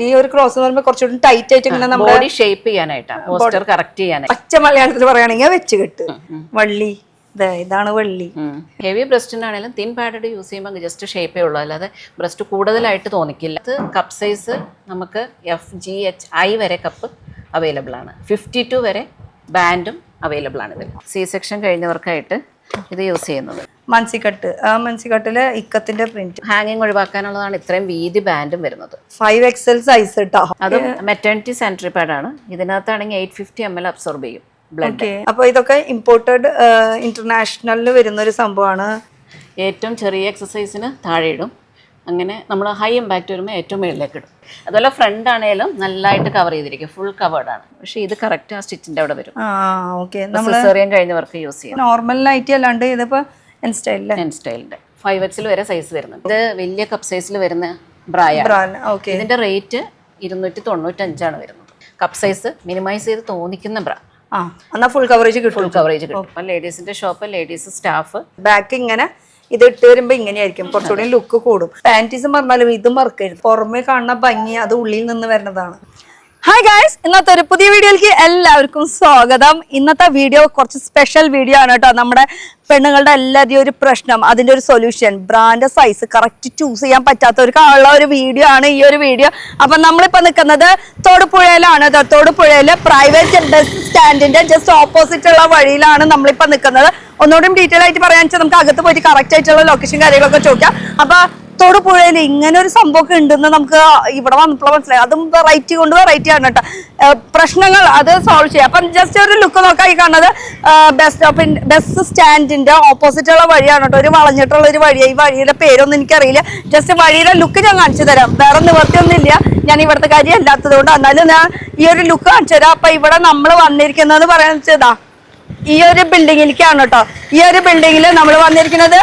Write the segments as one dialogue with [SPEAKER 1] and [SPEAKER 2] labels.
[SPEAKER 1] ഈ ഒരു ക്രോസ് എന്ന് പറയുമ്പോൾ കുറച്ചുകൂടി ടൈറ്റ് ആയിട്ട് ഇങ്ങനെ നമ്മുടെ
[SPEAKER 2] ബോഡി ഷേപ്പ് ചെയ്യാനായിട്ടാണ്, പോസ്റ്റർ കറക്റ്റ് ചെയ്യാനായിട്ട്.
[SPEAKER 1] പച്ച മലയാളത്തിൽ പറയുകയാണെങ്കിൽ വെച്ച് കെട്ട് വള്ളി, ഇതാണ് വള്ളി.
[SPEAKER 2] ഹെവി ബ്രസ്റ്റിനാണെങ്കിലും തിൻ പാഡഡ് യൂസ് ചെയ്യുമ്പോൾ ജസ്റ്റ് ഷേപ്പേ ഉള്ളൂ, അല്ലാതെ ബ്രസ്റ്റ് കൂടുതലായിട്ട് തോന്നിക്കില്ല. അത് കപ്പ് സൈസ് നമുക്ക് FGHI വരെ കപ്പ് അവൈലബിൾ ആണ്. 52 വരെ ബാൻഡും അവൈലബിൾ ആണ് ഇതിൽ. C-സെക്ഷൻ കഴിഞ്ഞവർക്കായിട്ട് ഇത് യൂസ് ചെയ്യുന്നത്.
[SPEAKER 1] മൻസിക്കട്ട്, ആ മൻസിക്കട്ടില് ഇക്കത്തിന്റെ പ്രിന്റ്
[SPEAKER 2] ഹാങ്ങിങ് ഒഴിവാക്കാനുള്ളതാണ് ഇത്രയും വീതി ബാൻഡും വരുന്നത്.
[SPEAKER 1] 5XL സൈസ് കേട്ടോ.
[SPEAKER 2] അതും മെറ്റേണിറ്റി സാനിറ്ററി പാഡാണ്. ഇതിനകത്താണെങ്കിൽ 850 ml അബ്സോർബ് ചെയ്യും ബ്ലഡ്.
[SPEAKER 1] അപ്പൊ ഇതൊക്കെ ഇമ്പോർട്ടഡ് ഇന്റർനാഷണലിൽ വരുന്ന ഒരു സംഭവമാണ്.
[SPEAKER 2] ഏറ്റവും ചെറിയ എക്സസൈസിന് താഴെ ഇടും, അങ്ങനെ നമ്മൾ ഹൈ ഇമ്പാക്റ്റ് വരുമ്പോൾ ഏറ്റവും മുകളിലേക്ക് ഇടും. അതുപോലെ ഫ്രണ്ട് ആണെങ്കിലും നല്ലതായിട്ട് കവർ ചെയ്തിരിക്കും, ഫുൾ കവേർഡ് ആണ്. പക്ഷെ ഇത് കറക്റ്റ് ആ സ്റ്റിച്ചിന്റെ അവിടെ വരും. സിസേറിയൻ കഴിഞ്ഞവർക്ക് യൂസ് ചെയ്യാം.
[SPEAKER 1] നോർമൽ നൈറ്റി അല്ലാണ്ട് ഇതിപ്പോ എൻ
[SPEAKER 2] സ്റ്റൈലിന്റെ 5XL വരെ സൈസ് വരുന്നുണ്ട്. ഇത് വലിയ കപ്പ് സൈസിൽ വരുന്ന ബ്രായാണ്. ഇതിന്റെ റേറ്റ് 295 വരുന്നത്. കപ്പ് സൈസ് മിനിമൈസ് ചെയ്ത് തോന്നിക്കുന്ന ബ്രാ.
[SPEAKER 1] ഫുൾ കവറേജ്
[SPEAKER 2] കിട്ടും. ലേഡീസിന്റെ ഷോപ്പ്, ലേഡീസ് സ്റ്റാഫ്.
[SPEAKER 1] ബാക്ക് ഇങ്ങനെ ഇത് ഇട്ട് വരുമ്പോ ഇങ്ങനെയായിരിക്കും, കുറച്ചുകൂടി ലുക്ക് കൂടും. പാന്റീസും പറഞ്ഞാലും ഇതും മറക്കരുത്, പുറമേ കാണുന്ന ഭംഗി അത് ഉള്ളിൽ നിന്ന് വരുന്നതാണ്. ഹായ് ഗായ്സ്, ഇന്നത്തെ ഒരു പുതിയ വീഡിയോയിലേക്ക് എല്ലാവർക്കും സ്വാഗതം. ഇന്നത്തെ വീഡിയോ കുറച്ച് സ്പെഷ്യൽ വീഡിയോ ആണ് കേട്ടോ. നമ്മുടെ പെണ്ണുങ്ങളുടെ എല്ലാവരുടെയും ഒരു പ്രശ്നം, അതിന്റെ ഒരു solution, brand size correct choose ചെയ്യാൻ പറ്റാത്തവർക്കുള്ള ഒരു വീഡിയോ ആണ് ഈ ഒരു വീഡിയോ. അപ്പൊ നമ്മളിപ്പോ നിൽക്കുന്നത് തൊടുപുഴയിലാണ്. തൊടുപുഴയില് പ്രൈവറ്റ് ബസ് സ്റ്റാൻഡിന്റെ ജസ്റ്റ് ഓപ്പോസിറ്റ് ഉള്ള വഴിയിലാണ് നമ്മളിപ്പോ നിൽക്കുന്നത്. ഒന്നുകൂടി ഡീറ്റെയിൽ ആയിട്ട് പറയാൻ വെച്ചാൽ നമുക്ക് അകത്ത് പോയിട്ട് കറക്റ്റ് ആയിട്ടുള്ള ലൊക്കേഷൻ കാര്യങ്ങളൊക്കെ ചോദിക്കാം. അപ്പൊ തൊടുപുഴയിൽ ഇങ്ങനെ ഒരു സംഭവമൊക്കെ ഉണ്ടെന്ന് നമുക്ക് ഇവിടെ വന്നപ്പോൾ മനസ്സിലായി. അതും വെറൈറ്റി കൊണ്ട് വെറൈറ്റി ആണ് കേട്ടോ. പ്രശ്നങ്ങൾ അത് സോൾവ് ചെയ്യാം. അപ്പം ജസ്റ്റ് ഒരു ലുക്ക് നോക്കാം. ഈ കാണുന്നത് ബസ് സ്റ്റാൻഡിന്റെ ഓപ്പോസിറ്റ് ഉള്ള വഴിയാണ് കേട്ടോ. ഒരു വളഞ്ഞിട്ടുള്ള ഒരു വഴിയാണ്. ഈ വഴിയുടെ പേരൊന്നും എനിക്കറിയില്ല. ജസ്റ്റ് വഴിയുടെ ലുക്ക് ഞാൻ കാണിച്ചു തരാം. വേറെ നിവർത്തിയൊന്നും ഇല്ല, ഞാൻ ഇവിടുത്തെ കാര്യം അല്ലാത്തത് കൊണ്ട്. എന്നാലും ഞാൻ ഈ ഒരു ലുക്ക് കാണിച്ചു തരാം. അപ്പൊ ഇവിടെ നമ്മൾ വന്നിരിക്കുന്നത് പറയാന്ന് വെച്ചതാ ഈ ഒരു ബിൽഡിങ്ങിലേക്കാണ് കേട്ടോ. ഈ ഒരു ബിൽഡിങ്ങിൽ നമ്മൾ വന്നിരിക്കുന്നത്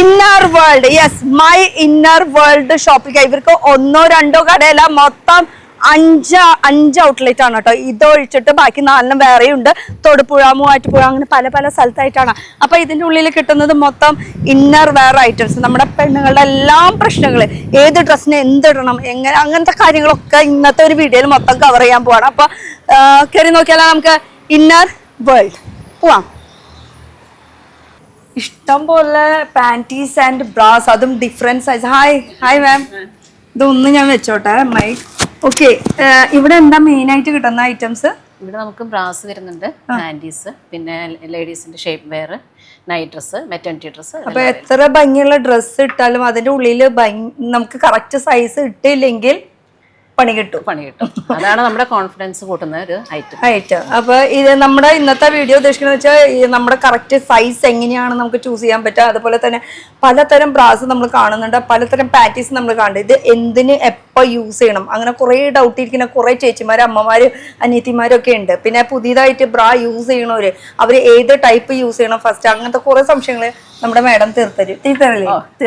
[SPEAKER 1] inner world, yes, my inner world shopping. ഇവർക്ക് 1 2 കടയല്ല, മൊത്തം 5 ഔട്ട്ലെറ്റ് ആണ് കേട്ടോ. ഇതൊഴിച്ചിട്ട് ബാക്കി 4 വേറെയുണ്ട്. തൊടുപുഴ, മൂവാറ്റുപുഴ, അങ്ങനെ പല പല സ്ഥലത്തായിട്ടാണ്. അപ്പൊ ഇതിന്റെ ഉള്ളിൽ കിട്ടുന്നത് മൊത്തം ഇന്നർ വെയർ ഐറ്റംസ്. നമ്മുടെ പെണ്ണുങ്ങളുടെ എല്ലാം പ്രശ്നങ്ങൾ, ഏത് ഡ്രസ്സിന് എന്തിടണം, എങ്ങനെ, അങ്ങനത്തെ കാര്യങ്ങളൊക്കെ ഇന്നത്തെ ഒരു വീഡിയോയിൽ മൊത്തം കവർ ചെയ്യാൻ പോവാണ്. അപ്പൊ കയറി നോക്കിയാലോ നമുക്ക് ഇന്നർ വേൾഡ് പോവാം. ഇഷ്ടം പോലെ പാൻറ്റീസ് ആൻഡ് ബ്രാസ്, അതും ഡിഫറെന്റ് സൈസ്. ഹായ് മാം, ഇതൊന്ന് ഞാൻ വെച്ചോട്ടെ മൈക്ക്. ഓക്കെ, ഇവിടെ എന്താ മെയിൻ ആയിട്ട് കിട്ടുന്ന ഐറ്റംസ്?
[SPEAKER 2] ഇവിടെ നമുക്ക് ബ്രാസ് വരുന്നുണ്ട്, പാൻറ്റീസ്, പിന്നെ ലേഡീസിന്റെ shape wear, night dress, maternity dress.
[SPEAKER 1] അപ്പൊ എത്ര ഭംഗിയുള്ള ഡ്രസ്സ് ഇട്ടാലും അതിന്റെ ഉള്ളിൽ നമുക്ക് കറക്റ്റ് സൈസ് ഇട്ടില്ലെങ്കിൽ പണി കിട്ടും.
[SPEAKER 2] അതാണ് നമ്മുടെ കോൺഫിഡൻസ് കൂട്ടുന്ന ഒരു
[SPEAKER 1] ഐറ്റം. അപ്പൊ ഇത് നമ്മുടെ ഇന്നത്തെ വീഡിയോ ഉദ്ദേശിക്കുന്നത് വെച്ചാൽ നമ്മുടെ കറക്റ്റ് സൈസ് എങ്ങനെയാണ് നമുക്ക് ചൂസ് ചെയ്യാൻ പറ്റുക. അതുപോലെ തന്നെ പലതരം ബ്രാസ് നമ്മൾ കാണുന്നുണ്ട്, പലതരം പാറ്റീസ് നമ്മൾ കാണുന്നുണ്ട്. ഇത് എന്തിന് എപ്പോൾ യൂസ് ചെയ്യണം, അങ്ങനെ കുറേ ഡൗട്ട് ഇരിക്കുന്ന കുറേ ചേച്ചിമാര്, അമ്മമാര്, അനിയത്തിമാരൊക്കെ ഉണ്ട്. പിന്നെ പുതിയതായിട്ട് ബ്രാ യൂസ് ചെയ്യണവര്, അവർ ഏത് ടൈപ്പ് യൂസ് ചെയ്യണം ഫസ്റ്റ്, അങ്ങനത്തെ കുറെ സംശയങ്ങൾ നമ്മുടെ മാഡം തീർത്തരില്ലേ,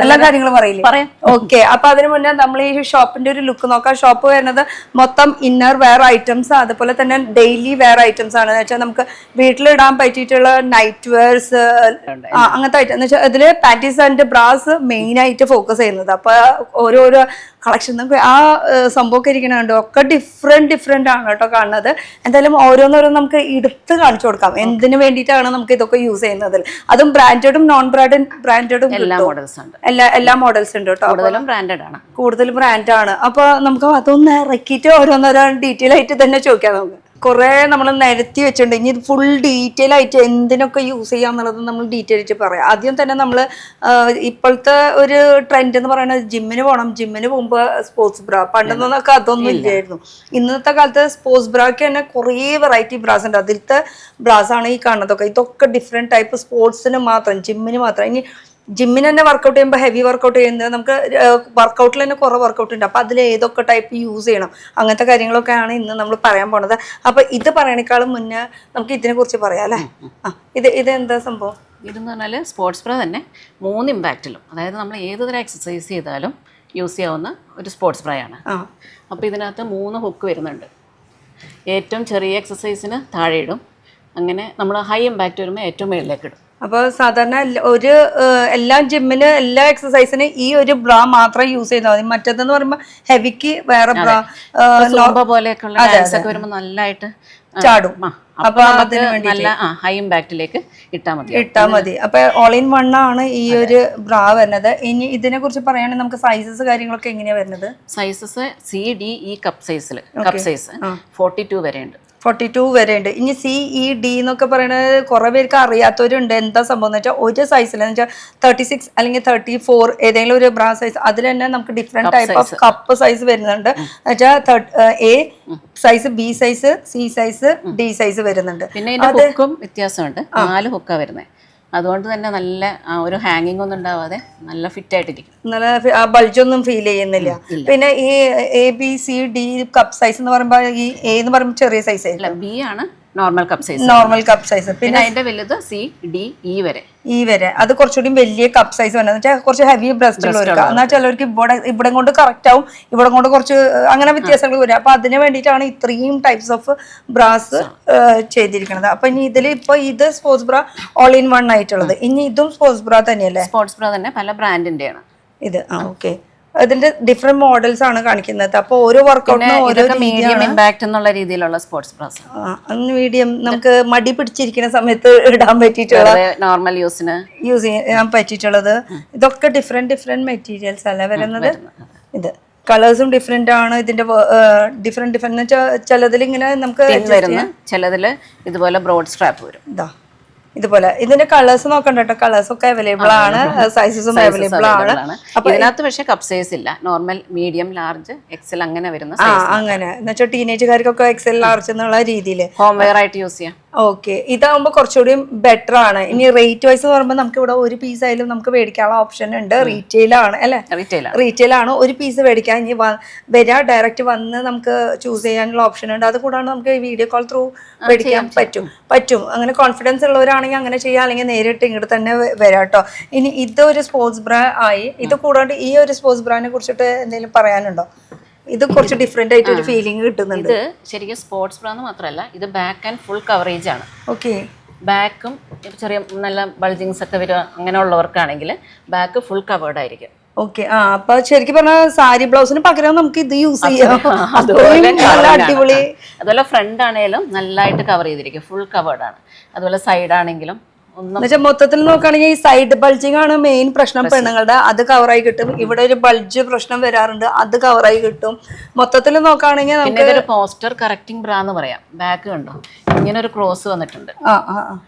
[SPEAKER 1] എല്ലാ കാര്യങ്ങളും പറയില്ലേ? ഓക്കെ, അപ്പൊ അതിന് മുന്നേ നമ്മൾ ഈ ഷോപ്പിന്റെ ഒരു ലുക്ക് നോക്കാം. ഷോപ്പ് വരുന്നത് മൊത്തം ഇന്നർ വെയർ ഐറ്റംസ്, അതുപോലെ തന്നെ ഡെയിലി വെയർ ഐറ്റംസ് ആണ്. എന്ന് വെച്ചാൽ നമുക്ക് വീട്ടിലിടാൻ പറ്റിയിട്ടുള്ള നൈറ്റ് വെയർസ്, അങ്ങനത്തെ ഐറ്റം. എന്ന് വെച്ചാൽ ഇതില് പാറ്റീസ് ആൻഡ് ബ്രാസ് മെയിൻ ആയിട്ട് ഫോക്കസ് ചെയ്യുന്നത്. അപ്പൊ ഓരോരോ കളക്ഷൻ നമുക്ക് ആ സംഭവമൊക്കെ ഇരിക്കണുണ്ട്, ഒക്കെ ഡിഫറെന്റ് ആണ് കേട്ടോ കാണുന്നത്. എന്തായാലും ഓരോന്നോരോന്ന് നമുക്ക് എടുത്ത് കാണിച്ചു കൊടുക്കാം എന്തിനു വേണ്ടിയിട്ടാണ് നമുക്ക് ഇതൊക്കെ യൂസ് ചെയ്യുന്നത്. അതും ബ്രാൻഡഡും നോൺ ബ്രാൻഡഡും
[SPEAKER 2] എല്ലാ മോഡൽസ് ഉണ്ട്.
[SPEAKER 1] എല്ലാ മോഡൽസ് ഉണ്ട് കേട്ടോ. കൂടുതലും ബ്രാൻഡാണ്. അപ്പൊ നമുക്ക് അതൊന്ന് ഇറക്കിയിട്ട് ഓരോന്നോരോ ഡീറ്റെയിൽ ആയിട്ട് തന്നെ ചോദിക്കാം. നമുക്ക് കുറെ നമ്മൾ നിരത്തി വെച്ചിട്ടുണ്ട്. ഇനി ഫുൾ ഡീറ്റെയിൽ ആയിട്ട് എന്തിനൊക്കെ യൂസ് ചെയ്യാം എന്നുള്ളത് നമ്മൾ ഡീറ്റെയിൽ ആയിട്ട് പറയാം. ആദ്യം തന്നെ നമ്മൾ ഇപ്പോഴത്തെ ഒരു ട്രെൻഡ് എന്ന് പറയുന്നത് ജിമ്മിന് പോകണം. ജിമ്മിന് പോകുമ്പോൾ സ്പോർട്സ് ബ്രാ, പണ്ടെന്നൊക്കെ അതൊന്നും ഇല്ലായിരുന്നു. ഇന്നത്തെ കാലത്ത് സ്പോർട്സ് ബ്രാക്ക് തന്നെ കുറേ വെറൈറ്റി ബ്രാസ് ഉണ്ട്. അതിലത്തെ ബ്രാസ് ആണ് ഈ കാണുന്നതൊക്കെ. ഇതൊക്കെ ഡിഫറെന്റ് ടൈപ്പ്, സ്പോർട്സിന് മാത്രം, ജിമ്മിന് മാത്രം. ഇനി ജിമ്മിന് തന്നെ വർക്കൗട്ട് ചെയ്യുമ്പോൾ ഹെവി വർക്കൗട്ട് ചെയ്യുന്നത് നമുക്ക് വർക്കൗട്ടിൽ തന്നെ കുറേ വർക്കൗട്ട് ഉണ്ട്. അപ്പൊ അതിൽ ഏതൊക്കെ ടൈപ്പ് യൂസ് ചെയ്യണം, അങ്ങനത്തെ കാര്യങ്ങളൊക്കെയാണ് ഇന്ന് നമ്മൾ പറയാൻ പോണത്. അപ്പൊ ഇത് പറയണേക്കാളും മുന്നേ നമുക്ക് ഇതിനെ കുറിച്ച് പറയാം അല്ലേ? ഇത് എന്താ സംഭവം?
[SPEAKER 2] ഇതെന്ന് പറഞ്ഞാൽ സ്പോർട്സ് ബ്രാ തന്നെ 3 ഇമ്പാക്റ്റിലും, അതായത് നമ്മൾ ഏതുതരം എക്സസൈസ് ചെയ്താലും യൂസ് ചെയ്യാവുന്ന ഒരു സ്പോർട്സ് ബ്രാ ആണ്. അപ്പോൾ ഇതിനകത്ത് 3 ഹുക്ക് വരുന്നുണ്ട്. ഏറ്റവും ചെറിയ എക്സസൈസിന് താഴെ ഇടും, അങ്ങനെ നമ്മൾ ഹൈ ഇമ്പാക്റ്റ് വരുമ്പോൾ ഏറ്റവും മുകളിലേക്ക് ഇടും.
[SPEAKER 1] അപ്പൊ സാധാരണ ഒരു എല്ലാ ജിമ്മിന് എല്ലാ എക്സസൈസിന് ഈ ഒരു ബ്രാ മാത്രം യൂസ് ചെയ്താൽ മതി. മറ്റേതെന്ന് പറയുമ്പോൾ ഹെവിക്ക് വേറെ ബ്രാ
[SPEAKER 2] പോലെയൊക്കെയുള്ള ഡാൻസ് ഒക്കെ വരുമ്പോൾ നല്ലതായിട്ട്
[SPEAKER 1] ചാടും.
[SPEAKER 2] അപ്പൊ അതിന് നല്ല ഹൈ ഇമ്പാക്റ്റിലേക്ക് ഇട്ടാൽ മതി.
[SPEAKER 1] അപ്പൊ ഓൾ ഇൻ വൺ ആണ് ഈ ഒരു ബ്രാ വരുന്നത്. ഇനി ഇതിനെ കുറിച്ച് പറയുകയാണെങ്കിൽ നമുക്ക് സൈസസ് കാര്യങ്ങളൊക്കെ എങ്ങനെയാ വരുന്നത്?
[SPEAKER 2] സൈസസ് CDE കപ്പ് സൈസ് 42 വരെ ഉണ്ട്.
[SPEAKER 1] 42 വരെ ഉണ്ട്. ഇനി CED എന്നൊക്കെ പറയുന്നത് കുറെ പേർക്ക് അറിയാത്തവരുണ്ട്. എന്താ സംഭവം എന്ന് വെച്ചാൽ ഒരു സൈസിൽ എന്ന് വെച്ചാൽ 36 അല്ലെങ്കിൽ 34 ഏതെങ്കിലും ഒരു ബ്രാ സൈസ് അതിൽ തന്നെ നമുക്ക് different type of cup size വരുന്നുണ്ട്. വെച്ചാൽ A size, B size, C size, D size വരുന്നുണ്ട്.
[SPEAKER 2] പിന്നെ ഹുക്കും വ്യത്യാസമുണ്ട്. 4 ഹുക്കാ വരുന്നത്. അതുകൊണ്ട് തന്നെ നല്ല ഒരു ഹാങ്ങിങ് ഒന്നും ഉണ്ടാവാതെ നല്ല ഫിറ്റ് ആയിട്ടിരിക്കും.
[SPEAKER 1] നല്ല ബൾജൊന്നും ഫീൽ ചെയ്യുന്നില്ല. പിന്നെ ഈ ABCD കപ്പ് സൈസ് എന്ന് പറയുമ്പോൾ ഈ A എന്ന് പറയുമ്പോൾ ചെറിയ സൈസ്
[SPEAKER 2] അല്ല, B ആണ് നോർമൽ കപ്പ് സൈസ്. പിന്നെ അതിന്റെ വലുത് CDE വരെ അത് കുറച്ചുകൂടി വലിയ കപ്പ് സൈസ് വേണം. വെച്ചാൽ കുറച്ച് ഹെവി ബ്രസ്റ്റ് ഉള്ളവർക്ക്. എന്നാൽ ചിലവർക്ക് ഇവിടെ കൊണ്ട് കറക്റ്റ് ആവും, ഇവിടെ കൊണ്ട് കുറച്ച് അങ്ങനെ വ്യത്യാസങ്ങൾ വരും. അപ്പൊ അതിന് വേണ്ടിയിട്ടാണ് ഇത്രയും ടൈപ്സ് ഓഫ് ബ്രാസ് ചെയ്തിരിക്കുന്നത്. അപ്പൊ ഇനി ഇതിൽ ഇപ്പൊ ഇത് sports bra all in one ആയിട്ടുള്ളത്. ഇനി ഇതും സ്പോർട്സ് ബ്രാ തന്നെയല്ലേ? സ്പോർട്സ് ബ്രാ തന്നെ, പല ബ്രാൻഡിന്റെയാണ്
[SPEAKER 1] ഇത്. ഓക്കെ, അതിന്റെ ഡിഫറെന്റ് മോഡൽസ് ആണ് കാണിക്കുന്നത്. അപ്പൊ ഓരോ വർക്കൗട്ടിനും ഓരോ
[SPEAKER 2] മീഡിയം ഇമ്പാക്ട് എന്നുള്ള രീതിയിലുള്ള സ്പോർട്സ് ബ്രാസ്.
[SPEAKER 1] മീഡിയം നമുക്ക് മടി പിടിച്ചിരിക്കുന്ന സമയത്ത് ഇടാൻ പറ്റിയിട്ടുള്ള
[SPEAKER 2] നോർമൽ യൂസ്
[SPEAKER 1] ചെയ്യാൻ പറ്റിയിട്ടുള്ളത്. ഇതൊക്കെ ഡിഫറെന്റ് മെറ്റീരിയൽസ് അല്ല വരുന്നത്. ഇത് കളേഴ്സും ഡിഫറെന്റ് ആണ്. ഇതിന്റെ ഡിഫറെന്റ് ചിലതിൽ ഇങ്ങനെ നമുക്ക്
[SPEAKER 2] ചിലതിൽ ഇതുപോലെ ബ്രോഡ് സ്ട്രാപ്പ് വരും.
[SPEAKER 1] ഇതുപോലെ ഇതിന്റെ കളേഴ്സ് നോക്കണ്ട കേട്ടോ. കളേഴ്സ് ഒക്കെ അവൈലബിൾ ആണ്, സൈസസും അവൈലബിൾ ആണ്.
[SPEAKER 2] അപ്പൊ ഇതിനകത്ത് പക്ഷേ കപ്പ് സൈസ് ഇല്ല. നോർമൽ, മീഡിയം, ലാർജ്, എക്സൽ അങ്ങനെ വരുന്ന
[SPEAKER 1] അങ്ങനെ എന്ന് വെച്ചാൽ ടീനേജുകാർക്കൊക്കെ എക്സൽ, ലാർജ് എന്നുള്ള രീതിയിൽ
[SPEAKER 2] ഹോം വെയർ ആയിട്ട് യൂസ് ചെയ്യാം.
[SPEAKER 1] ഓക്കെ, ഇതാകുമ്പോൾ കുറച്ചുകൂടി ബെറ്റർ ആണ്. ഇനി റേറ്റ് വൈസ് പറയുമ്പോൾ നമുക്ക് ഇവിടെ ഒരു പീസ് ആയാലും നമുക്ക് മേടിക്കാനുള്ള ഓപ്ഷൻ ഉണ്ട്. റീറ്റെയിലാണ് അല്ലെ? റീറ്റെയിലാണ്. ഒരു പീസ് മേടിക്കാൻ ഇനി വരിക ഡയറക്റ്റ് വന്ന് നമുക്ക് ചൂസ് ചെയ്യാനുള്ള ഓപ്ഷൻ ഉണ്ട്. അത് കൂടാണ്ട് നമുക്ക് വീഡിയോ കോൾ ത്രൂ മേടിക്കാൻ പറ്റും. അങ്ങനെ കോൺഫിഡൻസ് ഉള്ളവരാണെങ്കിൽ അങ്ങനെ ചെയ്യാം, അല്ലെങ്കിൽ നേരിട്ട് ഇങ്ങോട്ട് തന്നെ വരാം കേട്ടോ. ഇനി ഇതൊരു സ്പോർട്സ് ബ്രാ ആയി. ഇത് കൂടാണ്ട് ഈ ഒരു സ്പോർട്സ് ബ്രാനെ കുറിച്ചിട്ട് എന്തെങ്കിലും പറയാനുണ്ടോ? ഇത് കുറച്ച് ഡിഫറെന്റ് ആയിട്ട് ഒരു ഫീലിംഗ് കിട്ടുന്നുണ്ട്.
[SPEAKER 2] ഇത് ശരിക്കും സ്പോർട്സ് ബ്രാ മാത്രമല്ല, ഇത് ബാക്ക് ആൻഡ് ഫുൾ കവറേജ് ആണ്.
[SPEAKER 1] ഓക്കെ,
[SPEAKER 2] ബാക്കും ചെറിയ നല്ല ബൾജിങ്സ് ഒക്കെ വരിക അങ്ങനെയുള്ളവർക്കാണെങ്കിൽ ബാക്ക് ഫുൾ കവേർഡ് ആയിരിക്കും.
[SPEAKER 1] ഓക്കെ, അപ്പൊ ശരിക്കും പറഞ്ഞാൽ സാരി ബ്ലൗസിന് പകരം നമുക്ക് ഇത് യൂസ് ചെയ്യാം. അടിപൊളി.
[SPEAKER 2] അതുപോലെ ഫ്രണ്ട് ആണെങ്കിലും നല്ലതായിട്ട് കവർ ചെയ്തിരിക്കും, ഫുൾ കവേർഡ് ആണ്. അതുപോലെ സൈഡ് ആണെങ്കിലും
[SPEAKER 1] മൊത്തത്തിൽ നോക്കുകയാണെങ്കിൽ ഈ സൈഡ് ബൾജിങ് ആണ് മെയിൻ പ്രശ്നം പെണ്ണുങ്ങളുടെ. അത് കവറായി കിട്ടും. ഇവിടെ ഒരു ബൾജ് പ്രശ്നം വരാറുണ്ട്, അത് കവറായി കിട്ടും. മൊത്തത്തിൽ നോക്കുകയാണെങ്കിൽ നമുക്ക്
[SPEAKER 2] പോസ്റ്റർ കറക്റ്റിംഗ് ബ്രാ എന്ന് പറയാം. ബാക്ക് കണ്ടോ, ഇങ്ങനെ ഒരു ക്രോസ് വന്നിട്ടുണ്ട്.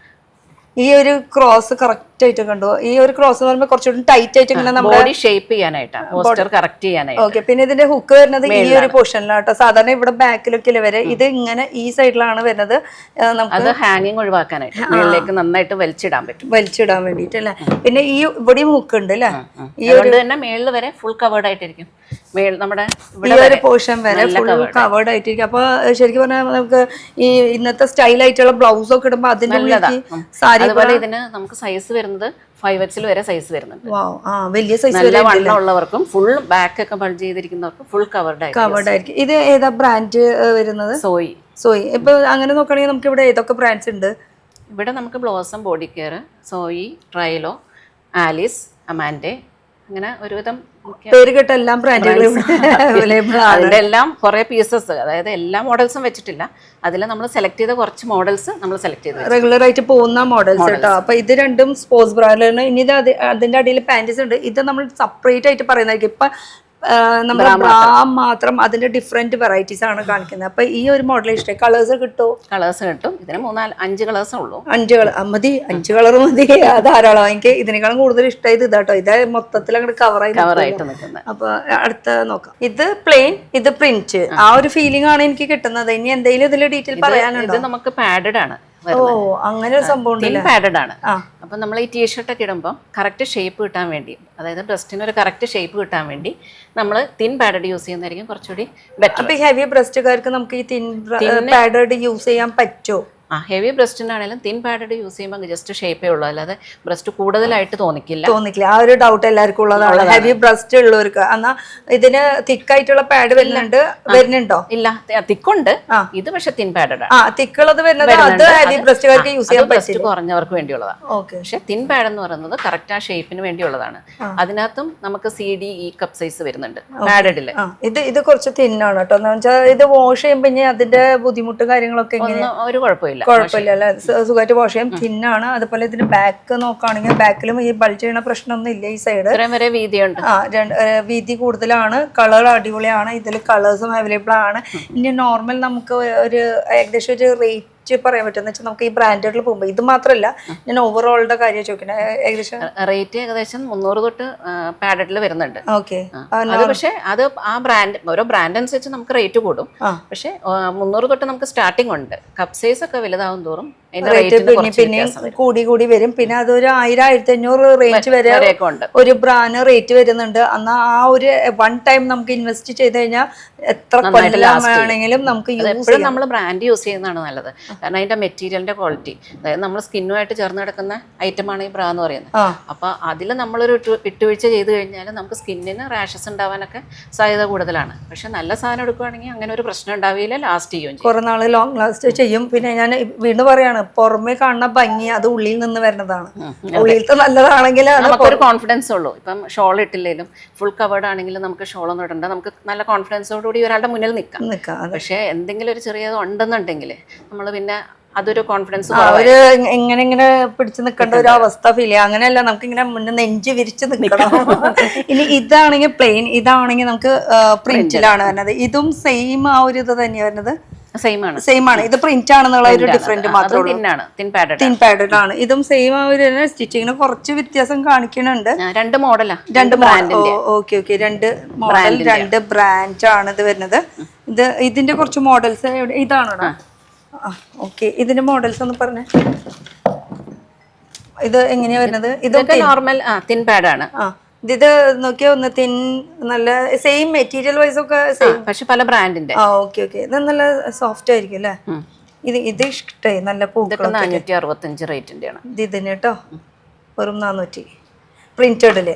[SPEAKER 1] ഈ ഒരു ക്രോസ് കറക്റ്റ് ആയിട്ട് കണ്ടു. ഈ ഒരു ക്രോസ് എന്ന് പറയുമ്പോൾ കുറച്ചുകൂടി ടൈറ്റ് ആയിട്ട് ഇങ്ങനെ നമ്മുടെ
[SPEAKER 2] ബോഡി ഷേപ്പ് ചെയ്യാനായിട്ടാണ്, പോസ്റ്റർ കറക്റ്റ് ചെയ്യാനായിട്ട്.
[SPEAKER 1] ഓക്കെ, പിന്നെ ഇതിന്റെ ഹുക്ക് വരുന്നത് ഈ ഒരു പൊസിഷനിലാട്ടോ. സാധാരണ ഇവിടെ ബാക്കിലൊക്കെ വരെ, ഇത് ഇങ്ങനെ ഈ സൈഡിലാണ് വരുന്നത്.
[SPEAKER 2] നമുക്ക് ഹാങ്ങിങ് ഒഴിവാക്കാനായിട്ട് മുകളിലേക്ക് നന്നായിട്ട്
[SPEAKER 1] വലിച്ചിടാൻ വേണ്ടിട്ട് അല്ലെ. പിന്നെ ഈ ഇവിടെയും ഹുക്ക് ഉണ്ട് അല്ലെ.
[SPEAKER 2] ഈ ഒരു തന്നെ മേളിൽ വരെ ഫുൾ കവേർഡ് ആയിട്ടിരിക്കും. നമ്മുടെ
[SPEAKER 1] ഈ ഒരു പോർഷൻ വരെ ഫുൾ കവേർഡ് ആയിട്ടിരിക്കും. അപ്പൊ ശരിക്കും പറഞ്ഞാൽ നമുക്ക് ഈ ഇന്നത്തെ സ്റ്റൈൽ ആയിട്ടുള്ള ബ്ലൗസ് ഒക്കെ ഇടുമ്പോൾ അതിന്റെ സാരി.
[SPEAKER 2] അതുപോലെ ഇതിന് നമുക്ക് സൈസ് വരുന്നത് 5X വരെ സൈസ് വരുന്നുണ്ട്.
[SPEAKER 1] വലിയ സൈസ്
[SPEAKER 2] നല്ല വണ്ണമുള്ളവർക്കും ഫുൾ ബാക്ക് ഒക്കെ ബൾജ് ചെയ്തിരിക്കുന്നവർക്കും ഫുൾ കവേർഡ്
[SPEAKER 1] ആയിരിക്കും. ഇത് ഏതാ ബ്രാൻഡ് വരുന്നത്? സോയി. ഇപ്പൊ അങ്ങനെ നോക്കുകയാണെങ്കിൽ നമുക്ക് ഇവിടെ ഏതൊക്കെ ബ്രാൻഡ്സ് ഉണ്ട്?
[SPEAKER 2] ഇവിടെ നമുക്ക് ബ്ലോസം ബോഡി കെയർ, സോയി, ട്രൈലോ, ആലിസ്, അമാൻഡെ, അങ്ങനെ ഒരുവിധം
[SPEAKER 1] പേര് കേട്ട എല്ലാം ബ്രാൻഡുകളും
[SPEAKER 2] അതിന്റെ എല്ലാം കുറെ പീസസ്, അതായത് എല്ലാ മോഡൽസും വെച്ചിട്ടില്ല. അതിൽ നമ്മൾ സെലക്ട് ചെയ്ത കുറച്ച് മോഡൽസ് നമ്മൾ സെലക്ട് ചെയ്ത്
[SPEAKER 1] റെഗുലർ ആയിട്ട് പോകുന്ന മോഡൽസ് കേട്ടോ. അപ്പൊ ഇത് രണ്ടും സ്പോർട്സ് ബ്രാൻഡിലാണ്. ഇനി ഇത് അതിന്റെ അടിയിൽ പാന്റീസ് ഉണ്ട്. ഇത് നമ്മൾ സെപ്പറേറ്റ് ആയിട്ട് പറയുന്നതായിരിക്കും. ഇപ്പൊ നമ്മുടെ ബ്രാ മാത്രം അതിന്റെ ഡിഫറെന്റ് വെറൈറ്റീസ് ആണ് കാണിക്കുന്നത്. അപ്പൊ ഈ ഒരു മോഡൽ ഇഷ്ടം. കളേഴ്സ്
[SPEAKER 2] കിട്ടും. ഇതിന് 5 കളേഴ്സേ ഉള്ളൂ.
[SPEAKER 1] 5 മതി. 5 കളർ മതി, ധാരാളം. എനിക്ക് ഇതിനേക്കാളും കൂടുതൽ ഇഷ്ടമായത് ഇതാട്ടോ. ഇത് മൊത്തത്തിൽ അങ്ങോട്ട് കവറായിട്ട് നിൽക്കുന്നത്. അപ്പൊ അടുത്ത നോക്കാം. ഇത് പ്ലെയിൻ, ഇത് പ്രിന്റ്. ആ ഒരു ഫീലിംഗ് ആണ് എനിക്ക് കിട്ടുന്നത്. ഇനി എന്തെങ്കിലും ഇതിൽ ഡീറ്റെയിൽ പറയാനുണ്ടോ?
[SPEAKER 2] ഇത് നമുക്ക് പാഡഡ് ആണ്.
[SPEAKER 1] അങ്ങനെ ഒരു സംഭവം
[SPEAKER 2] പാഡഡ് ആണ്. അപ്പൊ നമ്മൾ ഈ ടീഷർട്ട് ഒക്കെ ഇടുമ്പോൾ കറക്റ്റ് ഷേപ്പ് കിട്ടാൻ വേണ്ടി, അതായത് ബ്രസ്റ്റിന് ഒരു കറക്റ്റ് ഷേപ്പ് കിട്ടാൻ വേണ്ടി നമ്മൾ തിൻ പാഡഡ് യൂസ് ചെയ്യുന്നതായിരിക്കും കുറച്ചുകൂടി ബെറ്റർ.
[SPEAKER 1] അപ്പൊ ഹെവി ബ്രസ്റ്റുകാർക്ക് നമുക്ക് ഈ തിൻ പാഡഡ് യൂസ് ചെയ്യാൻ പറ്റുമോ?
[SPEAKER 2] ഹെവി ബ്രസ്റ്റിനാണെങ്കിലും തിൻ പാഡഡ് യൂസ് ചെയ്യുമ്പോൾ ജസ്റ്റ് ഷേപ്പേ ഉള്ളൂ, അല്ലാതെ ബ്രസ്റ്റ് കൂടുതലായിട്ട് തോന്നിക്കില്ല.
[SPEAKER 1] ആ ഒരു ഡൗട്ട് എല്ലാവർക്കും ഉള്ളതാണ്. ഹെവി ബ്രസ്റ്റ് ഉള്ളവർക്ക് എന്നാ ഇതിന് തിക്കായിട്ടുള്ള പാഡ് വരുന്നുണ്ടോ?
[SPEAKER 2] ഇല്ല, തിക്കുണ്ട് ഇത്, പക്ഷെ തിൻ പാഡഡ്
[SPEAKER 1] തിക്കുള്ളത് വരുന്നത് അത് ഹെവി ബ്രസ്റ്റുകാർക്ക് യൂസ് ചെയ്യാൻ
[SPEAKER 2] ബ്രസ്റ്റ് കുറഞ്ഞവർക്ക് വേണ്ടിയുള്ളതാണ്. പക്ഷെ തിൻ പാഡ് എന്ന് പറയുന്നത് കറക്റ്റ് ആ ഷേപ്പിന് വേണ്ടിയുള്ളതാണ്. അതിനകത്തും നമുക്ക് CD E കപ്പ് സൈസ് വരുന്നുണ്ട് പാഡഡില്.
[SPEAKER 1] ഇത് കുറച്ച് തിന്നാണ് കേട്ടോ. എന്ന് വെച്ചാൽ ഇത് വാഷ് ചെയ്യുമ്പോൾ ഇനി അതിന്റെ ബുദ്ധിമുട്ട് കാര്യങ്ങളൊക്കെ
[SPEAKER 2] ഒരു കുഴപ്പമില്ല
[SPEAKER 1] അല്ലെ, സുഖമായിട്ട് വാഷ് ചെയ്യാം. തിന്നാണ്. അതുപോലെ ഇതിന്റെ ബാക്ക് നോക്കുകയാണെങ്കിൽ ബാക്കിലും ഈ ബൾജ് ചെയ്യണ പ്രശ്നമൊന്നും ഇല്ല. ഈ സൈഡ്
[SPEAKER 2] വരെ വീതിയുണ്ട്,
[SPEAKER 1] വീതി കൂടുതലാണ്. കളർ അടിപൊളിയാണ്. ഇതിൽ കളേഴ്സും അവൈലബിൾ ആണ്. ഇനി നോർമൽ നമുക്ക് ഒരു ഏകദേശം ഒരു റേറ്റ് പറയാൻ പറ്റുന്ന വെച്ചാൽ നമുക്ക് ഈ ബ്രാൻഡഡിൽ പോകുമ്പോൾ ഇത് മാത്രമല്ല, ഞാൻ ഓവറോളുടെ കാര്യം ചോദിക്കണേ. ഏകദേശം
[SPEAKER 2] റേറ്റ് ഏകദേശം 300 തൊട്ട് പാഡഡിൽ വരുന്നുണ്ട്.
[SPEAKER 1] ഓക്കെ,
[SPEAKER 2] പക്ഷെ അത് ആ ബ്രാൻഡ് ഓരോ ബ്രാൻഡ് അനുസരിച്ച് നമുക്ക് റേറ്റ് കൂടും. പക്ഷെ 300 തൊട്ട് നമുക്ക് സ്റ്റാർട്ടിംഗ് ഉണ്ട്. കപ്പ് സൈസ് ഒക്കെ വലുതാവും തോറും
[SPEAKER 1] പിന്നെയും കൂടി വരും. പിന്നെ അതൊരു 1000-1500 റേഞ്ച് വരെ ഒരു ബ്രാൻഡ് റേറ്റ് വരുന്നുണ്ട്. എന്നാൽ ആ ഒരു വൺ ടൈം നമുക്ക് ഇൻവെസ്റ്റ് ചെയ്ത് കഴിഞ്ഞാൽ എത്ര കൊല്ലം വേണമെങ്കിലും നമുക്ക്
[SPEAKER 2] എപ്പോഴും നമ്മൾ ബ്രാൻഡ് യൂസ് ചെയ്യുന്നതാണ് നല്ലത്. കാരണം അതിന്റെ മെറ്റീരിയലിന്റെ ക്വാളിറ്റി, അതായത് നമ്മൾ സ്കിന്നുമായിട്ട് ചേർന്ന് കിടക്കുന്ന ഐറ്റമാണ് ഈ ബ്രാ എന്ന് പറയുന്നത്. അപ്പൊ അതിൽ നമ്മളൊരു വിട്ടുവീഴ്ച ചെയ്ത് കഴിഞ്ഞാൽ നമുക്ക് സ്കിന്നിന് റാഷസ് ഉണ്ടാവാനൊക്കെ സാധ്യത കൂടുതലാണ്. പക്ഷെ നല്ല സാധനം എടുക്കുകയാണെങ്കിൽ അങ്ങനെ ഒരു പ്രശ്നം ഉണ്ടാവില്ല, ലാസ്റ്റ് ചെയ്യും,
[SPEAKER 1] കുറെ നാള് ലോങ് ലാസ്റ്റ് ചെയ്യും. പിന്നെ ഞാൻ വീണ്ടും പറയാണ്, പുറമെ കാണുന്ന ഭംഗി അത് ഉള്ളിൽ നിന്ന് വരുന്നതാണ്. ഉള്ളിലത്തെ നല്ലതാണെങ്കിൽ
[SPEAKER 2] നമുക്കൊരു കോൺഫിഡൻസ് ഉള്ളൂ. ഇപ്പം ഷോൾ ഇട്ടില്ലെങ്കിലും ഫുൾ കവേർഡ് ആണെങ്കിലും നമുക്ക് ഷോളൊന്നും ഇടണ്ട, നമുക്ക് നല്ല കോൺഫിഡൻസോടുകൂടി ഒരാളുടെ മുന്നിൽ നിൽക്കാം. പക്ഷെ എന്തെങ്കിലും ഒരു ചെറിയത് ഉണ്ടെന്നുണ്ടെങ്കിൽ നമ്മൾ പിന്നെ അതൊരു കോൺഫിഡൻസ്
[SPEAKER 1] ഇങ്ങനെ പിടിച്ചു നിൽക്കേണ്ട ഒരു അവസ്ഥ ഫീൽ ചെയ്യാം. അങ്ങനെയല്ല, നമുക്ക് ഇങ്ങനെ മുന്നേ നെഞ്ച് വിരിച്ച് നിൽക്കണം. ഇനി ഇതാണെങ്കിൽ പ്ലെയിൻ, ഇതാണെങ്കിൽ നമുക്ക് പ്രിന്റിലാണ് വരുന്നത്. ഇതും സെയിം ആ ഒരു ഇത് തന്നെയാണ് വരുന്നത്. സെയിം ആണ്. ഇത് പ്രിന്റ് ആണെന്നുള്ള ഒരു ഡിഫറെന്റ് മാത്രമേ ഉള്ളൂ. തിൻ പാഡഡ് ആണ്. ഇതും സെയിം ആ ഒരു സ്റ്റിച്ചിങ്ങിന് കുറച്ച് വ്യത്യാസം കാണിക്കുന്നുണ്ട്.
[SPEAKER 2] രണ്ട് മോഡൽ,
[SPEAKER 1] രണ്ട് മോഡൽ, രണ്ട് ബ്രാൻഡ് ആണ് ഇത് വരുന്നത്. ഇതിന്റെ കുറച്ച് മോഡൽസ് ഇതാണോ? ഓക്കെ, ഇതിന്റെ മോഡൽസ് ഒന്ന് പറഞ്ഞേ. ഇത് എങ്ങനെയാ വരുന്നത്?
[SPEAKER 2] ഇതൊക്കെ നോർമൽ തിൻ പാഡ് ആണ്.
[SPEAKER 1] ഇത് നോക്കിയാ ഒന്ന് തിൻ, നല്ല സെയിം മെറ്റീരിയൽ വൈസ് ഒക്കെ സെയിം,
[SPEAKER 2] പക്ഷെ പല ബ്രാൻഡിന്റെ.
[SPEAKER 1] ഓക്കെ, ഇത് നല്ല സോഫ്റ്റ് ആയിരിക്കും അല്ലേ? ഇത് ഇഷ്ടമായി. നല്ല പൂക്കൾ
[SPEAKER 2] 465 റേറ്റിന്റെ ആണ്
[SPEAKER 1] ഇതിന് കേട്ടോ. വെറും 400 പ്രിന്റഡില്.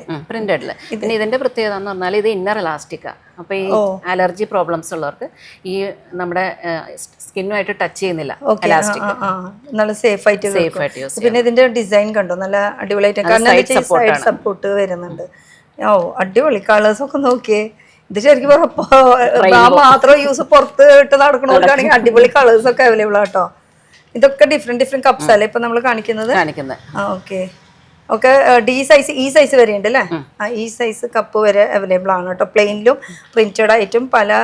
[SPEAKER 2] പിന്നെ ഇതിന്റെ പ്രത്യേകത എന്ന് പറഞ്ഞാൽ ഇത് ഇന്നർ ഇലാസ്റ്റിക്കാ. അപ്പൊ ഈ അലർജി പ്രോബ്ലംസ് ഉള്ളവർക്ക് ഈ നമ്മുടെ സ്കിന്നുമായിട്ട് ടച്ച് ചെയ്യുന്നില്ല, ഇലാസ്റ്റിക്,
[SPEAKER 1] നല്ല സേഫ് ആയിട്ട് യൂസ്. പിന്നെ ഇതിന്റെ ഡിസൈൻ കണ്ടോ, നല്ല അടിപൊളിയായിട്ട് സൈഡ് സപ്പോർട്ട് വരുന്നുണ്ട്. അടിപൊളി കളേഴ്സ് ഒക്കെ നോക്കിയേ. ഇത് ശരിക്കും മാത്രം യൂസ് പുറത്ത് ഇട്ട് നടക്കണവർക്കാണെങ്കിൽ അടിപൊളി കളേഴ്സ് ഒക്കെ അവൈലബിൾ ആട്ടോ. ഇതൊക്കെ ഡിഫറെന്റ് കപ്സ് അല്ലേ ഇപ്പൊ നമ്മൾ കാണിക്കുന്നത്? ഓക്കെ, ഡി സൈസ്, ഈ സൈസ് വരെ ഉണ്ട് അല്ലേ? ഈ സൈസ് കപ്പ് വരെ അവൈലബിൾ ആണ് കേട്ടോ. പ്ലെയിനിലും പ്രിന്റഡ് ആയിട്ടും പല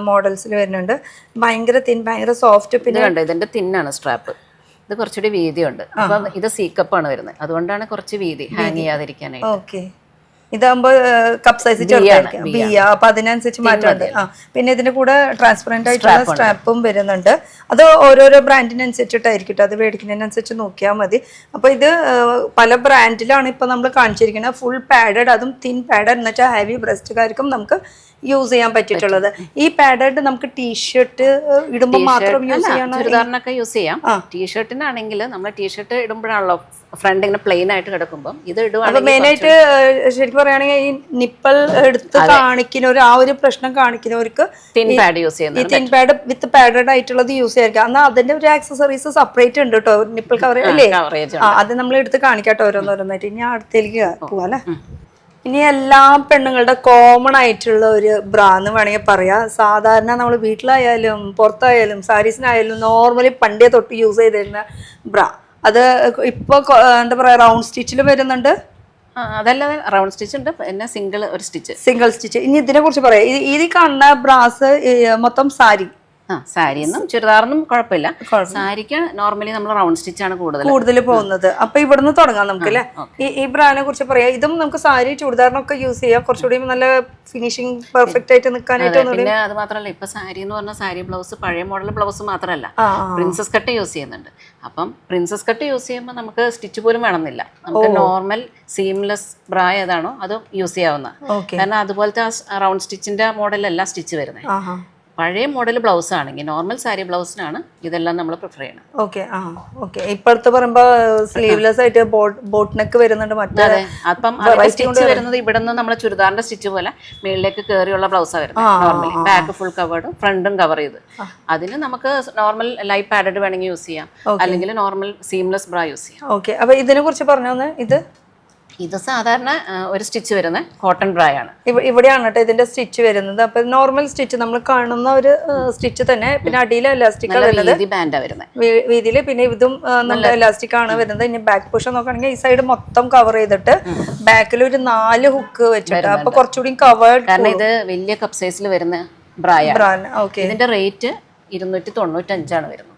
[SPEAKER 1] മോഡൽസിൽ വരുന്നുണ്ട്. ഭയങ്കര തിൻ, ഭയങ്കര സോഫ്റ്റ്.
[SPEAKER 2] പിന്നെ ഇതിന്റെ തിന്നാണ് സ്ട്രാപ്പ്. ഇത് കുറച്ചുകൂടി വീതിയുണ്ട്. അപ്പം ഇത് സി കപ്പാണ് വരുന്നത്, അതുകൊണ്ടാണ് കുറച്ച് വീതി, ഹാങ് ചെയ്യാതിരിക്കാനായിട്ട്.
[SPEAKER 1] ഓക്കെ, ഇതാകുമ്പോ കപ്പ് സൈസ് ചെറുതായിരിക്കും, അപ്പൊ അതിനനുസരിച്ച് മാറ്റമുണ്ട്. പിന്നെ ഇതിന്റെ കൂടെ ട്രാൻസ്പെറന്റ് ആയിട്ടുള്ള സ്ട്രാപ്പും വരുന്നുണ്ട്. അത് ഓരോരോ ബ്രാൻഡിനനുസരിച്ചിട്ടായിരിക്കും, അത് മേടിക്കുന്നതിനനുസരിച്ച് നോക്കിയാൽ മതി. അപ്പൊ ഇത് പല ബ്രാൻഡിലാണ് ഇപ്പൊ നമ്മൾ കാണിച്ചിരിക്കുന്നത്. ഫുൾ പാഡഡ്, അതും തിൻ പാഡഡ് എന്ന് വെച്ചാൽ ഹെവി ബ്രസ്റ്റുകാർക്കും നമുക്ക് യൂസ് ചെയ്യാൻ പറ്റിയിട്ടുള്ളത്. ഈ പാഡഡ് നമുക്ക് ടീഷർട്ട് ഇടുമ്പോൾ മാത്രം യൂസ് ചെയ്യാം,
[SPEAKER 2] ചുരിദാറിനൊക്കെ യൂസ് ചെയ്യാം. ടീഷർട്ടിനാണെങ്കിൽ നമ്മൾ ടീഷർട്ട് ഇടുമ്പോഴാണല്ലോ ഫ്രണ്ട് ഇങ്ങനെ പ്ലെയിൻ ആയിട്ട് കിടക്കുമ്പോൾ ഇത് ഇടുവാണെങ്കിൽ
[SPEAKER 1] മെയിനായിട്ട് ശരിക്കും പറയുകയാണെങ്കിൽ ഈ നിപ്പൽ എടുത്ത് കാണിക്കുന്നവർ, ആ ഒരു പ്രശ്നം കാണിക്കുന്നവർക്ക്
[SPEAKER 2] തിൻ പാഡ് യൂസ് ചെയ്യുന്നത്,
[SPEAKER 1] ഈ തിൻ പാഡ് വിത്ത് പാഡഡ് ആയിട്ടുള്ളത് യൂസ് ചെയ്യാം. എന്നാൽ അതിന്റെ ഒരു ആക്സസറീസ് സെപ്പറേറ്റ് ഉണ്ട് കേട്ടോ, നിപ്പിൾ കവർ അല്ലേ? അത് നമ്മൾ എടുത്ത് കാണിക്കാട്ടോ ഓരോന്നോരോന്നായിട്ട്. ഇനി അടുത്തേക്ക് പോവാല്ലേ. ഇനി എല്ലാ പെണ്ണുങ്ങളുടെ കോമൺ ആയിട്ടുള്ള ഒരു ബ്രാ എന്ന് വേണമെങ്കിൽ പറയാം. സാധാരണ നമ്മൾ വീട്ടിലായാലും പുറത്തായാലും സാരീസിനായാലും നോർമലി പണ്ടേ തൊട്ട് യൂസ് ചെയ്തിരുന്ന ബ്രാ. അത് ഇപ്പൊ എന്താ പറയാ, റൗണ്ട് സ്റ്റിച്ചിൽ വരുന്നുണ്ട്.
[SPEAKER 2] അതല്ലാതെ റൗണ്ട് സ്റ്റിച്ച് ഉണ്ട്, പിന്നെ സിംഗിൾ സ്റ്റിച്ച്.
[SPEAKER 1] ഇനി ഇതിനെ കുറിച്ച് പറയാം. ഇത് കാണുന്ന ബ്രാസ് മൊത്തം സാരി,
[SPEAKER 2] സാരിയൊന്നും ചുരിദാറിനും കുഴപ്പമില്ല. സാരിക്ക് നോർമലി നമ്മൾ റൗണ്ട് സ്റ്റിച്ച് ആണ്
[SPEAKER 1] കൂടുതൽ പോകുന്നത്. അപ്പൊ ഇവിടുന്ന് തുടങ്ങാം നമുക്ക് അല്ലെ. ഈ ബ്രാൻഡിനെ കുറിച്ച് പറയാം. ഇതും നമുക്ക് സാരി ചുരിദാറിനൊക്കെ യൂസ് ചെയ്യാം, കുറച്ചുകൂടി നല്ല ഫിനിഷിംഗ് പെർഫെക്റ്റ് ആയിട്ട് നിൽക്കാനായിട്ട്.
[SPEAKER 2] പിന്നെ അത് മാത്രമല്ല, ഇപ്പൊ സാരി എന്ന് പറഞ്ഞാൽ സാരി ബ്ലൗസ് പഴയ മോഡൽ ബ്ലൗസ് മാത്രമല്ല, പ്രിൻസസ് കട്ട് യൂസ് ചെയ്യുന്നുണ്ട്. അപ്പം പ്രിൻസസ് കട്ട് യൂസ് ചെയ്യുമ്പോൾ നമുക്ക് സ്റ്റിച്ച് പോലും വേണമെന്നില്ല. നമുക്ക് നോർമൽ സീംലെസ് ബ്രാ ഏതാണോ അത് യൂസ് ചെയ്യാവുന്ന. കാരണം അതുപോലത്തെ റൗണ്ട് സ്റ്റിച്ചിന്റെ മോഡലല്ല സ്റ്റിച്ച് വരുന്നത്. പഴയ മോഡൽ ബ്ലൗസ് ആണെങ്കിൽ നോർമൽ സാരി ബ്ലൗസിനാണ് ഇതെല്ലാം നമ്മൾ പ്രിഫർ ചെയ്യണം.
[SPEAKER 1] Okay okay. ഇപ്പോഴത്തെ പറയുമ്പോ സ്ലീവ്ലെസ് ആയിട്ട് ബോട്ട് നെക്ക് വരുന്നുണ്ട്.
[SPEAKER 2] അതെ, അപ്പം സ്റ്റിച്ച് വരുന്നത് ഇവിടെ നിന്ന് നമ്മളെ ചുരിദാറിന്റെ സ്റ്റിച്ച് പോലെ മേളിലേക്ക് കയറിയുള്ള ബ്ലൗസാണ് വരുന്നത്. നോർമലി ബാക്ക് ഫുൾ കവേർഡ്, ഫ്രണ്ടും കവർ ചെയ്ത്. അതിന് നമുക്ക് നോർമൽ ലൈറ്റ് പാഡഡ് വേണമെങ്കിൽ യൂസ് ചെയ്യാം, അല്ലെങ്കിൽ നോർമൽ സീംലെസ് ബ്രാ യൂസ് ചെയ്യാം.
[SPEAKER 1] ഓക്കെ. അപ്പൊ ഇതിനെ കുറിച്ച് പറഞ്ഞു.
[SPEAKER 2] ഇത് സാധാരണ ഒരു സ്റ്റിച്ച് വരുന്ന കോട്ടൺ ബ്രാ ആണ്.
[SPEAKER 1] ഇവിടെയാണ് കേട്ടോ ഇതിന്റെ സ്റ്റിച്ച് വരുന്നത്. അപ്പൊ നോർമൽ സ്റ്റിച്ച് നമ്മൾ കാണുന്ന ഒരു സ്റ്റിച്ച് തന്നെ, പിന്നെ അടിയിൽ എലാസ്റ്റിക്
[SPEAKER 2] ബാൻഡാ വരുന്നത്
[SPEAKER 1] വീതിയില്, പിന്നെ ഇതും നല്ല എലാസ്റ്റിക് ആണ് വരുന്നത്. ഇനി ബാക്ക് പോർഷൻ നോക്കുകയാണെങ്കിൽ ഈ സൈഡ് മൊത്തം കവർ ചെയ്തിട്ട് ബാക്കിൽ ഒരു 4 ഹുക്ക് വെച്ചിട്ട്, അപ്പൊ കുറച്ചുകൂടി കവേർഡ്.
[SPEAKER 2] കാരണം ഇത് വലിയ കപ്പ് സൈസിൽ വരുന്ന ബ്രായാണ്. ഇതിന്റെ റേറ്റ് 295 വരുന്നത്.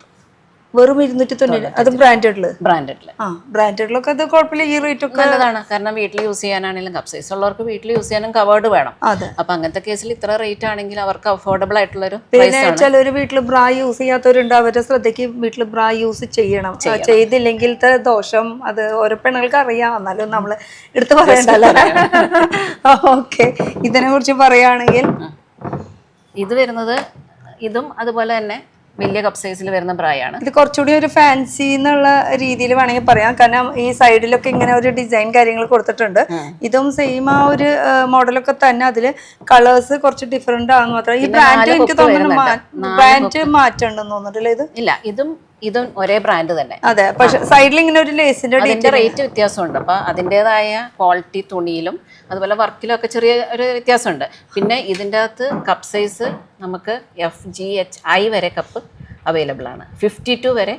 [SPEAKER 1] വെറും 290. അത് ബ്രാൻഡഡിലൊക്കെ അത് കുഴപ്പമില്ല. ഈ റേറ്റ് ഒക്കെ
[SPEAKER 2] നല്ലതാണ്. കാരണം വീട്ടിൽ യൂസ് ചെയ്യാനാണെങ്കിലും കപ്പ് സൈസ് ഉള്ളവർക്ക് വീട്ടിൽ യൂസ് ചെയ്യാനും കവേർഡ് വേണം. അപ്പൊ അങ്ങനത്തെ കേസിൽ ഇത്ര റേറ്റ് ആണെങ്കിൽ അവർക്ക് അഫോർഡബിൾ ആയിട്ടുള്ളൊരു.
[SPEAKER 1] പിന്നെ ചിലര് വീട്ടിൽ ബ്രാ യൂസ് ചെയ്യാത്തവരുണ്ട്. അവരുടെ ശ്രദ്ധയ്ക്ക് വീട്ടിൽ ബ്രാ യൂസ് ചെയ്യണം. ചെയ്തില്ലെങ്കിലത്തെ ദോഷം അത് ഓരോ പെണ്ണുങ്ങൾക്ക് അറിയാം. എന്നാലും നമ്മള് എടുത്ത് പറയണ്ടല്ലോ. ഓക്കെ. ഇതിനെ കുറിച്ച് പറയുകയാണെങ്കിൽ
[SPEAKER 2] ഇത് വരുന്നത് ഇതും അതുപോലെ തന്നെ വലിയ കപ്പ് സൈസിൽ വരുന്ന ബ്രായാണ്.
[SPEAKER 1] ഇത് കുറച്ചുകൂടി ഒരു ഫാൻസി എന്നുള്ള രീതിയിൽ വേണമെങ്കിൽ പറയാം. കാരണം ഈ സൈഡിലൊക്കെ ഇങ്ങനെ ഒരു ഡിസൈൻ കാര്യങ്ങൾ കൊടുത്തിട്ടുണ്ട്. ഇതും സെയിം ആ ഒരു മോഡലൊക്കെ തന്നെ. അതില് കളേഴ്സ് കുറച്ച് ഡിഫറെന്റ് ആണെന്ന് മാത്രം. ഈ ബ്രാൻഡ് എനിക്ക് തോന്നുന്നു ബ്രാൻഡ് മാറ്റമുണ്ടെന്ന് തോന്നുന്നില്ല.
[SPEAKER 2] ഇല്ല, ഇതും ഒരേ ബ്രാൻഡ് തന്നെ.
[SPEAKER 1] അതെ, പക്ഷെ സൈഡിൽ ഇങ്ങനെ ഒരു ലേസിന്റെ
[SPEAKER 2] റേറ്റ് വ്യത്യാസമുണ്ട്. അപ്പൊ അതിൻ്റെതായ ക്വാളിറ്റി തുണിയിലും അതുപോലെ വർക്കിലും ഒക്കെ ചെറിയ ഒരു വ്യത്യാസമുണ്ട്. പിന്നെ ഇതിൻ്റെ അകത്ത് കപ്പ് സൈസ് നമുക്ക് FGHI വരെ കപ്പ് അവൈലബിൾ ആണ്. 52 വരെ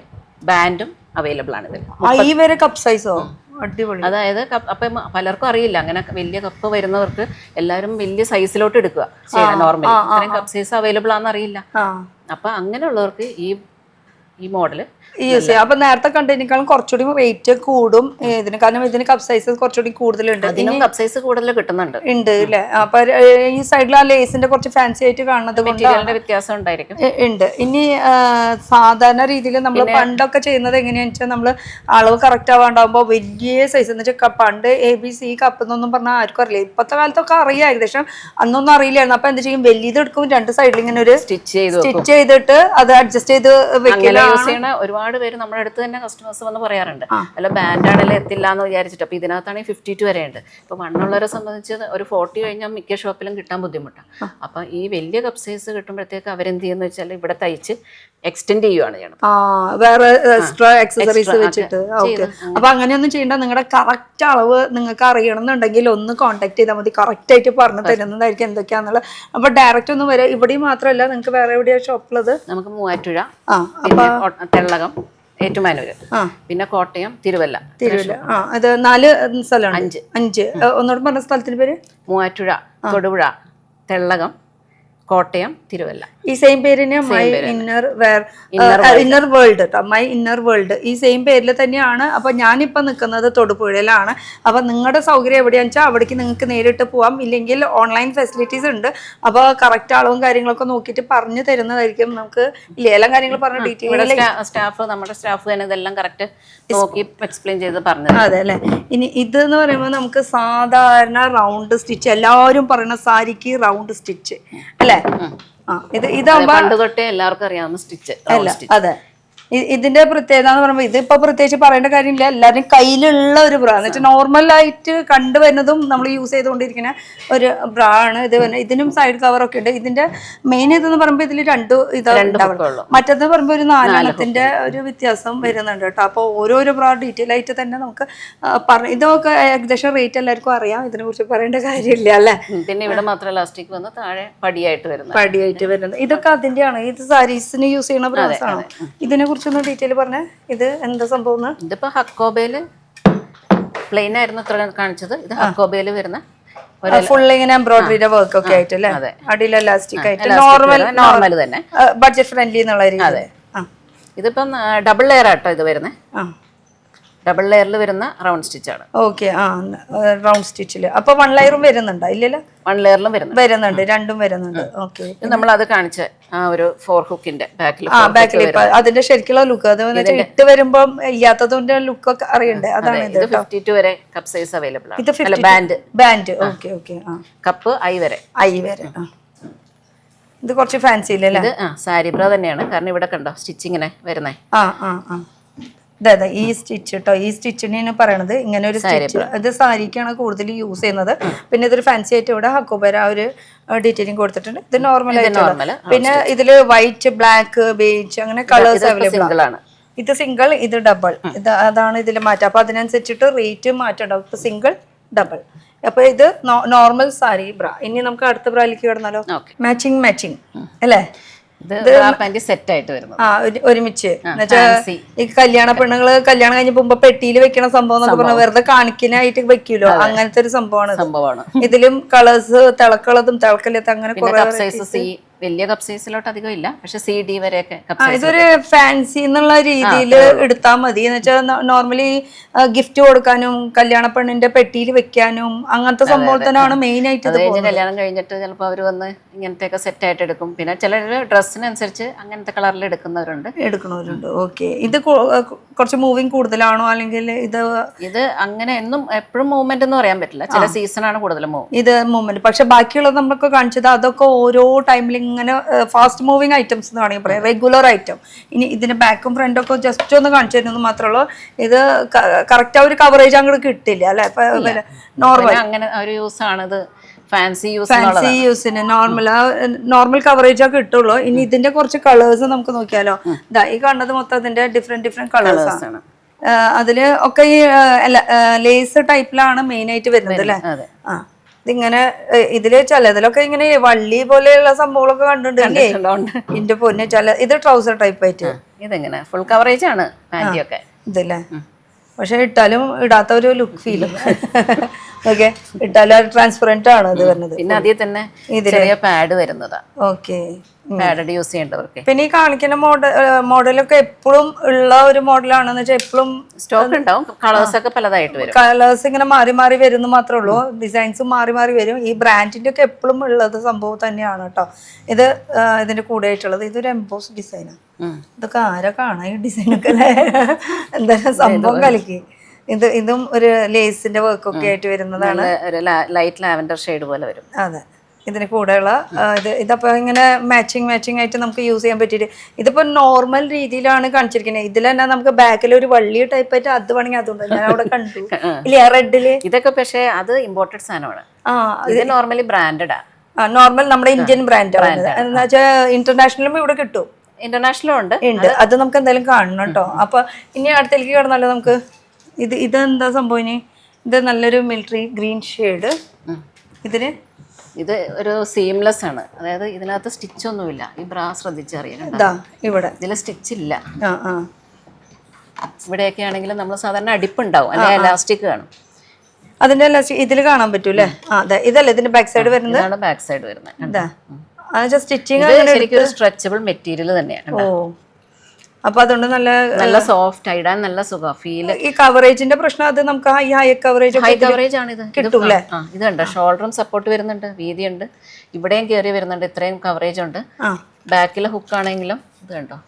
[SPEAKER 2] ബാൻഡും അവൈലബിൾ ആണ്. ഇതിൽ
[SPEAKER 1] I വരെ കപ്പ് സൈസോ? അടിപൊളി.
[SPEAKER 2] അതായത് അപ്പം പലർക്കും അറിയില്ല, അങ്ങനെ വലിയ കപ്പ് വരുന്നവർക്ക് എല്ലാവരും വലിയ സൈസിലോട്ട് എടുക്കുക നോർമലി. ഇത്രയും കപ്പ് സൈസ് അവൈലബിൾ ആണെന്ന് അറിയില്ല. അപ്പൊ അങ്ങനെയുള്ളവർക്ക് ഈ മോഡല്
[SPEAKER 1] യൂസ് ചെയ്യാം. അപ്പൊ നേരത്തെ കണ്ടതിനേക്കാളും കുറച്ചുകൂടി റേറ്റ് കൂടും ഇതിന്. കാരണം ഇതിന് കപ്പ് സൈസ് കുറച്ചുകൂടി കൂടുതലുണ്ട്.
[SPEAKER 2] കപ്പ് സൈസ് കൂടുതൽ കിട്ടുന്നുണ്ട്
[SPEAKER 1] അല്ലേ? അപ്പൊ ഈ സൈഡിൽ ആ ലേസിന്റെ കുറച്ച് ഫാൻസി ആയിട്ട് കാണുന്നത് കൊണ്ട്
[SPEAKER 2] വ്യത്യാസം ഉണ്ടായിരിക്കും.
[SPEAKER 1] ഉണ്ട്. ഇനി സാധാരണ രീതിയിൽ നമ്മൾ പണ്ടൊക്കെ ചെയ്യുന്നത് എങ്ങനെയാണെന്ന് വെച്ചാൽ നമ്മള് അളവ് കറക്റ്റ് ആവാണ്ടാവുമ്പോ വലിയ സൈസ് എന്ന് വെച്ചാൽ പണ്ട് ABC കപ്പ് എന്നൊന്നും പറഞ്ഞാൽ ആർക്കും അറിയില്ല. ഇപ്പത്തെ കാലത്തൊക്കെ അറിയാം ഏകദേശം. അന്നൊന്നും അറിയില്ലായിരുന്നു. അപ്പൊ എന്താ ചെയ്യും, വലിയത് എടുക്കും, 2 സൈഡിൽ ഇങ്ങനെ ഒരു സ്റ്റിച്ച് ചെയ്തിട്ട് അത് അഡ്ജസ്റ്റ് ചെയ്ത് വെക്കില്ല.
[SPEAKER 2] ഒരുപാട് പേര് നമ്മുടെ അടുത്ത് തന്നെ കസ്റ്റമേഴ്സ് വന്ന് പറയാറുണ്ട്, അല്ല ബാൻഡാണല്ലേ എത്തില്ല എന്ന് വിചാരിച്ചിട്ട്. അപ്പൊ ഇതിനകത്താണെങ്കിൽ 52 വരെ ഉണ്ട്. ഇപ്പൊ മണ്ണുള്ളവരെ സംബന്ധിച്ച് ഒരു 40 കഴിഞ്ഞാൽ മിക്ക ഷോപ്പിലും കിട്ടാൻ ബുദ്ധിമുട്ടാണ്. അപ്പൊ ഈ വലിയ കപ്പ് സൈസ് കിട്ടുമ്പോഴത്തേക്ക് അവരെന്ത് ചെയ്യുന്ന വെച്ചാൽ ഇവിടെ തയ്ച്ച് എക്സ്റ്റെൻഡ് ചെയ്യുകയാണ് ചെയ്യണം.
[SPEAKER 1] വേറെ എക്സ്ട്രാ ആക്സസറീസ് വെച്ചിട്ട്. ഓക്കെ. അപ്പൊ അങ്ങനെയൊന്നും ചെയ്യേണ്ട. നിങ്ങളുടെ കറക്റ്റ് അളവ് നിങ്ങൾക്ക് അറിയണമെന്നുണ്ടെങ്കിൽ ഒന്ന് കോൺടാക്ട് ചെയ്താൽ മതി. കറക്റ്റ് ആയിട്ട് പറഞ്ഞു തരുന്നതായിരിക്കും എന്തൊക്കെയാന്നുള്ളത്. അപ്പൊ ഡയറക്റ്റ് ഒന്നും വരെ ഇവിടെയും മാത്രമല്ല, നിങ്ങൾക്ക് വേറെ എവിടെയാണ് ഷോപ്പുള്ളത്?
[SPEAKER 2] നമുക്ക് മൂവാറ്റുപുഴ, തെള്ളകം, ഏറ്റുമാനൂര്, പിന്നെ കോട്ടയം, തിരുവല്ല.
[SPEAKER 1] അത് 4 സ്ഥലമാണ്. 5 ഒന്നുകൂടെ പറഞ്ഞ സ്ഥലത്തിന്റെ പേര്?
[SPEAKER 2] മൂവാറ്റുപുഴ, തൊടുപുഴ, തെള്ളകം, കോട്ടയം, തിരുവല്ല.
[SPEAKER 1] ഈ സെയിം പേരിന് മൈ ഇന്നർ വേൾഡ് കേട്ടോ. മൈ ഇന്നർ വേൾഡ് ഈ സെയിം പേരിൽ തന്നെയാണ്. അപ്പൊ ഞാനിപ്പോ നിൽക്കുന്നത് തൊടുപുഴയിലാണ്. അപ്പൊ നിങ്ങളുടെ സൗകര്യം എവിടെയാണെന്ന് വെച്ചാൽ അവിടേക്ക് നിങ്ങൾക്ക് നേരിട്ട് പോവാം. ഇല്ലെങ്കിൽ ഓൺലൈൻ ഫെസിലിറ്റീസ് ഉണ്ട്. അപ്പൊ കറക്റ്റ് അളവും കാര്യങ്ങളൊക്കെ നോക്കിയിട്ട് പറഞ്ഞു തരുന്നതായിരിക്കും. നമുക്ക് എല്ലാ കാര്യങ്ങളും പറഞ്ഞ ഡീറ്റെയിൽ
[SPEAKER 2] നമ്മുടെ സ്റ്റാഫ് തന്നെ ഇതെല്ലാം കറക്റ്റ് നോക്കി എക്സ്പ്ലെയിൻ ചെയ്ത് പറഞ്ഞു.
[SPEAKER 1] അതെ അല്ലെ. ഇനി ഇത് എന്ന് പറയുമ്പോൾ നമുക്ക് സാധാരണ റൗണ്ട് സ്റ്റിച്ച്, എല്ലാവരും പറയുന്ന സാരിക്ക് റൗണ്ട് സ്റ്റിച്ച് അല്ലേ?
[SPEAKER 2] പണ്ട് തൊട്ടേ എല്ലാവർക്കും അറിയാവുന്ന സ്റ്റിച്ച്.
[SPEAKER 1] അതെ. ഇതിന്റെ പ്രത്യേകത എന്ന് പറയുമ്പോൾ ഇതിപ്പോ പ്രത്യേകിച്ച് പറയേണ്ട കാര്യമില്ല. എല്ലാവരും കയ്യിലുള്ള ഒരു ബ്രാ എന്ന് വെച്ചാൽ നോർമലായിട്ട് കണ്ടുവരുന്നതും നമ്മൾ യൂസ് ചെയ്തുകൊണ്ടിരിക്കുന്ന ഒരു ബ്രാ ആണ് ഇത്. ഇതിനും സൈഡ് കവർ ഒക്കെ ഉണ്ട്. ഇതിന്റെ മെയിൻ ഇതെന്ന് പറയുമ്പോൾ ഇതിൽ 2 ഇതുണ്ടാവുള്ളൂ. മറ്റേത് പറയുമ്പോൾ ഒരു 4 ഒരു വ്യത്യാസം വരുന്നുണ്ട് കേട്ടോ. അപ്പോൾ ഓരോരോ ബ്രാ ഡീറ്റെയിൽ ആയിട്ട് തന്നെ നമുക്ക് ഇതൊക്കെ ഏകദേശം റേറ്റ് എല്ലാവർക്കും അറിയാം. ഇതിനെ കുറിച്ച് പറയേണ്ട കാര്യമില്ല അല്ലേ?
[SPEAKER 2] പിന്നെ ഇവിടെ മാത്രം ഇലാസ്റ്റിക് വന്ന് താഴെ പടിയായിട്ട്
[SPEAKER 1] വരുന്നത് ഇതൊക്കെ അതിന്റെയാണ്. ഇത് സാരീസിന് യൂസ് ചെയ്യുന്ന ബ്രാസ് ആണ്. ഇതിനെ കുറിച്ച് ഡീറ്റെയിൽ പറഞ്ഞേ. ഇത് എന്താ സംഭവം?
[SPEAKER 2] ഇതിപ്പോ ഹക്കോബയില് പ്ലെയിൻ ആയിരുന്നു കാണിച്ചത്. ഇത് ഹക്കോബയില് വരുന്ന
[SPEAKER 1] ഫുൾ ഇങ്ങനെ എംബ്രോയിഡറിയുടെ വർക്ക് ഒക്കെ ആയിട്ട് അല്ലേ? അടിയിൽ എലാസ്റ്റിക് ആയിട്ട്
[SPEAKER 2] നോർമൽ തന്നെ,
[SPEAKER 1] ബഡ്ജറ്റ് ഫ്രണ്ട്ലി എന്നുള്ള രീതി.
[SPEAKER 2] ഇതിപ്പം ഡബിൾ ലെയർ ആട്ടോ ഇത് വരുന്നത്. ഡബിൾ ലെയറിൽ വരുന്ന റൗണ്ട് സ്റ്റിച്ച് ആണ്.
[SPEAKER 1] ഓക്കെ. റൗണ്ട് സ്റ്റിച്ചില് അപ്പൊ 1 ലെയറും വരുന്നുണ്ടോ? ഇല്ലല്ലോ,
[SPEAKER 2] 1 ലെയറിലും വരുന്നുണ്ട്.
[SPEAKER 1] രണ്ടും വരുന്നുണ്ട്. ഓക്കെ.
[SPEAKER 2] നമ്മൾ അത് കാണിച്ച ആ ഒരു 4 ഹുക്കിന്റെ ബാക്കിൽ
[SPEAKER 1] അതിന്റെ ശരിക്കുള്ള ലുക്ക് അത് ഇട്ട് വരുമ്പോ ഇല്ലാത്തതിന്റെ ലുക്ക് ഒക്കെ അറിയണ്ടേ? അതാണ് ഇത്.
[SPEAKER 2] 52 വരെ കപ്പ് സൈസ് അവൈലബിൾ ആണ്.
[SPEAKER 1] ബാൻഡ്. ഓക്കെ.
[SPEAKER 2] കപ്പ് I വരെ.
[SPEAKER 1] ഇത് കുറച്ച് ഫാൻസി അല്ലേ?
[SPEAKER 2] ഇത് സാരി ബ്ര തന്നെയാണ്, കാരണം ഇവിടെ കണ്ടോ സ്റ്റിച്ചിങ്ങനെ വരുന്നേ.
[SPEAKER 1] അതെ ഈ സ്റ്റിച്ച് കേട്ടോ, ഈ സ്റ്റിച്ചിനാണ് പറയണത്. ഇങ്ങനെ ഒരു സ്റ്റിച്ച് ഇത് സാരിക്കാണ് കൂടുതൽ യൂസ് ചെയ്യുന്നത്. പിന്നെ ഇതൊരു ഫാൻസി ആയിട്ട് ഇവിടെ ഹക്കോബര ആ ഒരു ഡീറ്റെയിലിംഗ് കൊടുത്തിട്ടുണ്ട്. ഇത് നോർമൽ ആയിട്ട്. പിന്നെ ഇതില് വൈറ്റ്, ബ്ലാക്ക്, ബേജ് അങ്ങനെ കളേഴ്സ് അവൈലബിൾ ആണ്. ഇത് സിംഗിൾ, ഇത് ഡബിൾ. അതാണ് ഇതിൽ മാറ്റം. അപ്പൊ അതിനനുസരിച്ചിട്ട് റേറ്റ് മാറ്റം ഉണ്ടാവും. ഇപ്പൊ സിംഗിൾ, ഡബിൾ. അപ്പൊ ഇത് നോർമൽ സാരി ബ്ര. ഇനി നമുക്ക് അടുത്ത ബ്രയിലേക്ക് കിടന്നാലോ? മാച്ചിങ് അല്ലേ?
[SPEAKER 2] സെറ്റ് ആയിട്ട് വരുന്നത്
[SPEAKER 1] ഒരുമിച്ച് ഈ കല്യാണ പെണ്ണുങ്ങള് കല്യാണം കഴിഞ്ഞ് പോകുമ്പോ പെട്ടിയിൽ വെക്കണ സംഭവം എന്നൊക്കെ പറഞ്ഞാൽ വെറുതെ കാണിക്കാനായിട്ട് വെക്കൂലോ, അങ്ങനത്തെ ഒരു സംഭവമാണ്. ഇതിലും കളേഴ്സ് തിളക്കുള്ളതും തിളക്കല്ലാത്ത അങ്ങനെ കുറെ
[SPEAKER 2] വലിയ കപ്പ് സൈസിലോട്ട് അധികം ഇല്ല, പക്ഷെ CD വരെയൊക്കെ.
[SPEAKER 1] ഇതൊരു ഫാൻസി എന്നുള്ള രീതിയിൽ എടുത്താൽ മതി. എന്ന് വെച്ചാൽ നോർമലി ഗിഫ്റ്റ് കൊടുക്കാനും കല്യാണ പെണ്ണിന്റെ പെട്ടിയിൽ വെക്കാനും അങ്ങനത്തെ സംഭവത്തിനാണ് മെയിൻ ആയിട്ട്.
[SPEAKER 2] കല്യാണം കഴിഞ്ഞിട്ട് ചിലപ്പോൾ അവർ വന്ന് ഇങ്ങനത്തെയൊക്കെ സെറ്റ് ആയിട്ട് എടുക്കും. പിന്നെ ചിലർ ഡ്രസ്സിനനുസരിച്ച് അങ്ങനത്തെ കളറിൽ എടുക്കുന്നവരുണ്ട്.
[SPEAKER 1] ഓക്കെ. ഇത് കുറച്ച് മൂവിങ് കൂടുതലാണോ അല്ലെങ്കിൽ
[SPEAKER 2] ഇത് അങ്ങനെ എന്നും എപ്പോഴും മൂവ്മെന്റ് എന്ന് പറയാൻ പറ്റില്ല, ചില സീസൺ ആണ് കൂടുതൽ
[SPEAKER 1] ഇത് മൂവ്മെന്റ്. പക്ഷെ ബാക്കിയുള്ളത് നമ്മളൊക്കെ കാണിച്ചത് അതൊക്കെ ഓരോ ടൈമിൽ ഇങ്ങനെ ഫാസ്റ്റ് മൂവിങ് ഐറ്റംസ് എന്ന് വേണമെങ്കിൽ പറയാം, റെഗുലർ ഐറ്റം. ഇനി ഇതിന്റെ ബാക്കും ഫ്രണ്ടും ഒക്കെ ജസ്റ്റ് ഒന്ന് കാണിച്ചു തരുന്നത് മാത്രമേ ഉള്ളൂ. ഇത് കറക്റ്റ് ആ ഒരു കവറേജ് അങ്ങോട്ട് കിട്ടില്ല അല്ലെ? നോർമൽ അങ്ങനെ ഒരു യൂസ് ആണ് ഇത്. ഫാൻസി യൂസിന് നോർമൽ കവറേജ് ഒക്കെ കിട്ടുള്ളൂ. ഇനി ഇതിന്റെ കുറച്ച് കളേഴ്സ് നമുക്ക് നോക്കിയാലോ? ഈ കാണുന്നത് മൊത്തം അതിന്റെ ഡിഫറെന്റ് കളേഴ്സ് ആണ്. അതില് ഒക്കെ ഈ ലേസ് ടൈപ്പിലാണ് മെയിൻ ആയിട്ട് വരുന്നത് അല്ലെ? ഇതിങ്ങനെ ഇതില് ചിലതിലൊക്കെ ഇങ്ങനെ വള്ളി പോലെയുള്ള സംഭവങ്ങളൊക്കെ കണ്ടിട്ടുണ്ട്. ഇതിന്റെ പൊന്നെ ഇത് ട്രൗസർ ടൈപ്പ് ആയിട്ട്.
[SPEAKER 2] ഇതെങ്ങനെ ഫുൾ കവറേജ് ആണ്
[SPEAKER 1] ഇതല്ലേ? പക്ഷെ ഇട്ടാലും ഇടാത്ത ഒരു ലുക്ക് ഫീൽ. ഓക്കെ, ഇട്ടാലും ട്രാൻസ്പെറന്റ് ആണ് ഇത് വരുന്നത്.
[SPEAKER 2] പിന്നെ അതിൽ തന്നെ ചെറിയ പാഡ് വരുന്നതാ.
[SPEAKER 1] ഓക്കെ,
[SPEAKER 2] പാഡ് യൂസ് ചെയ്യേണ്ടവർക്ക്.
[SPEAKER 1] പിന്നെ ഈ കാണിക്കുന്ന മോഡലൊക്കെ എപ്പോഴും ഉള്ള ഒരു മോഡലാണെന്ന് വെച്ചാൽ എപ്പോഴും
[SPEAKER 2] സ്റ്റോക്ക് ഉണ്ടാവും. കളേഴ്സ് ഒക്കെ പലതായിട്ട് വരും.
[SPEAKER 1] കളേഴ്സ് ഇങ്ങനെ മാറി മാറി വരുന്ന മാത്രമേ ഉള്ളൂ. ഡിസൈൻസും മാറി മാറി വരും. ഈ ബ്രാൻഡിന്റെ ഒക്കെ എപ്പോഴും ഉള്ളത് സംഭവം തന്നെയാണ് കേട്ടോ. ഇത് ഇതിന്റെ കൂടെ ആയിട്ടുള്ളത് ഇതൊരു എംബോസ് ഡിസൈനാണ്. ഇതൊക്കെ ആരാ കാണാൻ ഈ ഡിസൈനൊക്കെ? എന്തായാലും സംഭവം കളിക്ക്. ഇതും ഒരു ലേസിന്റെ വർക്കൊക്കെ ആയിട്ട് വരുന്നതാണ്.
[SPEAKER 2] ലൈറ്റ് ലാവൻഡർ ഷെയ്ഡ് പോലെ വരും.
[SPEAKER 1] അതെ, ഇതിന് കൂടെയുള്ള ഇതപ്പോ ഇങ്ങനെ മാച്ചിങ് ആയിട്ട് നമുക്ക് യൂസ് ചെയ്യാൻ പറ്റിയിട്ട്. ഇതിപ്പോ നോർമൽ രീതിയിലാണ് കാണിച്ചിരിക്കുന്നത്. ഇതിൽ തന്നെ നമുക്ക് ബാക്കിൽ ഒരു വള്ളി ടൈപ്പ് ആയിട്ട് അത് വേണമെങ്കിൽ അതുണ്ട്. ഞാൻ അവിടെ കണ്ടു ഇല്ല റെഡില്.
[SPEAKER 2] ഇതൊക്കെ പക്ഷേ അത് ഇമ്പോർട്ടഡ് സാധനമാണ്. ഇത് നോർമലി ബ്രാൻഡഡാ.
[SPEAKER 1] നോർമൽ നമ്മുടെ ഇന്ത്യൻ ബ്രാൻഡാണ്. എന്ന് വെച്ചാൽ ഇന്റർനാഷണലും ഇവിടെ കിട്ടും.
[SPEAKER 2] ഇന്റർനാഷണലും ഉണ്ട്.
[SPEAKER 1] അത് നമുക്ക് എന്തായാലും കാണണം കേട്ടോ. അപ്പൊ ഇനി അടുത്തേക്ക് കിടന്നാലോ നമുക്ക്? ഇതെന്താ സംഭവം? ഇത് നല്ലൊരു മിലിറ്ററി ഗ്രീൻ ഷെയ്ഡ്.
[SPEAKER 2] ഇത് ഒരു സീംലെസ് ആണ്, അതായത് ഇതിനകത്ത് സ്റ്റിച്ച് ഒന്നുമില്ല. ഈ ബ്രാ ശ്രദ്ധിച്ചറിയാം,
[SPEAKER 1] ഇവിടെ
[SPEAKER 2] ഇതിൽ സ്റ്റിച്ച് ഇല്ല. ഇവിടെയൊക്കെ ആണെങ്കിലും നമ്മൾ സാധാരണ അടിപ്പുണ്ടാവും, അല്ലെങ്കിൽ എലാസ്റ്റിക് കാണും.
[SPEAKER 1] അതിന്റെ എലാസ്റ്റിക് ഇതിൽ കാണാൻ പറ്റൂല്ലേ? ഇതല്ലേ ഇതിന്റെ ബാക്ക് സൈഡ് വരുന്നത്?
[SPEAKER 2] ബാക്ക് സൈഡ് വരുന്നത്
[SPEAKER 1] സ്റ്റിച്ചിങ്
[SPEAKER 2] ശരിക്കും സ്ട്രെച്ചബിൾ മെറ്റീരിയൽ തന്നെയാണ്.
[SPEAKER 1] അപ്പൊ അതുകൊണ്ട് നല്ല
[SPEAKER 2] സോഫ്റ്റ് ഇടാൻ നല്ല സുഖം ഫീൽ.
[SPEAKER 1] ഈ കവറേജിന്റെ പ്രശ്നം അത് നമുക്ക് ഹൈ കവറേജ്
[SPEAKER 2] ആണ് ഇത് കിട്ടൂല്ലേ? ഇത് കണ്ടോ, ഷോൾഡറും സപ്പോർട്ട് വരുന്നുണ്ട്, വീതിയുണ്ട്, ഇവിടെയും കയറി വരുന്നുണ്ട്, ഇത്രയും കവറേജ് ഉണ്ട്. ബാക്കിലെ ഹുക്ക് ആണെങ്കിലും ഇത് കണ്ടോ,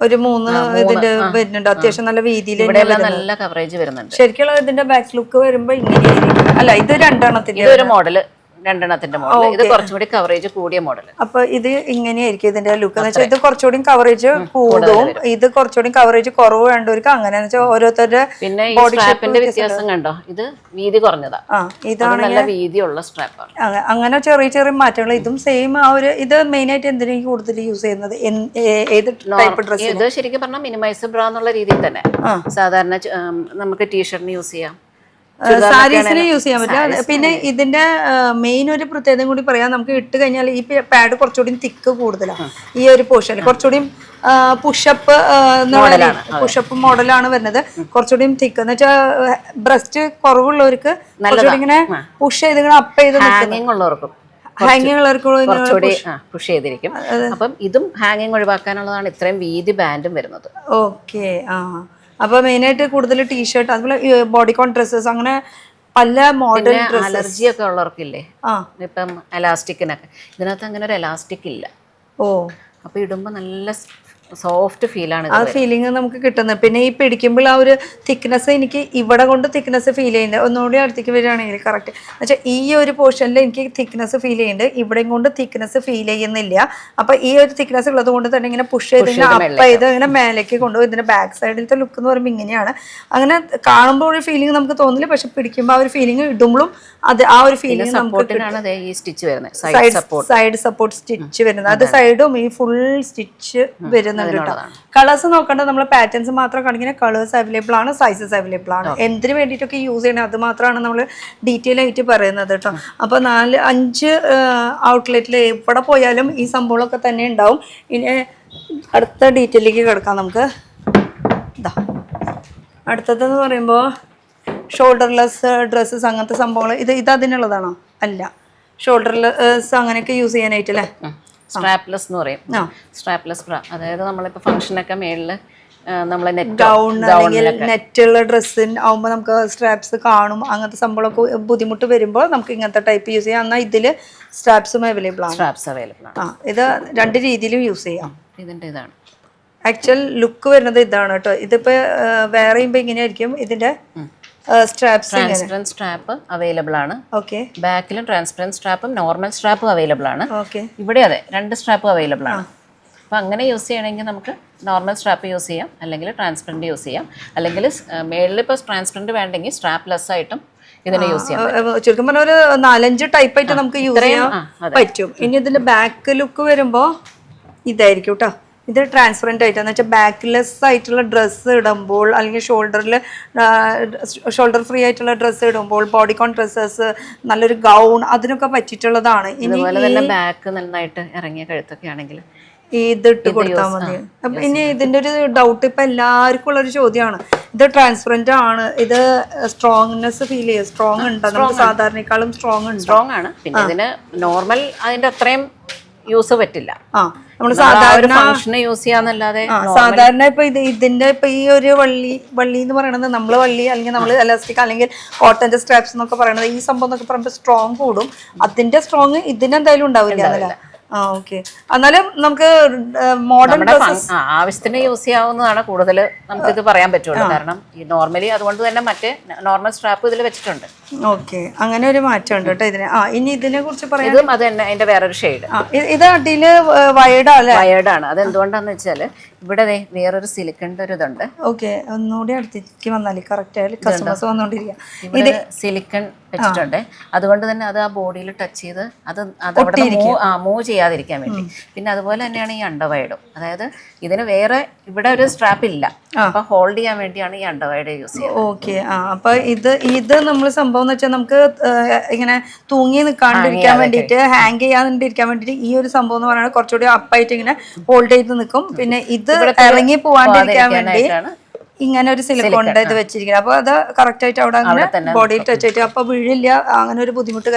[SPEAKER 1] ഒരു 3 ഇതിന്റെ വരുന്നുണ്ട്. അത്യാവശ്യം നല്ല വീതിയിൽ
[SPEAKER 2] നല്ല കവറേജ് വരുന്നുണ്ട്.
[SPEAKER 1] ശരിക്കുള്ള ഇതിന്റെ ബാക്ക് ലുക്ക് വരുമ്പോ ഇങ്ങനെയായിരിക്കും. അല്ല, ഇത് രണ്ടെണ്ണത്തിന്റെ
[SPEAKER 2] ഒരു മോഡല്, രണ്ടെണ്ണത്തിന്റെ മോഡൽ. ഇത് കുറച്ചുകൂടി കവറേജ് കൂടിയ മോഡൽ.
[SPEAKER 1] അപ്പൊ ഇത് ഇങ്ങനെയായിരിക്കും ഇതിന്റെ ലുക്ക് എന്ന് വെച്ചാൽ. ഇത് കുറച്ചുകൂടി കവറേജ് കൂടുതലും, ഇത് കുറച്ചുകൂടി കവറേജ് കുറവ് വേണ്ടവർക്ക് അങ്ങനെ ഓരോരുത്തരുടെ.
[SPEAKER 2] പിന്നെ ഈ സ്ട്രാപ്പിന്റെ വ്യത്യാസം കണ്ടോ, ഇത് വീതി കുറഞ്ഞതാ, ഇതാണ് നല്ല വീതിയുള്ള സ്ട്രാപ്പാണ്.
[SPEAKER 1] അങ്ങനെ ചെറിയ ചെറിയ മാറ്റങ്ങൾ. ഇതും സെയിം ആ ഒരു. ഇത് മെയിൻ ആയിട്ട് എന്തിനാ കൂടുതൽ യൂസ് ചെയ്യുന്നത്? ഏത് ടൈപ്പ് ഡ്രസ്?
[SPEAKER 2] ഇത് ശരിക്കും പറഞ്ഞാൽ മിനിമൈസ് ബ്രാ എന്നുള്ള രീതിയിൽ തന്നെ സാധാരണ നമുക്ക് ടീഷർട്ടിന് യൂസ് ചെയ്യാം,
[SPEAKER 1] സാരീസിന് യൂസ് ചെയ്യാൻ പറ്റില്ല. പിന്നെ ഇതിന്റെ മെയിൻ ഒരു പ്രത്യേകത കൂടി പറയാം. നമുക്ക് ഇട്ട് കഴിഞ്ഞാൽ ഈ പാഡ് കുറച്ചുകൂടി തിക്ക് കൂടുതലാണ്. ഈ ഒരു പോർഷൻ കുറച്ചുകൂടി പുഷപ്പ് മോഡലാണ് വരുന്നത്. കുറച്ചുകൂടി തിക്ക് എന്ന് വെച്ചാൽ ബ്രസ്റ്റ് കുറവുള്ളവർക്ക് കുറച്ചുകൂടി ഇങ്ങനെ പുഷ് ചെയ്ത് ഇങ്ങനെ അപ്പ് ചെയ്ത്
[SPEAKER 2] ഹാങ്ങിങ് ഉള്ളവർക്കും പുഷ് ചെയ്തിരിക്കും. അപ്പം ഇതും ഹാങ്ങിങ് ഒഴിവാക്കാനുള്ളതാണ് ഇത്രയും വീതി ബാൻഡും വരുന്നത്.
[SPEAKER 1] ഓക്കെ. അപ്പൊ മെയിനായിട്ട് കൂടുതൽ ടീഷർട്ട്, അതുപോലെ ബോഡിക്കോൺ ഡ്രസ്സസ്, അങ്ങനെ പല മോഡൽ
[SPEAKER 2] അലർജി ഒക്കെ ഉള്ളവർക്കില്ലേ, ഇപ്പം എലാസ്റ്റിക്കിനൊക്കെ. ഇതിനകത്ത് അങ്ങനെ ഒരു എലാസ്റ്റിക് ഇല്ല.
[SPEAKER 1] അപ്പൊ
[SPEAKER 2] ഇടുമ്പോ നല്ല സോഫ്റ്റ് ഫീലാണ്
[SPEAKER 1] ആ ഫീലിംഗ് നമുക്ക് കിട്ടുന്നത്. പിന്നെ ഈ പിടിക്കുമ്പോൾ ആ ഒരു തിക്നെസ് എനിക്ക് ഇവിടെ കൊണ്ട് തിക്നെസ് ഫീൽ ചെയ്യുന്നുണ്ട്. ഒന്നുകൂടി അടുത്തേക്ക് വരികയാണെങ്കിൽ കറക്റ്റ് എന്നുവെച്ചാൽ ഈ ഒരു പോർഷനിൽ എനിക്ക് തിക്നെസ് ഫീൽ ചെയ്യുന്നുണ്ട്, ഇവിടെയും കൊണ്ട് തിക്നെസ് ഫീൽ ചെയ്യുന്നില്ല. അപ്പൊ ഈ ഒരു തിക്നെസ് ഉള്ളത് കൊണ്ട് തന്നെ ഇങ്ങനെ പുഷ് ചെയ്ത് ഇങ്ങനെ അപ്പ് ചെയ്ത് ഇങ്ങനെ മേലേക്ക് കൊണ്ടുപോയി. ഇതിന്റെ ബാക്ക് സൈഡിലത്തെ ലുക്ക് എന്ന് പറയുമ്പോൾ ഇങ്ങനെയാണ്. അങ്ങനെ കാണുമ്പോൾ ഒരു ഫീലിംഗ് നമുക്ക് തോന്നില്ല, പക്ഷെ പിടിക്കുമ്പോൾ ആ ഒരു ഫീലിംഗ് ഇടുമ്പോഴും അത് ആ ഒരു ഫീലിംഗ് നമുക്ക്
[SPEAKER 2] ഈ സ്റ്റിച്ച് വരുന്നത്
[SPEAKER 1] സൈഡ് സപ്പോർട്ട് സ്റ്റിച്ച് വരുന്നത്. അത് സൈഡും ഈ ഫുൾ സ്റ്റിച്ച് വരുന്നുണ്ട് കേട്ടോ. കളേഴ്സ് നോക്കേണ്ട, നമ്മൾ പാറ്റേൺസ് മാത്രം കാണിക്കുന്ന കളേഴ്സ് അവൈലബിൾ ആണ്, സൈസസ് അവൈലബിൾ ആണ്. എന്തിനു വേണ്ടിയിട്ടൊക്കെ യൂസ് ചെയ്യണം അത് മാത്രമാണ് നമ്മൾ ഡീറ്റെയിൽ ആയിട്ട് പറയുന്നത് കേട്ടോ. അപ്പോൾ 4-5 ഔട്ട്ലെറ്റിൽ എവിടെ പോയാലും ഈ സംഭവങ്ങളൊക്കെ തന്നെ ഉണ്ടാവും. ഇനി അടുത്ത ഡീറ്റെയിലേക്ക് കിടക്കാം നമുക്ക്. ഇതാ അടുത്തതെന്ന് പറയുമ്പോൾ ഷോൾഡർലെസ് ഡ്രസ്സസ് അങ്ങനത്തെ സംഭവങ്ങൾ. ഇത് അതിനുള്ളതാണോ? അല്ല, ഷോൾഡർലെസ് അങ്ങനെയൊക്കെ യൂസ് ചെയ്യാനായിട്ടല്ലേ.
[SPEAKER 2] സ്ട്രാപ്ലെസ് എന്ന് പറയും. സ്ട്രാപ്ലെസ് ബ്രാ, അതായത് നമ്മളിപ്പോൾ ഫംഗ്ഷനൊക്കെ മേളിൽ നമ്മളെ
[SPEAKER 1] ഗൗൺ അല്ലെങ്കിൽ നെറ്റുള്ള ഡ്രസ്സ് ആകുമ്പോൾ നമുക്ക് സ്ട്രാപ്സ് കാണും. അങ്ങനത്തെ സംഭവമൊക്കെ ബുദ്ധിമുട്ട് വരുമ്പോൾ നമുക്ക് ഇങ്ങനത്തെ ടൈപ്പ് യൂസ് ചെയ്യാം. എന്നാൽ ഇതിൽ സ്ട്രാപ്സും അവൈലബിൾ ആണ്. ഇത് 2 രീതിയിലും യൂസ് ചെയ്യാം.
[SPEAKER 2] ഇതിൻ്റെ ഇതാണ്
[SPEAKER 1] ആക്ച്വൽ ലുക്ക് വരുന്നത് ഇതാണ് കേട്ടോ. ഇതിപ്പോ വേറെ ചെയ്യുമ്പോൾ ഇങ്ങനെയായിരിക്കും ഇതിന്റെ
[SPEAKER 2] ട്രാൻസ്പെറൻറ്റ് സ്ട്രാപ്പ് അവൈലബിൾ ആണ്.
[SPEAKER 1] ഓക്കെ,
[SPEAKER 2] ബാക്കിലും ട്രാൻസ്പെറൻറ്റ് സ്ട്രാപ്പും നോർമൽ സ്ട്രാപ്പും അവൈലബിൾ ആണ്.
[SPEAKER 1] ഓക്കെ,
[SPEAKER 2] ഇവിടെ അതെ 2 സ്ട്രാപ്പ് അവൈലബിൾ ആണ്. അപ്പോൾ അങ്ങനെ യൂസ് ചെയ്യണമെങ്കിൽ നമുക്ക് നോർമൽ സ്ട്രാപ്പ് യൂസ് ചെയ്യാം, അല്ലെങ്കിൽ ട്രാൻസ്പെറൻറ്റ് യൂസ് ചെയ്യാം, അല്ലെങ്കിൽ മേളിൽ ഇപ്പോൾ ട്രാൻസ്പെറൻറ്റ് വേണ്ടെങ്കിൽ സ്ട്രാപ്പ് ലെസ് ആയിട്ടും ഇതിനെ യൂസ് ചെയ്യാം.
[SPEAKER 1] ചുരുക്കം പറഞ്ഞ ഒരു 4-5 ടൈപ്പ് ആയിട്ട് നമുക്ക് യൂസ് ചെയ്യാൻ പറ്റും. ഇനി ഇതിന്റെ ബാക്ക് ലുക്ക് വരുമ്പോൾ ഇതായിരിക്കും കേട്ടോ. ഇത് ട്രാൻസ്പെറൻ്റ് ആയിട്ടാന്ന് വെച്ചാൽ ബാക്ക്ലെസ് ആയിട്ടുള്ള ഡ്രസ്സ് ഇടുമ്പോൾ, അല്ലെങ്കിൽ ഷോൾഡർ ഫ്രീ ആയിട്ടുള്ള ഡ്രസ്സ് ഇടുമ്പോൾ, ബോഡിക്കോൺ ഡ്രസ്സസ്, നല്ലൊരു ഗൗൺ, അതിനൊക്കെ പറ്റിയിട്ടുള്ളതാണ്.
[SPEAKER 2] ഇതുപോലെ തന്നെ ബാക്ക് നന്നായിട്ട് ഇറങ്ങിയ കഴുത്തൊക്കെ ആണെങ്കിൽ
[SPEAKER 1] ഇതിട്ട് കൊടുത്താൽ മതി. അപ്പൊ ഇനി ഇതിന്റെ ഒരു ഡൗട്ട് ഇപ്പൊ എല്ലാവർക്കും ഉള്ളൊരു ചോദ്യമാണ്, ഇത് ട്രാൻസ്പെറന്റ് ആണ്, ഇത് സ്ട്രോങ്നെസ് ഫീൽ ചെയ്യും, സ്ട്രോങ് ഉണ്ടോ? നമുക്ക് സാധാരണക്കാളും സ്ട്രോങ്
[SPEAKER 2] ആണ്. പിന്നെ ഇതിന് നോർമൽ അതിന്റെ അത്രയും യൂസ് പറ്റില്ല.
[SPEAKER 1] നമ്മള് സാധാരണ
[SPEAKER 2] ഫംഗ്ഷന് യൂസ് ചെയ്യാന്നല്ലാതെ
[SPEAKER 1] സാധാരണ ഇപ്പൊ ഇതിന്റെ ഇപ്പൊ ഈ ഒരു വള്ളി എന്ന് പറയുന്നത് നമ്മള് വള്ളി അല്ലെങ്കിൽ നമ്മൾ എലാസ്റ്റിക് അല്ലെങ്കിൽ കോട്ടന്റെ സ്ട്രാപ്സ് എന്നൊക്കെ പറയുന്നത്, ഈ സംഭവം എന്നൊക്കെ പറയുമ്പോൾ സ്ട്രോങ് കൂടും. അതിന്റെ സ്ട്രോങ് ഇതിനെന്തായാലും ഉണ്ടാവില്ല എന്നല്ല. ഓക്കെ, എന്നാലും നമുക്ക് മോഡേൺ
[SPEAKER 2] ആവശ്യത്തിന് യൂസ് ചെയ്യാവുന്നതാണ് കൂടുതൽ നമുക്കിത് പറയാൻ പറ്റുള്ളൂ. കാരണം ഈ നോർമലി അതുകൊണ്ട് തന്നെ മറ്റേ നോർമൽ സ്ട്രാപ്പ് ഇതിൽ വെച്ചിട്ടുണ്ട്.
[SPEAKER 1] ഓക്കെ, അങ്ങനെ ഒരു മാറ്റം ഉണ്ട് കേട്ടോ ഇതിന്. ഇനി ഇതിനെ കുറിച്ച് പറയാം.
[SPEAKER 2] ഇതും അത് തന്നെ അതിന്റെ വേറൊരു ഷെയ്ഡ്.
[SPEAKER 1] ഇത് അടിയില്
[SPEAKER 2] വയേർഡാണ്. അത് എന്തുകൊണ്ടാന്ന് വെച്ചാല് ഇവിടെ വേറൊരു സിലിക്കണിന്റെ ഒരു ഇതുണ്ട്.
[SPEAKER 1] ഓക്കെ, ഒന്നുകൂടി അടുത്തേക്ക് വന്നാല് കറക്റ്റ് ആയാലും കസ്റ്റമേഴ്സ് വന്നോണ്ടിരിക്കുക.
[SPEAKER 2] ഇത് സിലിക്കൺ വെച്ചിട്ടുണ്ട്. അതുകൊണ്ട് തന്നെ അത് ആ ബോഡിയിൽ ടച്ച് ചെയ്ത് അത് അവിടെ മൂവ് ചെയ്യാതിരിക്കാൻ വേണ്ടി. പിന്നെ അതുപോലെ തന്നെയാണ് ഈ അണ്ടർവയർഡും. അതായത് ഇതിന് വേറെ ഇവിടെ ഒരു സ്ട്രാപ്പ് ഇല്ല, അപ്പൊ ഹോൾഡ് ചെയ്യാൻ വേണ്ടിയാണ് ഈ അണ്ടർവയർഡ് യൂസ് ചെയ്യുന്നത്.
[SPEAKER 1] ഓക്കെ, അപ്പൊ ഇത് നമ്മൾ സംഭവം എന്ന് വെച്ചാൽ നമുക്ക് ഇങ്ങനെ തൂങ്ങി നിൽക്കാണ്ടിരിക്കാൻ വേണ്ടിയിട്ട്, ഹാങ് ചെയ്യാണ്ടിരിക്കാൻ വേണ്ടിയിട്ട് ഈ ഒരു സംഭവം എന്ന് പറയുന്നത് കുറച്ചുകൂടി അപ്പായിട്ട് ഇങ്ങനെ ഹോൾഡ് ചെയ്ത് നിൽക്കും. പിന്നെ ഇത് ഇറങ്ങി പോവാണ്ടിരിക്കാൻ വേണ്ടി ഇങ്ങനെ ഒരു സിലിക്കോണിന്റെ ഇത് വെച്ചിരിക്കുന്നത്. അപ്പൊ അത് കറക്റ്റ് ആയിട്ട് അവിടെ അങ്ങനെ ബോഡിയിൽ ടച്ച് ആയിട്ട് അപ്പൊ വീഴില്ല. അങ്ങനെ ഒരു ബുദ്ധിമുട്ട്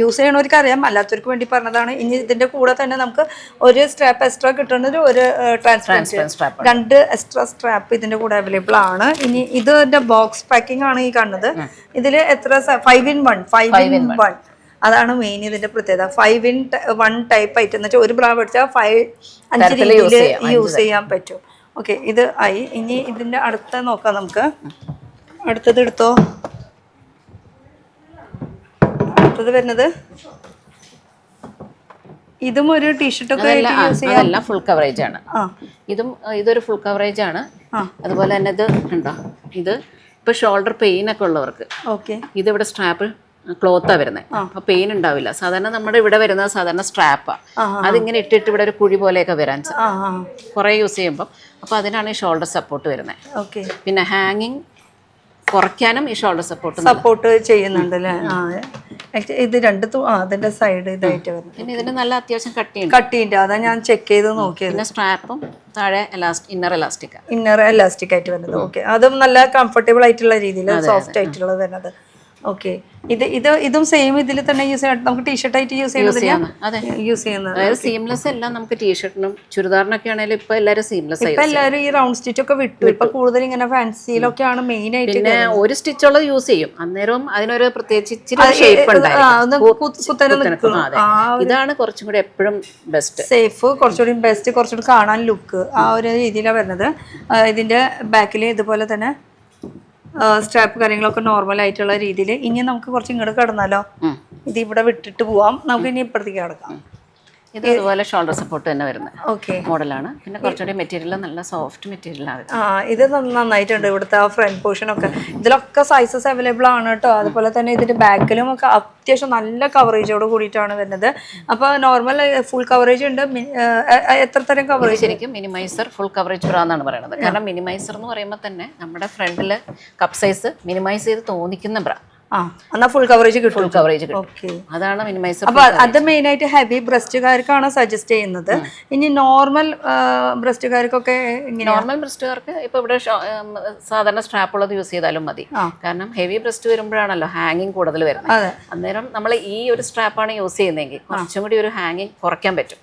[SPEAKER 1] യൂസ് ചെയ്യണവർക്ക് അറിയാം, അല്ലാത്തവർക്ക് വേണ്ടി പറഞ്ഞതാണ്. ഇനി ഇതിന്റെ കൂടെ തന്നെ നമുക്ക് ഒരു സ്ട്രാപ്പ് എക്സ്ട്രാ കിട്ടുന്നത്, ഒരു ട്രാൻസ്പെറൻറ്റ് 2 എക്സ്ട്രാ സ്ട്രാപ്പ് ഇതിന്റെ കൂടെ അവൈലബിൾ ആണ്. ഇനി ഇതിന്റെ ബോക്സ് പാക്കിംഗ് ആണ് ഈ കാണുന്നത്. ഇതില് എത്ര 5 in 1 അതാണ് മെയിൻ ഇതിന്റെ പ്രത്യേകത. 5 in 1 ടൈപ്പ് ആയിട്ട് എന്ന് വെച്ചാൽ ഒരു ബ്രാ മേടിച്ചാൽ 5 രീതിയിൽ യൂസ് ചെയ്യാൻ പറ്റും. ഓക്കെ, ഇത് ആയി. ഇനി ഇതിന്റെ അടുത്ത നോക്കാം നമുക്ക്. അടുത്തത് എടുത്തോ. അടുത്തത് വരുന്നത് ഇതും ഒരു ടീഷർട്ടൊക്കെ യൂസ് ചെയ്യാം.
[SPEAKER 2] ഫുൾ കവറേജ് ആണ്. ഇതൊരു ഫുൾ കവറേജ് ആണ്. അതുപോലെ തന്നെ ഇത് ഉണ്ടോ, ഇത് ഇപ്പൊ ഷോൾഡർ പെയിൻ ഒക്കെ ഉള്ളവർക്ക് ഇതിവിടെ സ്ട്രാപ്പ് ക്ലോത്താ വരുന്നത്. അപ്പൊ പെയിൻ ഉണ്ടാവില്ല. സാധാരണ നമ്മുടെ ഇവിടെ വരുന്നത് സാധാരണ സ്ട്രാപ്പാ. അതിങ്ങനെ ഇട്ടിട്ട് ഇവിടെ ഒരു കുഴി പോലെയൊക്കെ വരാൻ കുറെ യൂസ് ചെയ്യുമ്പോൾ, അപ്പൊ അതിനാണ് ഈ ഷോൾഡർ സപ്പോർട്ട് വരുന്നത്. പിന്നെ ഹാങ്ങിങ് കുറയ്ക്കാനും ഈ ഷോൾഡർ സപ്പോർട്ട്
[SPEAKER 1] ചെയ്യുന്നുണ്ട് അല്ലേ. ഇത് അതിന്റെ സൈഡ് ഇതായിട്ട് വരുന്നത്.
[SPEAKER 2] പിന്നെ ഇതിന് നല്ല അത്യാവശ്യം കട്ടിയുണ്ട്.
[SPEAKER 1] അതാ ഞാൻ ചെക്ക് ചെയ്ത് നോക്കിയത്.
[SPEAKER 2] പിന്നെ സ്ട്രാപ്പും താഴെ ഇന്നർ എലാസ്റ്റിക്
[SPEAKER 1] ആയിട്ട് വരുന്നത്. ഓക്കെ, അതും നല്ല കംഫർട്ടബിൾ ആയിട്ടുള്ള രീതിയിൽ സോഫ്റ്റ് ആയിട്ടുള്ളത് വരുന്നത്. ഓക്കെ. ഇതും സെയിം ഇതിൽ തന്നെ യൂസ് ചെയ്യാം, നമുക്ക് ടീഷർട്ട് ആയിട്ട് യൂസ്
[SPEAKER 2] അതെ,
[SPEAKER 1] യൂസ് ചെയ്യുന്നത്.
[SPEAKER 2] അതായത് സീംലെസ് എല്ലാം നമുക്ക് ടീഷർട്ടിനും ചുരിദാറിനൊക്കെ ആണെങ്കിലും ഇപ്പൊ എല്ലാവരും സീംലെസ് ആയി.
[SPEAKER 1] ഇപ്പൊ എല്ലാവരും ഈ റൗണ്ട് സ്റ്റിച്ച് ഒക്കെ വിട്ടു. ഇപ്പൊ കൂടുതൽ ഇങ്ങനെ ഫാൻസിയിലൊക്കെയാണ് മെയിൻ ആയിട്ട്.
[SPEAKER 2] പിന്നെ ഒരു സ്റ്റിച്ച് ഉള്ളത് യൂസ് ചെയ്യും, അന്നേരം അതിനൊരു പ്രത്യേകിച്ച് ഇച്ചിരി ഷേപ്പ് ഉണ്ടായിരിക്കും. ഇതാണ് കുറച്ചും കൂടി എപ്പോഴും ബെസ്റ്റ്,
[SPEAKER 1] സേഫ്, കുറച്ചുകൂടി ബെസ്റ്റ്, കുറച്ചുകൂടി കാണാൻ ലുക്ക് ആ ഒരു രീതിയിലാണ് വരുന്നത്. ഇതിന്റെ ബാക്കിൽ ഇതുപോലെ തന്നെ സ്ട്രാപ്പ് കാര്യങ്ങളൊക്കെ നോർമൽ ആയിട്ടുള്ള രീതിയിൽ. ഇനി നമുക്ക് കുറച്ച് ഇങ്ങോട്ട് കിടന്നാലോ, ഇത് ഇവിടെ വിട്ടിട്ട് പോവാം, നമുക്ക് ഇനി ഇപ്പുറത്തേക്ക് കിടക്കാം.
[SPEAKER 2] ഇത് അതുപോലെ ഷോൾഡർ സപ്പോർട്ട് തന്നെ വരുന്ന
[SPEAKER 1] ഓക്കെ
[SPEAKER 2] മോഡലാണ്. പിന്നെ കുറച്ചുകൂടി മെറ്റീരിയൽ നല്ല സോഫ്റ്റ് മെറ്റീരിയലാണ്.
[SPEAKER 1] ഇത് നന്നായിട്ടുണ്ട്. ഇവിടുത്തെ ആ ഫ്രണ്ട് പോർഷൻ ഒക്കെ ഇതിലൊക്കെ സൈസസ് അവൈലബിൾ ആണ് കേട്ടോ. അതുപോലെ തന്നെ ഇതിന്റെ ബാക്കിലും ഒക്കെ അത്യാവശ്യം നല്ല കവറേജോട് കൂടിയിട്ടാണ് വരുന്നത്. അപ്പൊ നോർമൽ ഫുൾ കവറേജ് ഉണ്ട്. എത്ര തരം കവറേജ്?
[SPEAKER 2] ശരിക്കും മിനിമൈസർ ഫുൾ കവറേജ് ബ്രാ എന്നാണ് പറയുന്നത്. കാരണം മിനിമൈസർ എന്ന് പറയുമ്പോൾ തന്നെ നമ്മുടെ ഫ്രണ്ടില് കപ്പ് സൈസ് മിനിമൈസ് ചെയ്ത് തോന്നിക്കുന്ന ബ്രാ,
[SPEAKER 1] എന്നാ ഫുൾ കവറേജ് കിട്ടും.
[SPEAKER 2] ഫുൾ കവറേജ് കിട്ടും, അതാണ് മിനിമൈസർ.
[SPEAKER 1] അപ്പൊ അത് മെയിൻ ആയിട്ട് ഹെവി ബ്രസ്റ്റുകാർക്കാണ് സജസ്റ്റ് ചെയ്യുന്നത്. ഇനി നോർമൽ ബ്രസ്റ്റുകാർക്കൊക്കെ
[SPEAKER 2] നോർമൽ ബ്രസ്റ്റുകാർക്ക് ഇപ്പൊ ഇവിടെ സാധാരണ സ്ട്രാപ്പ് ഉള്ളത് യൂസ് ചെയ്താലും മതി. കാരണം ഹെവി ബ്രസ്റ്റ് വരുമ്പോഴാണല്ലോ ഹാങ്ങിങ് കൂടുതൽ വരുന്നത്. അന്നേരം നമ്മൾ ഈ ഒരു സ്ട്രാപ്പാണ് യൂസ് ചെയ്യുന്നതെങ്കിൽ കുറച്ചും കൂടി ഒരു ഹാങ്ങിങ് കുറയ്ക്കാൻ പറ്റും,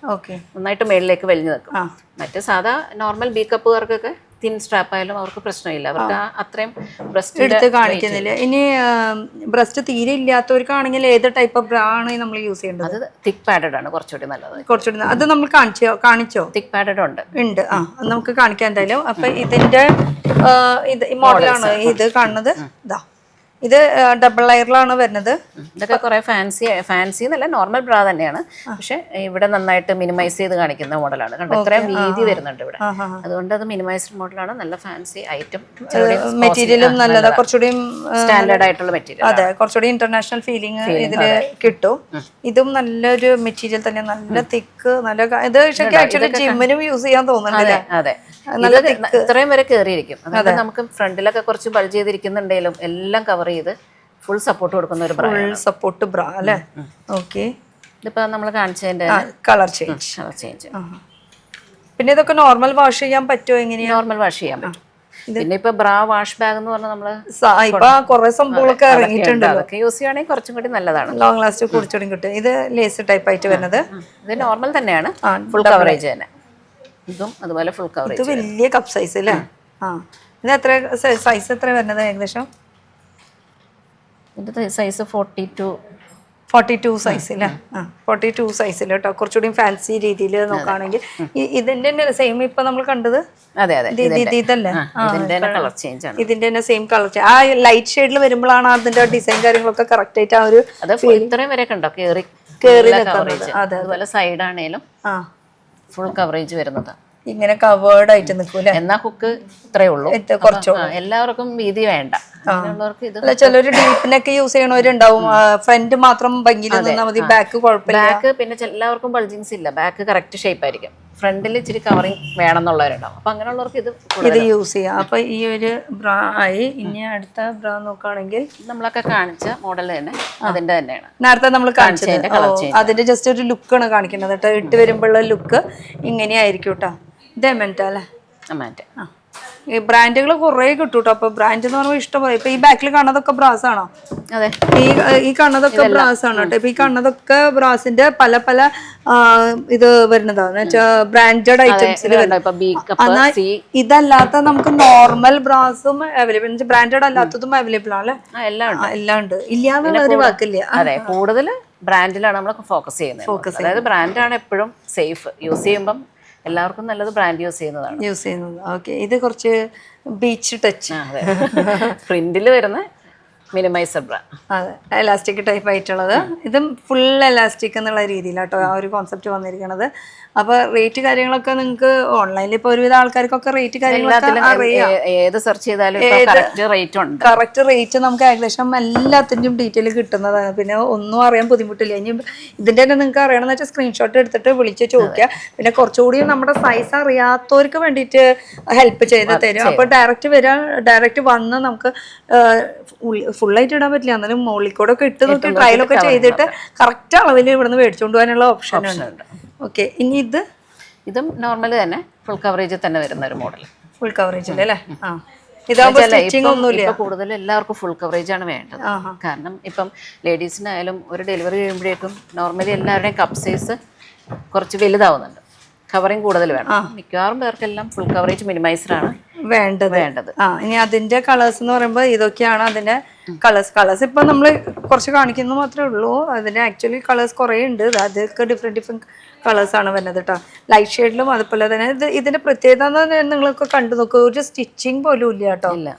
[SPEAKER 2] നന്നായിട്ട് മേളിലേക്ക് വലിഞ്ഞു നിൽക്കും. മറ്റേ സാധാ നോർമൽ ബി കപ്പുകാർക്കൊക്കെ തിൻ സ്ട്രാപ്പ് ആയാലും അവർക്ക് പ്രശ്നമില്ല, അവർക്ക് അത്രയും ബ്രസ്റ്റ്
[SPEAKER 1] എടുത്ത് കാണിക്കുന്നില്ല. ഇനി ബ്രസ്റ്റ് തീരെ ഇല്ലാത്തവർക്കാണെങ്കിൽ ഏത് ടൈപ്പ് ഓഫ് ബ്രാ ആണ് നമ്മൾ യൂസ് ചെയ്യേണ്ടത്?
[SPEAKER 2] അത് തിക്ക് പാഡഡ് ആണ് കുറച്ചുകൂടി നല്ലത്.
[SPEAKER 1] കുറച്ചുകൂടി അത് നമ്മൾ കാണിച്ചോ?
[SPEAKER 2] തിക്ക് പാഡഡ് ഉണ്ട്.
[SPEAKER 1] നമുക്ക് കാണിക്കാം എന്തായാലും. അപ്പൊ ഇതിന്റെ ഇത് ഈ മോഡലാണ് ഇത് കാണുന്നത്. ഇതാ, ഇത് ഡബിൾ ലെയറിലാണ് വരുന്നത്.
[SPEAKER 2] ഇതൊക്കെ കുറെ ഫാൻസി എന്നല്ല, നോർമൽ ബ്രാ തന്നെയാണ്. പക്ഷെ ഇവിടെ നന്നായിട്ട് മിനിമൈസ് ചെയ്ത് കാണിക്കുന്ന മോഡലാണ്. കണ്ടോ, ഇത്രയും വീതി വരുന്നുണ്ട് ഇവിടെ. അതുകൊണ്ട് അത് മിനിമൈസ്ഡ് മോഡലാണ്. നല്ല ഫാൻസി ഐറ്റം,
[SPEAKER 1] മെറ്റീരിയലും നല്ലതാ, കുറച്ചുകൂടി
[SPEAKER 2] സ്റ്റാൻഡേർഡ് ആയിട്ടുള്ള മെറ്റീരിയൽ.
[SPEAKER 1] അതെ, കുറച്ചുകൂടി ഇന്റർനാഷണൽ ഫീലിംഗ് ഇതില് കിട്ടും. ഇതും നല്ലൊരു മെറ്റീരിയൽ തന്നെ, നല്ല തിക്ക്, നല്ല ഇത് ആക്ച്വലി ജിമ്മിനും യൂസ് ചെയ്യാൻ തോന്നുന്നില്ല.
[SPEAKER 2] അതെ, ഇത്രയും വരെ കയറിയിരിക്കും. അതായത് നമുക്ക് ഫ്രണ്ടിലൊക്കെ കുറച്ച് ബൾജ് ചെയ്തിരിക്കുന്നുണ്ടെങ്കിലും എല്ലാം കവർ ചെയ്ത് ഫുൾ സപ്പോർട്ട് കൊടുക്കുന്ന ഒരു ബ്രാ,
[SPEAKER 1] ഫുൾ സപ്പോർട്ട് ബ്രാ അല്ലേ? ഓക്കെ.
[SPEAKER 2] ഇതിപ്പോ നമ്മൾ കാണിച്ചതിന്റെ
[SPEAKER 1] കളർ ചേഞ്ച്. പിന്നെ ഇതൊക്കെ നോർമൽ വാഷ് ചെയ്യാൻ പറ്റുമോ? എങ്ങനെയാ
[SPEAKER 2] നോർമൽ വാഷ് ചെയ്യാൻ പറ്റും. പിന്നെ ഇപ്പൊ ബ്രാ വാഷ് ബാഗ് എന്ന് പറഞ്ഞാൽ നമ്മള്
[SPEAKER 1] ഇപ്പൊ കുറെ സംഭവങ്ങളൊക്കെ ഇറങ്ങിയിട്ടുണ്ട്.
[SPEAKER 2] അതൊക്കെ യൂസ് ചെയ്യുകയാണെങ്കിൽ കുറച്ചും കൂടി നല്ലതാണ്,
[SPEAKER 1] ലോങ് ലാസ്റ്റ് കുറച്ചുകൂടി കിട്ടും. ഇത് ലേസ് ടൈപ്പ് ആയിട്ട് വരുന്നത്.
[SPEAKER 2] ഇത് നോർമൽ തന്നെയാണ്, ഫുൾ കവറേജ് തന്നെ. ഇതും അതുപോലെ ഫുൾ കവറേജ്.
[SPEAKER 1] ഇത് വലിയ കപ്പ് സൈസ് അല്ലേ? ഇത് എത്ര സൈസ് എത്ര വരുന്നത് ഏകദേശം?
[SPEAKER 2] ഇതിന്റെ സൈസ്
[SPEAKER 1] 42 സൈസിൽ 42 സൈസിൽ കേട്ടോ. കുറച്ചുകൂടി ഫാൻസി രീതിയിൽ നോക്കുകയാണെങ്കിൽ ഇതിന്റെ തന്നെ സെയിം ഇപ്പൊ നമ്മൾ കണ്ടത്.
[SPEAKER 2] അതെ,
[SPEAKER 1] ഇതല്ലേ?
[SPEAKER 2] കളർ ചേഞ്ച് ആണ്.
[SPEAKER 1] ഇതിന്റെ തന്നെ സെയിം കളർ. ആ ലൈറ്റ് ഷെയ്ഡിൽ വരുമ്പോഴാണ് അതിന്റെ ഡിസൈൻ കാര്യങ്ങളൊക്കെ കറക്റ്റ് ആയിട്ട് ആ ഒരു
[SPEAKER 2] ഇത്രയും വരെ കണ്ടോ കേറി
[SPEAKER 1] നിൽക്കുന്നത്.
[SPEAKER 2] അതുപോലെ സൈഡ് ആണേലും ഫുൾ കവറേജ് വരുന്നത്.
[SPEAKER 1] ഇങ്ങനെ കവേർഡ് ആയിട്ട് നിൽക്കൂല.
[SPEAKER 2] എന്നാ ഹുക്ക് ഇത്രേ ഉള്ളൂ,
[SPEAKER 1] കുറച്ചുള്ളൂ.
[SPEAKER 2] എല്ലാവർക്കും വീതി വേണ്ട.
[SPEAKER 1] ചിലര് ഡീപ്പിനൊക്കെ യൂസ് ചെയ്യണവരുണ്ടാവും. ഫ്രണ്ട് മാത്രം ഭംഗിയിൽ നിന്നാൽ മതി, ബാക്ക് കുഴപ്പമില്ല.
[SPEAKER 2] ബാക്ക് പിന്നെ എല്ലാവർക്കും ബൾജിങ്സ് ഇല്ല, ബാക്ക് കറക്റ്റ് ഷേപ്പ് ആയിരിക്കും, ഫ്രണ്ടിൽ ഇച്ചിരി കവറിങ് വേണമെന്നുള്ളവരുണ്ടാവും. അപ്പൊ അങ്ങനെയുള്ളവർക്ക് ഇത്
[SPEAKER 1] യൂസ് ചെയ്യാം. അപ്പൊ ഈ ഒരു ബ്രാ ആയി. ഇനി അടുത്ത ബ്രാ നോക്കുകയാണെങ്കിൽ
[SPEAKER 2] നമ്മളൊക്കെ കാണിച്ച മോഡൽ തന്നെ അതിന്റെ തന്നെയാണ്
[SPEAKER 1] നേരത്തെ നമ്മൾ കാണിച്ചത്. അതിന്റെ ജസ്റ്റ് ഒരു ലുക്കാണ് കാണിക്കുന്നത് കേട്ടോ. ഇട്ട് വരുമ്പോഴുള്ള ലുക്ക് ഇങ്ങനെയായിരിക്കും കേട്ടോ. ഇത് എമൻറ്റാ അല്ലേ? ഈ ബ്രാൻഡുകൾ കുറേ കിട്ടും കേട്ടോ. അപ്പൊ ബ്രാൻഡ് എന്ന് പറയുമ്പോൾ ഇഷ്ടംപോലെ. ഇപ്പൊ ഈ ബാക്കിൽ കാണുന്നതൊക്കെ ബ്രാസ് ആണോ?
[SPEAKER 2] അതെ,
[SPEAKER 1] ഈ കാണുന്നതൊക്കെ ബ്രാസ് ആണ് കേട്ടോ. ഇപ്പൊ ഈ കാണുന്നതൊക്കെ ബ്രാസിന്റെ പല പല ഇത് വരുന്നതാണ് വെച്ചാൽ ബ്രാൻഡഡ് ഐറ്റംസിൽ. ഇതല്ലാത്ത നമുക്ക് നോർമൽ ബ്രാസും അവൈലബിൾ, ബ്രാൻഡഡ് അല്ലാത്തതും അവൈലബിൾ ആണ് അല്ലേ? എല്ലാം ഉണ്ട്. ഇല്ലാന്നുള്ള ഒരു വാക്കില്ല.
[SPEAKER 2] അതെ, കൂടുതൽ ബ്രാൻഡിലാണ് നമ്മൾ ഫോക്കസ് ചെയ്യുന്നത്. അതായത് ബ്രാൻഡാണ് എപ്പോഴും സേഫ്. യൂസ് ചെയ്യുമ്പം എല്ലാവർക്കും നല്ലത് ബ്രാൻഡ് യൂസ് ചെയ്യുന്നത്.
[SPEAKER 1] ഓക്കെ. ഇത് കുറച്ച് ബീച്ച് ടച്ച്
[SPEAKER 2] പ്രിന്റിൽ വരുന്ന മിനിമൈസർ ബ്രാ.
[SPEAKER 1] അതെ, എലാസ്റ്റിക് ടൈപ്പ് ആയിട്ടുള്ളത്. ഇതും ഫുൾ എലാസ്റ്റിക് എന്നുള്ള രീതിയിലാട്ടോ ആ ഒരു കോൺസെപ്റ്റ് വന്നിരിക്കുന്നത്. അപ്പൊ റേറ്റ് കാര്യങ്ങളൊക്കെ നിങ്ങൾക്ക് ഓൺലൈനിൽ ഇപ്പൊ ഒരുവിധ ആൾക്കാർക്കൊക്കെ റേറ്റ് കാര്യങ്ങളൊക്കെ അറിയാം.
[SPEAKER 2] ഏത് സെർച്ച് ചെയ്താലും
[SPEAKER 1] കറക്റ്റ് റേറ്റ് നമുക്ക് ഏകദേശം എല്ലാത്തിൻ്റെയും ഡീറ്റെയിൽ കിട്ടുന്നതാണ്. പിന്നെ ഒന്നും അറിയാൻ ബുദ്ധിമുട്ടില്ല. ഇനി ഇതിന്റെ തന്നെ നിങ്ങൾക്ക് അറിയണമെന്ന് വെച്ചാൽ സ്ക്രീൻഷോട്ട് എടുത്തിട്ട് വിളിച്ച് ചോദിക്കുക. പിന്നെ കുറച്ചുകൂടി നമ്മുടെ സൈസ് അറിയാത്തവർക്ക് വേണ്ടിയിട്ട് ഹെൽപ്പ് ചെയ്ത് തരും. അപ്പൊ ഡയറക്റ്റ് വന്ന് നമുക്ക് ഫുള്ളായിട്ട് ഇടാൻ പറ്റില്ല, എന്നാലും മുകളിൽ കൂടെ ഒക്കെ ഇട്ട് നോക്കി ട്രയലൊക്കെ ചെയ്തിട്ട് കറക്റ്റ് അളവിൽ ഇവിടുന്ന് മേടിച്ചുകൊണ്ട് പോകാനുള്ള ഓപ്ഷൻ ഉണ്ട്. ഓക്കെ. ഇനി ഇതും
[SPEAKER 2] നോർമൽ തന്നെ ഫുൾ കവറേജ് തന്നെ വരുന്ന ഒരു മോഡൽ.
[SPEAKER 1] ഫുൾ കവറേജ് അല്ലേ? ഇതാകുമ്പോ സ്റ്റിച്ചിങ് ഒന്നുമില്ല.
[SPEAKER 2] ഇപ്പൊ കൂടുതൽ എല്ലാവർക്കും ഫുൾ കവറേജ് ആണ് വേണ്ടത്. കാരണം ഇപ്പം ലേഡീസിനായാലും ഒരു ഡെലിവറി കഴിയുമ്പോഴേക്കും നോർമലി എല്ലാവരുടെയും കപ്പ് സൈസ് കുറച്ച് വലുതാവുന്നുണ്ട്. കവറിങ് കൂടുതൽ വേണം. മിക്കവാറും പേർക്കെല്ലാം ഫുൾ കവറേജ് മിനിമൈസറാണ് വേണ്ടത്.
[SPEAKER 1] ഇനി അതിന്റെ കളേഴ്സ് എന്ന് പറയുമ്പോൾ ഇതൊക്കെയാണ് അതിന്റെ കളേഴ്സ് ഇപ്പൊ നമ്മള് കുറച്ച് കാണിക്കുന്നത് മാത്രമേ ഉള്ളൂ. അതിന്റെ ആക്ച്വലി കളേഴ്സ് കുറേ ഉണ്ട്. അതൊക്കെ ഡിഫറെന്റ് കളേഴ്സ് ആണ് വരുന്നത് കേട്ടോ. ലൈറ്റ് ഷെയ്ഡിലും അതുപോലെ തന്നെ ഇതിന്റെ പ്രത്യേകത നിങ്ങളൊക്കെ കണ്ടു നോക്കുക, ഒരു സ്റ്റിച്ചിങ് പോലും ഇല്ല കേട്ടോ.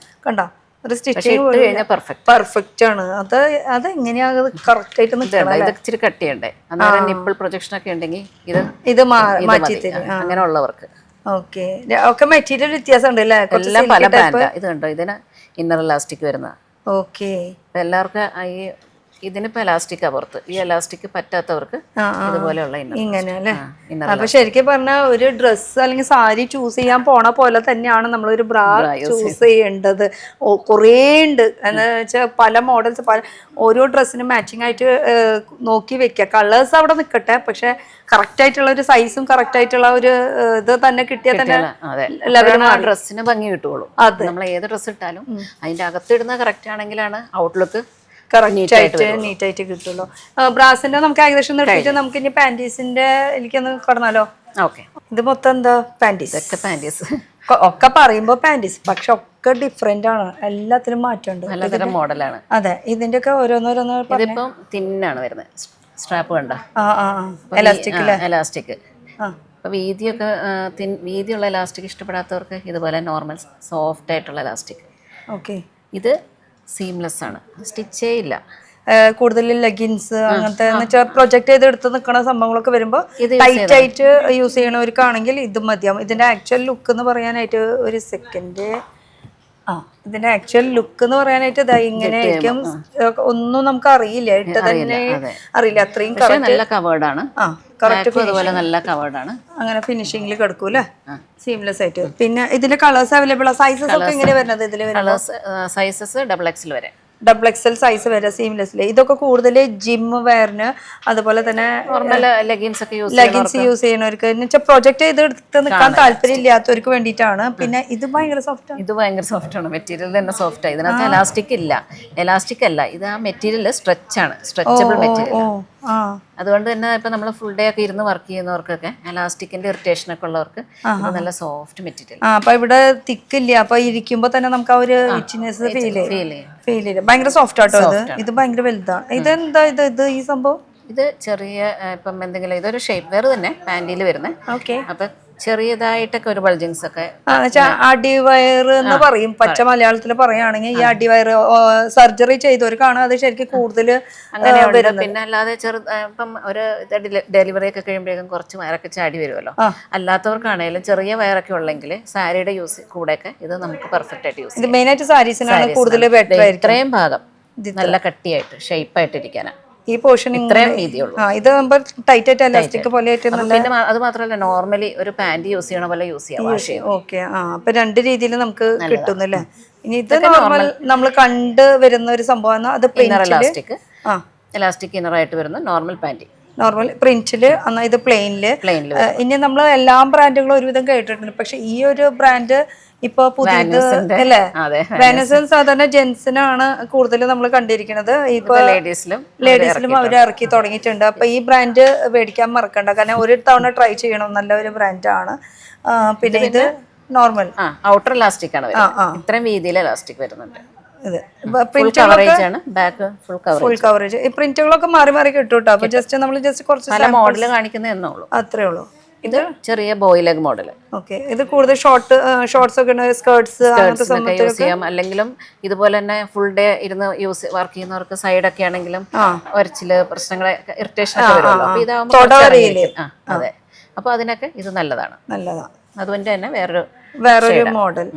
[SPEAKER 1] കണ്ടോ, ഒരു സ്റ്റിച്ചിങ് പെർഫെക്റ്റ് ആണ്. അതെങ്ങനെയാ കറക്റ്റ് ആയിട്ട് നിൽക്കണം.
[SPEAKER 2] ഇച്ചിരി കട്ട് ചെയ്യണ്ടേ, അന്നേരം നിപ്പിൾ പ്രൊജക്ഷൻ ഒക്കെ ഉണ്ടെങ്കിൽ ഇത്
[SPEAKER 1] മാറ്റി തരും
[SPEAKER 2] അങ്ങനെയുള്ളവർക്ക്.
[SPEAKER 1] ഓക്കെ, ഒക്കെ മെറ്റീരിയൽ വ്യത്യാസം ഉണ്ട് അല്ലേ?
[SPEAKER 2] എല്ലാം പല ബ്രാൻഡാ. ഇത് കണ്ടോ, ഇതിന് ഇന്നർ ഇലാസ്റ്റിക് വരുന്ന.
[SPEAKER 1] ഓക്കെ,
[SPEAKER 2] എല്ലാവർക്കും ഈ ഇതിനിപ്പോ എലാസ്റ്റിക്കാ പുറത്ത്. ഈ എലാസ്റ്റിക് പറ്റാത്തവർക്ക് ഇതുപോലെയുള്ള
[SPEAKER 1] ഇങ്ങനെ അല്ലേ? അപ്പൊ ശരിക്കും പറഞ്ഞാൽ ഒരു ഡ്രസ്സ് അല്ലെങ്കിൽ സാരി ചൂസ് ചെയ്യാൻ പോണ പോലെ തന്നെയാണ് നമ്മളൊരു ബ്രാ ചൂസ് ചെയ്യേണ്ടത്. കുറേ ഉണ്ട് എന്ന് വെച്ചാൽ പല മോഡൽസ്, ഓരോ ഡ്രസ്സിനും മാച്ചിങ് ആയിട്ട് നോക്കി വെക്കുക. കളേഴ്സ് അവിടെ നിൽക്കട്ടെ, പക്ഷെ കറക്റ്റ് ആയിട്ടുള്ള ഒരു സൈസും കറക്റ്റ് ആയിട്ടുള്ള ഒരു ഇത് തന്നെ കിട്ടിയാൽ തന്നെ
[SPEAKER 2] ഡ്രസ്സിന് ഭംഗി കിട്ടുള്ളൂ. നമ്മൾ ഏത് ഡ്രസ്സ് ഇട്ടാലും അതിന്റെ അകത്തിടുന്ന കറക്റ്റ് ആണെങ്കിലാണ് ഔട്ട്ലുക്ക്
[SPEAKER 1] നീറ്റായിട്ട് കിട്ടുള്ളൂ. ബ്രാസിന്റെ നമുക്ക് ഏകദേശം നിർത്തിയിട്ട് നമുക്ക് ഇനി പാന്റീസിന്റെ എനിക്കൊന്ന് കടന്നാലോ?
[SPEAKER 2] ഓക്കെ,
[SPEAKER 1] ഇത് മൊത്തം എന്താ? പാന്റീസ് ഒക്കെ പറയുമ്പോ പാന്റീസ്, പക്ഷെ ഒക്കെ ഡിഫറെന്റ് ആണ്. എല്ലാത്തിനും മാറ്റമുണ്ട്.
[SPEAKER 2] പലതരം മോഡലാണ്.
[SPEAKER 1] അതെ, ഇതിന്റെ ഒക്കെ ഓരോന്നോരോന്ന്
[SPEAKER 2] ഇതിപ്പം തിന്നാണ് വരുന്നത്. സ്ട്രാപ്പ് കണ്ട എലാസ്റ്റിക്. അപ്പൊ വീതിയൊക്കെ വീതിയുള്ള എലാസ്റ്റിക് ഇഷ്ടപ്പെടാത്തവർക്ക് ഇതുപോലെ നോർമൽ സോഫ്റ്റ് ആയിട്ടുള്ള എലാസ്റ്റിക്.
[SPEAKER 1] ഓക്കെ,
[SPEAKER 2] ഇത് സീംലെസ് ആണ്, സ്റ്റിച്ചേ ഇല്ല.
[SPEAKER 1] കൂടുതൽ ലെഗിൻസ് അങ്ങനത്തെ പ്രൊജക്ട് ചെയ്ത് എടുത്ത് നിൽക്കുന്ന സംഭവങ്ങളൊക്കെ വരുമ്പോൾ ടൈറ്റ് ആയിട്ട് യൂസ് ചെയ്യണവർക്കാണെങ്കിൽ ഇത് മതിയാവും. ഇതിന്റെ ആക്ച്വൽ ലുക്ക് എന്ന് പറയാനായിട്ട് ഒരു സെക്കൻഡ്. ഇതിന്റെ ആക്ച്വൽ ലുക്ക് എന്ന് പറയാനായിട്ട് ഇങ്ങനെ ആയിരിക്കും. ഒന്നും നമുക്ക് അറിയില്ല, ഇട്ട് തന്നെ അറിയില്ല. അത്രയും
[SPEAKER 2] നല്ല കവേർഡ് ആണ്. അതുപോലെ നല്ല കവേർഡ് ആണ്.
[SPEAKER 1] അങ്ങനെ ഫിനിഷിംഗിൽ കിടക്കൂല്ലേ, സീംലെസ് ആയിട്ട്. പിന്നെ ഇതിന്റെ കളേഴ്സ് അവൈലബിൾ ആണ്. സൈസസ് ഒക്കെ എങ്ങനെ വരുന്നത്? ഇതില്
[SPEAKER 2] സൈസസ് XXL വരെ,
[SPEAKER 1] XXL സൈസ് വരെ സീംലെസ്സില്. ഇതൊക്കെ കൂടുതൽ ജിം വെയറിന്, അതുപോലെ തന്നെ
[SPEAKER 2] ലെഗിൻസ്
[SPEAKER 1] യൂസ് ചെയ്യുന്നവർക്ക്, എന്നുവെച്ചാൽ പ്രൊജക്ട് ചെയ്ത് എടുത്ത് നിൽക്കാൻ താല്പര്യം ഇല്ലാത്തവർക്ക് വേണ്ടിയിട്ടാണ്. പിന്നെ ഇത് ഭയങ്കര
[SPEAKER 2] സോഫ്റ്റ് ആണ്. മെറ്റീരിയൽ തന്നെ സോഫ്റ്റ് ആണ്. ഇതിനകത്ത് എലാസ്റ്റിക് അല്ല, ഇത് ആ മെറ്റീരിയൽ സ്ട്രെച്ച് ആണ്, സ്ട്രെച്ചബിൾ മെറ്റീരിയൽ. അതുകൊണ്ട് തന്നെ ഇപ്പൊ നമ്മൾ ഫുൾ ഡേ ഒക്കെ ഇരുന്ന് വർക്ക് ചെയ്യുന്നവർക്കൊക്കെ എലാസ്റ്റിക്കിന്റെ ഇറിറ്റേഷൻ ഒക്കെ ഉള്ളവർക്ക് നല്ല സോഫ്റ്റ് മെറ്റീരിയൽ.
[SPEAKER 1] അപ്പൊ ഇവിടെ തിക്കില്ല, അപ്പൊ ഇരിക്കുമ്പോ തന്നെ നമുക്ക് ആ ഒരു ഇച്ചിനെസ് ഫീൽ ചെയ്യും. ഭയങ്കര സോഫ്റ്റ് ആട്ടോ ഇത് ഭയങ്കര വലുതാണ്. ഇതെന്താ ഇത് ഈ സംഭവം?
[SPEAKER 2] ഇത് ചെറിയ ഇപ്പം എന്തെങ്കിലും ഇതൊരു ഷേപ്പ് വേറെ തന്നെ പാന്റിയിൽ വരുന്നത്.
[SPEAKER 1] ഓക്കെ,
[SPEAKER 2] അപ്പൊ ചെറിയതായിട്ടൊക്കെ ഒരു ബൾജിങ്സ് ഒക്കെ
[SPEAKER 1] അടിവയർ എന്ന് പറയും പച്ച മലയാളത്തിൽ പറയുകയാണെങ്കിൽ. ഈ അടിവയർ സർജറി ചെയ്തവർക്കാണ് അത് ശരിക്കും കൂടുതൽ
[SPEAKER 2] അങ്ങനെ. പിന്നെ അല്ലാതെ ഇപ്പം ഒരു ഡെലിവറി ഒക്കെ കഴിയുമ്പോഴേക്കും കുറച്ച് വയറൊക്കെ ചാടി വരുമല്ലോ. അല്ലാത്തവർക്കാണെങ്കിലും ചെറിയ വയറൊക്കെ ഉള്ളെങ്കിൽ സാരിയുടെ യൂസ് കൂടെയൊക്കെ ഇത് നമുക്ക് പെർഫെക്റ്റ് ആയിട്ട് യൂസ് ചെയ്യാം.
[SPEAKER 1] മെയിൻ ആയിട്ട് സാരീസിനാണ് കൂടുതൽ ബെറ്റർ ആയിരിക്കും.
[SPEAKER 2] ഇത്രയും ഭാഗം നല്ല കട്ടിയായിട്ട് ഷേപ്പായിട്ട് ഇരിക്കാനാണ്
[SPEAKER 1] ഈ പോർഷൻ.
[SPEAKER 2] ഇത്രയും വീതിയുള്ളൂ.
[SPEAKER 1] ഇത് ടൈറ്റ് ആയിട്ട് എലാസ്റ്റിക് പോലെ.
[SPEAKER 2] പിന്നെ അത് മാത്രമല്ല നോർമലി ഒരു പാന്റ് യൂസ് ചെയ്യണ പോലെ യൂസ് ചെയ്യാം.
[SPEAKER 1] ഓക്കെ, അപ്പൊ രണ്ട് രീതിയിൽ നമുക്ക് കിട്ടുന്നല്ലേ. ഇനി ഇത് നോർമൽ നമ്മൾ കണ്ടു വരുന്ന ഒരു സംഭവമാണ്. അത്
[SPEAKER 2] എലാസ്റ്റിക് ഇന്നറായിട്ട് വരുന്ന നോർമൽ പാന്റ്,
[SPEAKER 1] നോർമൽ പ്രിന്റില്. എന്നാൽ ഇത് പ്ലെയിനില്. ഇനി നമ്മൾ എല്ലാ ബ്രാൻഡുകളും ഒരുവിധം കേട്ടിട്ടുണ്ട്, പക്ഷെ ഈ ഒരു ബ്രാൻഡ് ഇപ്പൊ പുതിയത് അല്ലേ? വാനസൻ സാധാരണ ജെൻസിനാണ് കൂടുതൽ നമ്മൾ കണ്ടിരിക്കുന്നത്. ഇപ്പൊ ലേഡീസിലും അവർ ഇറക്കി തുടങ്ങിയിട്ടുണ്ട്. അപ്പൊ ഈ ബ്രാൻഡ് മേടിക്കാൻ മറക്കണ്ട, കാരണം ഒരു തവണ ട്രൈ ചെയ്യണം. നല്ല ഒരു ബ്രാൻഡാണ്. പിന്നെ ഇത് നോർമൽ
[SPEAKER 2] ഔട്ടർ ഇലാസ്റ്റിക് ആണ്, ഇത്രയും വീതിയിൽ ഇലാസ്റ്റിക് വരുന്നുണ്ട്.
[SPEAKER 1] Full coverage. ഈ പ്രിന്റുകളൊക്കെ മാറി മാറി കിട്ടും കേട്ടോ. അപ്പൊ ജസ്റ്റ് കുറച്ച്
[SPEAKER 2] മോഡൽ കാണിക്കുന്നേ ഉള്ളൂ,
[SPEAKER 1] അത്രേ ഉള്ളൂ.
[SPEAKER 2] ഇത് ചെറിയ ബോയ് ലെഗ് മോഡൽ.
[SPEAKER 1] ഓക്കെ, ഇത് കൂടുതൽ ഷോർട്സ് ഒക്കെ സ്കേർട്സ്
[SPEAKER 2] യൂസ് ചെയ്യാം. അല്ലെങ്കിലും ഇതുപോലെ തന്നെ ഫുൾ ഡേ ഇരുന്ന് വർക്ക് ചെയ്യുന്നവർക്ക് സൈഡ് ഒക്കെ ആണെങ്കിലും ഒരച്ചില് പ്രശ്നങ്ങളെ ഇറിറ്റേഷൻ ഒക്കെ വരുമല്ലോ. അപ്പൊ ഇതാവുമ്പോൾ അതെ, അപ്പൊ അതിനൊക്കെ ഇത് നല്ലതാണ്. അതുകൊണ്ട് തന്നെ വേറൊരു
[SPEAKER 1] മോഡൽ.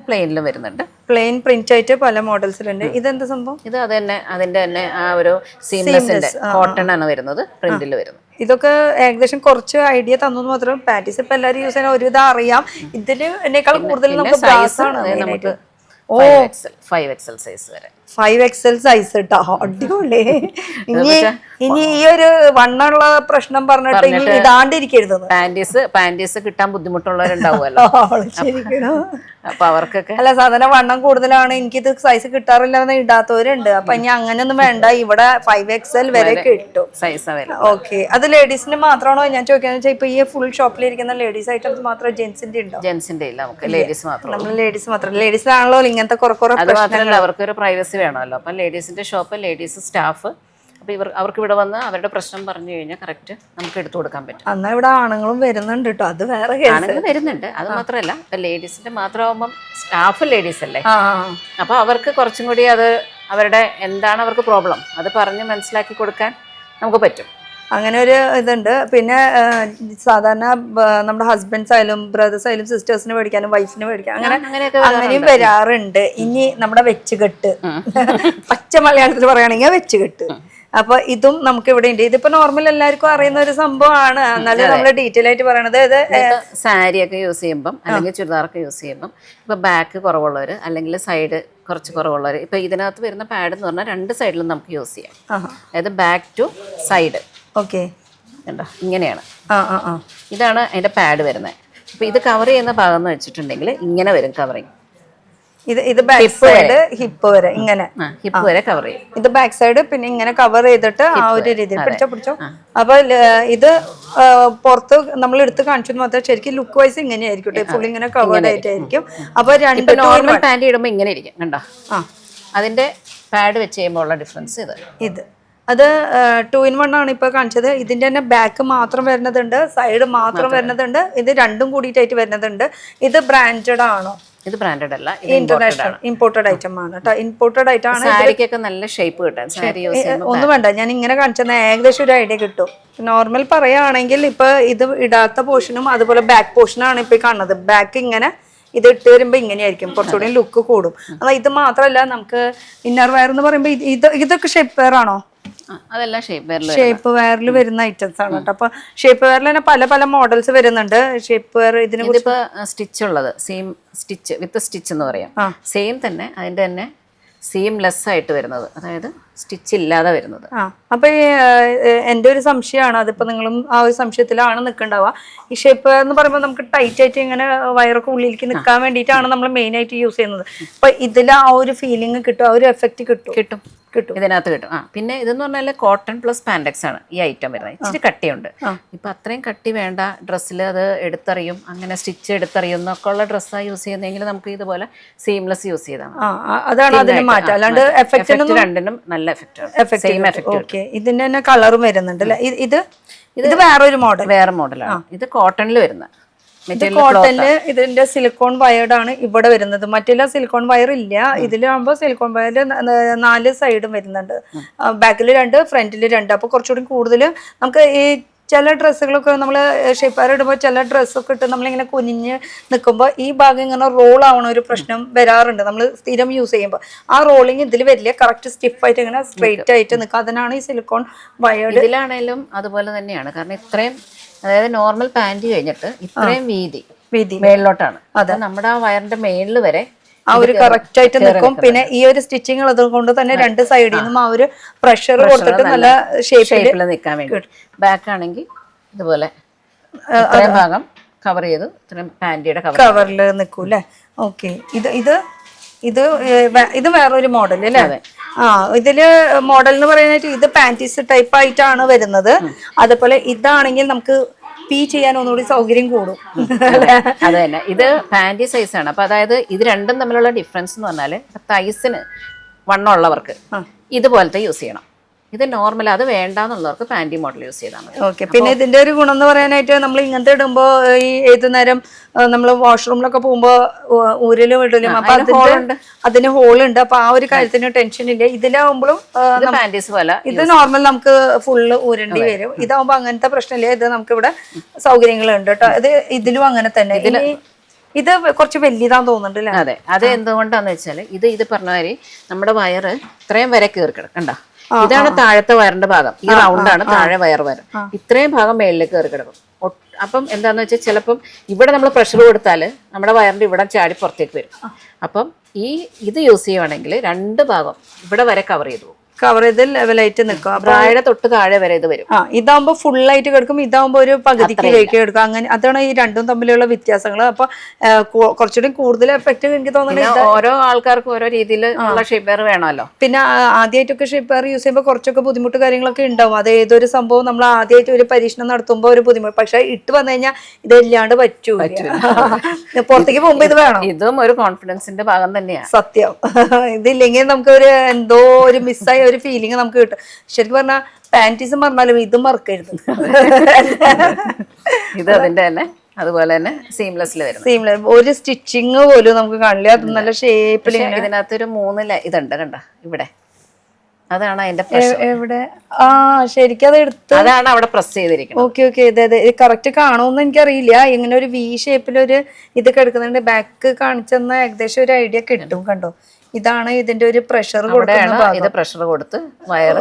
[SPEAKER 2] പ്ലെയിനിലും വരുന്നുണ്ട്.
[SPEAKER 1] പ്ലെയിൻ പ്രിന്റ് ആയിട്ട് പല മോഡൽസിലുണ്ട്. ഇതെന്താ സംഭവം?
[SPEAKER 2] ഇത് അതിന്റെ തന്നെ ആ ഒരു സീംലെസ്സിന്റെ കോട്ടൺ ആണ് വരുന്നത്, പ്രിന്റിൽ വരുന്നത്.
[SPEAKER 1] ഇതൊക്കെ ഏകദേശം കുറച്ച് ഐഡിയ തന്നു മാത്രം. പാന്റീസ് ഇപ്പൊ എല്ലാവരും യൂസ് ചെയ്യാൻ ഒരുവിധം അറിയാം. ഇതില് എന്നേക്കാൾ കൂടുതൽ നമുക്ക്
[SPEAKER 2] 5XL സൈസ് വരെ.
[SPEAKER 1] 5XL സൈസ് ഇട്ടോ, അടിപൊളി. ഇനി ഈ ഒരു വണ്ണുള്ള പ്രശ്നം പറഞ്ഞിട്ട് ഇനി ഇടാണ്ടിരിക്കരുത്.
[SPEAKER 2] പാൻറ്റീസ് കിട്ടാൻ ബുദ്ധിമുട്ടുള്ളവരുണ്ടാവുമല്ലോ, അപ്പൊ അവർക്കൊക്കെ.
[SPEAKER 1] അല്ല, സാധാരണ വണ്ണം കൂടുതലാണ്, എനിക്കിത് സൈസ് കിട്ടാറില്ല എന്ന് ഇടാത്തവരുണ്ട്. അപ്പൊ ഇനി അങ്ങനെയൊന്നും വേണ്ട, ഇവിടെ 5XL വരെ കിട്ടും
[SPEAKER 2] സൈസ്.
[SPEAKER 1] ഓക്കെ. അത് ലേഡീസിന് മാത്രമാണോ ഞാൻ ചോദിക്കാന്ന് വെച്ചാൽ? ഇപ്പൊ ഈ ഫുൾ ഷോപ്പിലിരിക്കുന്ന ലേഡീസ് ഐറ്റംസ് മാത്രം, ജെന്റ്സിന്റെ ഉണ്ടോ?
[SPEAKER 2] ജെന്റ്സിന്റെ ഇല്ല, നമുക്ക് ലേഡീസ് മാത്രം.
[SPEAKER 1] നമ്മൾ ലേഡീസ് മാത്രം. ലേഡീസിനാണല്ലോ ഇങ്ങനത്തെ കുറെ
[SPEAKER 2] അത് മാത്രമല്ല, അവർക്കൊരു പ്രൈവസി വേണമല്ലോ. അപ്പൊ ലേഡീസിന്റെ ഷോപ്പ്, ലേഡീസ് സ്റ്റാഫ്, അപ്പൊ അവർക്ക് ഇവിടെ വന്ന് അവരുടെ പ്രശ്നം പറഞ്ഞു കഴിഞ്ഞാൽ കറക്റ്റ് നമുക്ക് എടുത്തു കൊടുക്കാൻ പറ്റും.
[SPEAKER 1] എന്നാ ഇവിടെ ആണുങ്ങളും വരുന്നുണ്ട് കേട്ടോ, അത് വേറെ
[SPEAKER 2] ആണുങ്ങൾ വരുന്നുണ്ട്. അത് മാത്രമല്ല, ലേഡീസിന്റെ മാത്രമാകുമ്പോൾ സ്റ്റാഫ് ലേഡീസ് അല്ലേ, അപ്പൊ അവർക്ക് കുറച്ചും കൂടി അത് അവരുടെ എന്താണ് അവർക്ക് പ്രോബ്ലം അത് പറഞ്ഞ് മനസ്സിലാക്കി കൊടുക്കാൻ നമുക്ക് പറ്റും.
[SPEAKER 1] അങ്ങനെ ഒരു ഇതുണ്ട്. പിന്നെ സാധാരണ നമ്മുടെ ഹസ്ബൻഡ്സ് ആയാലും ബ്രദേഴ്സ് ആയാലും സിസ്റ്റേഴ്സിന് മേടിക്കാനും വൈഫിന് മേടിക്കാനും അങ്ങനെയും വരാറുണ്ട്. ഇനി നമ്മുടെ വെച്ചുകെട്ട്, പച്ച മലയാളത്തിൽ പറയുകയാണെങ്കിൽ വെച്ചുകെട്ട്. അപ്പൊ ഇതും നമുക്ക് ഇവിടെ ഉണ്ട്. ഇതിപ്പോ നോർമൽ എല്ലാവർക്കും അറിയുന്ന ഒരു സംഭവമാണ്, എന്നാലും നമ്മൾ ഡീറ്റെയിൽ ആയിട്ട് പറയണത്.
[SPEAKER 2] സാരി ഒക്കെ യൂസ് ചെയ്യുമ്പം അല്ലെങ്കിൽ ചുരിദാറൊക്കെ യൂസ് ചെയ്യുമ്പം ഇപ്പൊ ബാക്ക് കുറവുള്ളവർ അല്ലെങ്കിൽ സൈഡ് കുറച്ച് കുറവുള്ളവർ, ഇപ്പൊ ഇതിനകത്ത് വരുന്ന പാഡ് എന്ന് പറഞ്ഞാൽ രണ്ട് സൈഡിലും നമുക്ക് യൂസ് ചെയ്യാം. അതായത് ബാക്ക് ടു സൈഡ്.
[SPEAKER 1] ഓക്കെ,
[SPEAKER 2] കണ്ടോ, ഇങ്ങനെയാണ്. ഇതാണ് അതിന്റെ പാഡ് വരുന്നത്. അപ്പൊ ഇത് കവർ ചെയ്യുന്ന ഭാഗം എന്ന് വെച്ചിട്ടുണ്ടെങ്കിൽ ഇങ്ങനെ വരും കവറിങ്.
[SPEAKER 1] ഇത് ബാക്ക് സൈഡ് ഹിപ്പ് വരെ ഇങ്ങനെ,
[SPEAKER 2] ഹിപ്പ് വരെ കവർ ചെയ്യും.
[SPEAKER 1] ഇത് ബാക്ക് സൈഡ് പിന്നെ ഇങ്ങനെ കവർ ചെയ്തിട്ട് ആ ഒരു രീതിയിൽ പിടിച്ചോ. അപ്പൊ ഇത് പുറത്ത് നമ്മൾ എടുത്ത് കാണിച്ചു മാത്രം ശരിക്കും ലുക്ക് വൈസ് ഇങ്ങനെയായിരിക്കും, ഫുൾ ഇങ്ങനെ കവേർഡ് ആയിട്ടായിരിക്കും. അപ്പൊ രണ്ട്
[SPEAKER 2] നോർമൽ പാന്റ് ഇടുമ്പോ ഇങ്ങനെ ഇരിക്കും, കണ്ടോ. അതിന്റെ പാഡ് വെച്ച് ചെയ്യുമ്പോൾ ഉള്ള ഡിഫറൻസ് ഇത്.
[SPEAKER 1] അത് 2 in 1 ആണ് ഇപ്പൊ കാണിച്ചത്. ഇതിന്റെ തന്നെ ബാക്ക് മാത്രം വരുന്നതുണ്ട്, സൈഡ് മാത്രം വരുന്നതുണ്ട്, ഇത് രണ്ടും കൂടിയിട്ടായിട്ട് വരുന്നതുണ്ട്. ഇത് ബ്രാൻഡഡ് ആണോ?
[SPEAKER 2] ഇത് ബ്രാൻഡഡ് അല്ല,
[SPEAKER 1] ഇന്റർനാഷണൽ ഇമ്പോർട്ടഡ് ഐറ്റം ആണ് കേട്ടോ. ഇമ്പോർട്ടഡ് ആയിട്ടാണ്.
[SPEAKER 2] സാരിക്കൊക്കെ നല്ല ഷേപ്പ് കിട്ടാൻ സാരി യൂസ് ചെയ്യുമ്പോൾ
[SPEAKER 1] ഒന്നും വേണ്ട, ഞാൻ ഇങ്ങനെ കാണിച്ചത് ഏകദേശം ഒരു ഐഡിയ കിട്ടും. നോർമൽ പറയുകയാണെങ്കിൽ ഇപ്പൊ ഇത് ഇടാത്ത പോർഷനും അതുപോലെ ബാക്ക് പോർഷനാണ് ഇപ്പൊ കാണുന്നത്. ബാക്ക് ഇങ്ങനെ ഇത് ഇട്ട് വരുമ്പോ ഇങ്ങനെയായിരിക്കും, കുറച്ചുകൂടി ലുക്ക് കൂടും. എന്നാൽ ഇത് മാത്രമല്ല, നമുക്ക് ഇന്നർ വെയർ എന്ന് പറയുമ്പോ ഇതൊക്കെ ഷേപ്പ് വെയർ ആണോ?
[SPEAKER 2] അതെല്ലാം
[SPEAKER 1] ഷേപ്പ് വെയറിൽ വരുന്ന ഐറ്റംസ് ആണ് കേട്ടോ. അപ്പൊ ഷേപ്പ് വെയറിൽ തന്നെ പല പല മോഡൽസ് വരുന്നുണ്ട്. ഷേപ്പ് വെയർ
[SPEAKER 2] ഇതിപ്പോ സ്റ്റിച്ച് ഉള്ളത് സെയിം സ്റ്റിച്ച് വിത്ത് സ്റ്റിച്ച് എന്ന് പറയാം. സെയിം തന്നെ അതിന്റെ തന്നെ സീംലെസ് ആയിട്ട് വരുന്നത്, അതായത് സ്റ്റിച്ച് ഇല്ലാതെ വരുന്നത്.
[SPEAKER 1] അപ്പൊ എന്റെ ഒരു സംശയമാണ്, അതിപ്പോ നിങ്ങളും ആ ഒരു സംശയത്തിലാണ് നിൽക്കണ്ടാവുക. ഈ ഷേപ്പ് എന്ന് പറയുമ്പോൾ നമുക്ക് ടൈറ്റ് ആയിട്ട് ഇങ്ങനെ വയറൊക്കെ ഉള്ളിലേക്ക് നിൽക്കാൻ വേണ്ടിയിട്ടാണ് നമ്മൾ മെയിൻ ആയിട്ട് യൂസ് ചെയ്യുന്നത്. അപ്പൊ ഇതിൽ ആ ഒരു ഫീലിംഗ് കിട്ടും, ആ ഒരു എഫക്റ്റ് കിട്ടും
[SPEAKER 2] ഇതിനകത്ത് കിട്ടും. പിന്നെ ഇതെന്ന് പറഞ്ഞാൽ കോട്ടൺ പ്ലസ് പാൻഡെക്സ് ആണ് ഈ ഐറ്റം വരുന്നത്. ഇച്ചിരി കട്ടിയുണ്ട്. ഇപ്പൊ അത്രയും കട്ടി വേണ്ട ഡ്രസ്സിൽ അത് എടുത്തറിയും, അങ്ങനെ സ്റ്റിച്ച് എടുത്തറിയും എന്നൊക്കെ ഉള്ള ഡ്രസ്സാണ് യൂസ് ചെയ്യുന്നതെങ്കിൽ നമുക്ക് ഇതുപോലെ സീംലെസ് യൂസ് ചെയ്താണ്. രണ്ടിനും നല്ല എഫക്റ്റ്.
[SPEAKER 1] ഇതിന്റെ തന്നെ കളറും വരുന്നുണ്ട്. ഇത് വേറെ മോഡലാണ്.
[SPEAKER 2] ഇത് കോട്ടണിൽ വരുന്ന
[SPEAKER 1] കോട്ടണില് ഇതിന്റെ സിലിക്കോൺ വയർഡ് ആണ് ഇവിടെ വരുന്നത്. മറ്റുള്ള സിലിക്കോൺ വയർ ഇല്ല. ഇതിലാകുമ്പോ സിലിക്കോൺ വയർ 4 സൈഡും വരുന്നുണ്ട്, ബാക്കിൽ 2 ഫ്രണ്ടിൽ 2. അപ്പൊ കുറച്ചുകൂടി കൂടുതൽ നമുക്ക് ഈ ചില ഡ്രസ്സുകളൊക്കെ നമ്മൾ ഷേപ്പ് വയർ ഇടുമ്പോൾ ചില ഡ്രസ്സൊക്കെ ഇട്ട് നമ്മളിങ്ങനെ കുനിഞ്ഞ് നിൽക്കുമ്പോൾ ഈ ഭാഗം ഇങ്ങനെ റോൾ ആവണ ഒരു പ്രശ്നം വരാറുണ്ട് നമ്മൾ സ്ഥിരം യൂസ് ചെയ്യുമ്പോൾ. ആ റോളിങ് ഇതിൽ വരില്ല, കറക്റ്റ് സ്റ്റിഫായിട്ട് ഇങ്ങനെ സ്ട്രെയിറ്റ് ആയിട്ട് നിൽക്കും. അതിനാണ് ഈ സിലിക്കോൺ വയർഡ്.
[SPEAKER 2] ഇതിലാണേലും അതുപോലെ തന്നെയാണ്. കാരണം ഇത്രയും, അതായത് നോർമൽ പാന്റ് കഴിഞ്ഞിട്ട് ഇത്രയും വീതി മേളിലോട്ടാണ്. അത് നമ്മുടെ ആ വയറിന്റെ മേളിൽ വരെ
[SPEAKER 1] ആ ഒരു കറക്റ്റ് ആയിട്ട് നിൽക്കും. പിന്നെ ഈ ഒരു സ്റ്റിച്ചിങ് ഉള്ളത് കൊണ്ട് തന്നെ 2 സൈഡിൽ നിന്നും ആ ഒരു പ്രഷർ കൊടുത്തിട്ട് നല്ല ഷേപ്പിൽ
[SPEAKER 2] നിൽക്കാൻ വേണ്ടി. ബാക്ക് ആണെങ്കിൽ ഇതുപോലെ ഇത്രയും ഭാഗം കവർ ചെയ്ത് ഇത്രയും പാന്റിയുടെ
[SPEAKER 1] കവറിൽ നിൽക്കും അല്ലേ. ഓക്കെ, ഇത് വേറൊരു മോഡൽ അല്ലേ. ഇതില് മോഡൽ എന്ന് പറയുന്നത് ഇത് പാന്റീസ് ടൈപ്പ് ആയിട്ടാണ് വരുന്നത്. അതുപോലെ ഇതാണെങ്കിൽ നമുക്ക് പീ ചെയ്യാൻ ഒന്നുകൂടി സൗകര്യം കൂടും.
[SPEAKER 2] അത് തന്നെ, ഇത് പാന്റി സൈസ് ആണ്. അപ്പൊ അതായത് ഇത് രണ്ടും തമ്മിലുള്ള ഡിഫറൻസ് എന്ന് പറഞ്ഞാല് തൈസിന് വണ്ണമുള്ളവർക്ക് ഇതുപോലത്തെ യൂസ് ചെയ്യണം. ഇത് നോർമൽ, അത് വേണ്ടാന്നുള്ളവർക്ക് പാന്റി മോഡൽ യൂസ് ചെയ്താൽ മതി.
[SPEAKER 1] ഓക്കെ. പിന്നെ ഇതിന്റെ ഒരു ഗുണം എന്ന് പറയാനായിട്ട് നമ്മൾ ഇങ്ങനത്തെ ഇടുമ്പോ ഈ ഏത് നേരം നമ്മൾ വാഷ്റൂമിലൊക്കെ പോകുമ്പോ ഊരലും ഇടലും, അപ്പൊ അതിന് ഹോളുണ്ട്. അപ്പൊ ആ ഒരു കാര്യത്തിന് ടെൻഷൻ ഇല്ല. ഇതിലാവുമ്പോഴും ഇത് നോർമൽ നമുക്ക് ഫുള്ള് ഊരേണ്ടി വരും. ഇതാവുമ്പോ അങ്ങനത്തെ പ്രശ്നമില്ല. ഇത് നമുക്ക് ഇവിടെ സൗകര്യങ്ങളുണ്ട് കേട്ടോ. ഇതിലും അങ്ങനെ തന്നെ. ഇത് കുറച്ച് വലിയതാന്ന് തോന്നുന്നുണ്ട് അല്ലേ.
[SPEAKER 2] അതെ, അത് എന്തുകൊണ്ടാന്ന് വെച്ചാല് ഇത് പറഞ്ഞ മാതിരി നമ്മുടെ വയറ് ഇത്രയും വരെ കയറി കിടക്കണ്ട. ഇതാണ് താഴത്തെ വയറിന്റെ ഭാഗം, ഈ റൗണ്ടാണ് താഴെ വയർ വരും. ഇത്രയും ഭാഗം മേളിലേക്ക് കയറി കിടക്കും. അപ്പം എന്താണെന്ന് വെച്ചാൽ ചിലപ്പം ഇവിടെ നമ്മൾ പ്രഷർ കൊടുത്താൽ നമ്മുടെ വയറിൻ്റെ ഇവിടെ ചാടി പുറത്തേക്ക് വരും. അപ്പം ഇത് യൂസ് ചെയ്യുവാണെങ്കിൽ 2 ഭാഗം ഇവിടെ വരെ കവർ ചെയ്തു പോകും.
[SPEAKER 1] കവർ ചെയ്ത് ലെവലായിട്ട് നിൽക്കും.
[SPEAKER 2] താഴെ തൊട്ട് താഴെ വരെ ഇത് വരും.
[SPEAKER 1] ഇതാകുമ്പോൾ ഫുള്ളായിട്ട് കിടക്കും, ഇതാകുമ്പോൾ ഒരു പകുതിക്ക് കിടക്കും. അങ്ങനെ അതാണ് ഈ രണ്ടും തമ്മിലുള്ള വ്യത്യാസങ്ങൾ. അപ്പൊ കുറച്ചുകൂടി കൂടുതൽ എഫക്റ്റ് എനിക്ക് തോന്നുന്നത്
[SPEAKER 2] ഓരോ ആൾക്കാർക്കും ഓരോ രീതിയിലുള്ള ഷേപ്പ് വെയർ വേണമല്ലോ.
[SPEAKER 1] പിന്നെ ആദ്യമായിട്ടൊക്കെ ഷേപ്പ് വെയർ യൂസ് ചെയ്യുമ്പോൾ കുറച്ചൊക്കെ ബുദ്ധിമുട്ട് കാര്യങ്ങളൊക്കെ ഉണ്ടാവും. അത് ഏതൊരു സംഭവം നമ്മൾ ആദ്യമായിട്ട് ഒരു പരീക്ഷണം നടത്തുമ്പോൾ ഒരു ബുദ്ധിമുട്ട്. പക്ഷെ ഇട്ട് വന്നു കഴിഞ്ഞാൽ ഇതല്ലാണ്ട് പറ്റൂല. പുറത്തേക്ക് പോകുമ്പോ ഇത് വേണം.
[SPEAKER 2] ഇതും ഒരു കോൺഫിഡൻസിന്റെ ഭാഗം തന്നെയാണ്.
[SPEAKER 1] സത്യം. ഇതില്ലെങ്കിൽ നമുക്ക് ഒരു എന്തോ ഒരു മിസ്സായ ഒരു ഫീലിംഗ് നമുക്ക് കിട്ടും. ശരിക്കും പറഞ്ഞാൽ പാന്റീസും പറഞ്ഞാലും ഇതും മറക്കരുത്.
[SPEAKER 2] ഇത് അതിന്റെ തന്നെ അതുപോലെ തന്നെ സീംലെസ്സിൽ വരും.
[SPEAKER 1] സീംലെസ് ഒരു സ്റ്റിച്ചിങ് പോലും നമുക്ക് കാണില്ല. അത് നല്ല ഷേപ്പിൽ.
[SPEAKER 2] ഇതിനകത്തൊരു 3 ഇതുണ്ട് കണ്ട ഇവിടെ. അതാണ് അതിന്റെ
[SPEAKER 1] എവിടെ? ശരിക്കും അത് എടുത്ത്
[SPEAKER 2] അതാണ് അവിടെ പ്രസ് ചെയ്തിരിക്കുന്നത്.
[SPEAKER 1] Okay okay. ഇതെ കറക്റ്റ് കാണുമെന്ന് എനിക്കറിയില്ല. ഇങ്ങനെ ഒരു വി ഷേപ്പിലൊരു ഇത് കിടക്കുന്നുണ്ട്. ബാക്ക് കാണിച്ചെന്ന ഏകദേശം ഒരു ഐഡിയ കിട്ടും. കണ്ടോ, ഇതാണ് ഇതിന്റെ ഒരു പ്രഷർ
[SPEAKER 2] ഇത് പ്രഷർ കൊടുത്ത്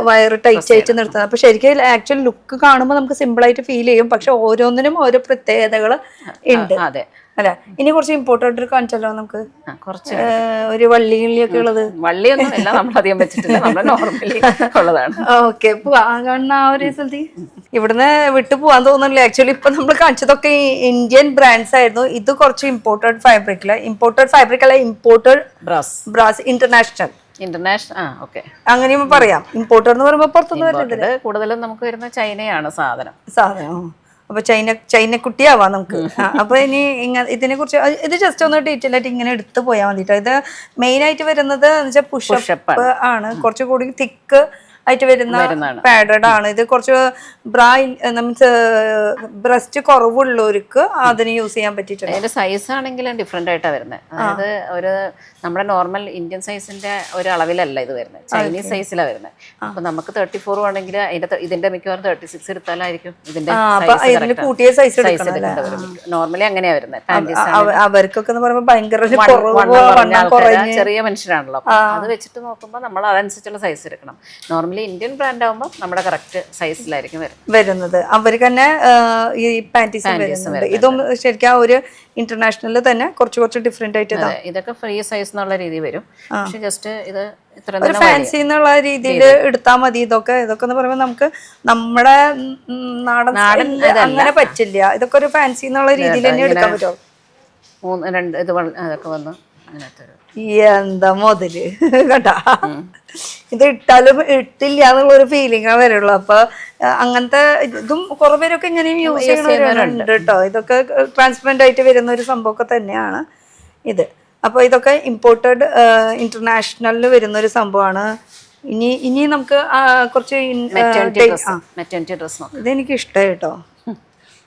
[SPEAKER 1] വയറ് ടൈറ്റ് ആയിട്ട് നിർത്തുന്നത്. അപ്പൊ ശരിക്കും ആക്ച്വൽ ലുക്ക് കാണുമ്പോൾ നമുക്ക് സിമ്പിൾ ആയിട്ട് ഫീൽ ചെയ്യും. പക്ഷെ ഓരോന്നിനും ഓരോ പ്രത്യേകതകൾ ഉണ്ട്.
[SPEAKER 2] അതെ
[SPEAKER 1] അല്ല, ഇനി കുറച്ച് ഇമ്പോർട്ടൻ്റ് കാണിച്ചല്ലോ നമുക്ക്.
[SPEAKER 2] കുറച്ച്
[SPEAKER 1] ഒരു വള്ളിയൊക്കെ ഉള്ളത്.
[SPEAKER 2] വള്ളിയൊന്നും എല്ലാം നമ്മൾ അധികം വെച്ചിട്ടില്ല, നമ്മൾ നോർമലി ഉള്ളതാണ്.
[SPEAKER 1] ഓക്കെ. കാണുന്ന ആ ഒരു സ്ഥലത്ത് ഇവിടുന്ന് വിട്ടു പോവാൻ തോന്നുന്നില്ല. ആക്ച്വലി ഇപ്പൊ നമ്മൾ കാണിച്ചതൊക്കെ ഇന്ത്യൻ ബ്രാൻഡ്സ് ആയിരുന്നു. ഇത് കുറച്ച് ഇമ്പോർട്ടഡ് ഫാബ്രിക് അല്ല, ഇമ്പോർട്ടഡ് ബ്രാസ് ഇന്റർനാഷണൽ അങ്ങനെയും പറയാം. ഇമ്പോർട്ടർ എന്ന് പറയുമ്പോൾ പുറത്തുനിന്ന് വരുന്നത്
[SPEAKER 2] കൂടുതലും നമുക്ക് വരുന്ന ചൈനയാണ് സാധനം.
[SPEAKER 1] അപ്പൊ ചൈനക്കുട്ടിയാവാം നമുക്ക്. അപ്പൊ ഇനി ഇതിനെ കുറിച്ച് ഇത് ജസ്റ്റ് ഒന്ന് ഡീറ്റെയിൽ ആയിട്ട് ഇങ്ങനെ എടുത്തു പോയാൽ മതിട്ടോ. ഇത് മെയിൻ ആയിട്ട് വരുന്നത് പുഷപ്പ് ആണ്. കുറച്ചുകൂടി തിക്ക് ആയിട്ട് വരുന്ന പാഡഡ് ആണ്. ഇത് കുറച്ച് മീൻസ് ബ്രസ്റ്റ് കുറവുള്ളവർക്ക് അതിന് യൂസ് ചെയ്യാൻ പറ്റിയിട്ടുണ്ട്.
[SPEAKER 2] അതിന്റെ സൈസ് ആണെങ്കിലും ഡിഫറെന്റ് ആയിട്ടാണ് വരുന്നത്. അതായത് ഒരു നമ്മുടെ നോർമൽ ഇന്ത്യൻ സൈസിന്റെ ഒരു അളവിലല്ല ഇത് വരുന്നത്, ചൈനീസ് സൈസിലാണ് വരുന്നത്. അപ്പൊ നമുക്ക് 34 ആണെങ്കിൽ ഇതിന്റെ മിക്കവാറും 36 എടുത്താലായിരിക്കും ഇതിന്റെ
[SPEAKER 1] കൂട്ടിയ സൈസ്
[SPEAKER 2] നോർമലി അങ്ങനെയാ വരുന്നത്.
[SPEAKER 1] അവർക്കൊക്കെ ഭയങ്കര
[SPEAKER 2] ചെറിയ മനുഷ്യരാണല്ലോ. അത് വെച്ചിട്ട് നോക്കുമ്പോൾ നമ്മൾ അതനുസരിച്ചുള്ള സൈസ് എടുക്കണം. നോർമലി ഇന്ത്യൻ ബ്രാൻഡ് ആകുമ്പോൾ നമ്മുടെ കറക്റ്റ് സൈസിലായിരിക്കും വരുന്നത്.
[SPEAKER 1] അവർക്ക് തന്നെ ഈ പാന്റീസ് വരുന്നുണ്ട്. ഇതും ശരിക്കും ഒരു ഇന്റർനാഷണലിൽ തന്നെ കുറച്ച് ഡിഫറെന്റ് ആയിട്ട്
[SPEAKER 2] ഇതൊക്കെ ഫ്രീ സൈസ് എന്നുള്ള രീതി വരും. പക്ഷെ ജസ്റ്റ് ഇത്
[SPEAKER 1] ഒരു ഫാൻസി എന്നുള്ള രീതിയിൽ എടുത്താൽ മതി. ഇതൊക്കെ എന്ന് പറയുമ്പോൾ നമുക്ക് നമ്മുടെ നാടൻ അങ്ങനെ പറ്റില്ല. ഇതൊക്കെ ഒരു ഫാൻസി എന്നുള്ള രീതിയിൽ തന്നെ എടുക്കാൻ പറ്റുമോ?
[SPEAKER 2] അതൊക്കെ വന്നു
[SPEAKER 1] എന്താ മുതല് കേട്ടാ. ഇത് ഇട്ടാലും ഇട്ടില്ല എന്നുള്ളൊരു ഫീലിംഗാ വരുള്ളൂ. അപ്പൊ അങ്ങനത്തെ ഇതും കുറെ പേരൊക്കെ ഇങ്ങനെയും യൂസ് ചെയ്യുന്നവരുണ്ട് കേട്ടോ. ഇതൊക്കെ ട്രാൻസ്പെറന്റ് ആയിട്ട് വരുന്ന ഒരു സംഭവമൊക്കെ തന്നെയാണ് ഇത്. അപ്പൊ ഇതൊക്കെ ഇമ്പോർട്ടഡ് ഇന്റർനാഷണലിൽ വരുന്ന ഒരു സംഭവമാണ്. ഇനി നമുക്ക് കുറച്ച് ഇതെനിക്ക് ഇഷ്ടമായി കേട്ടോ.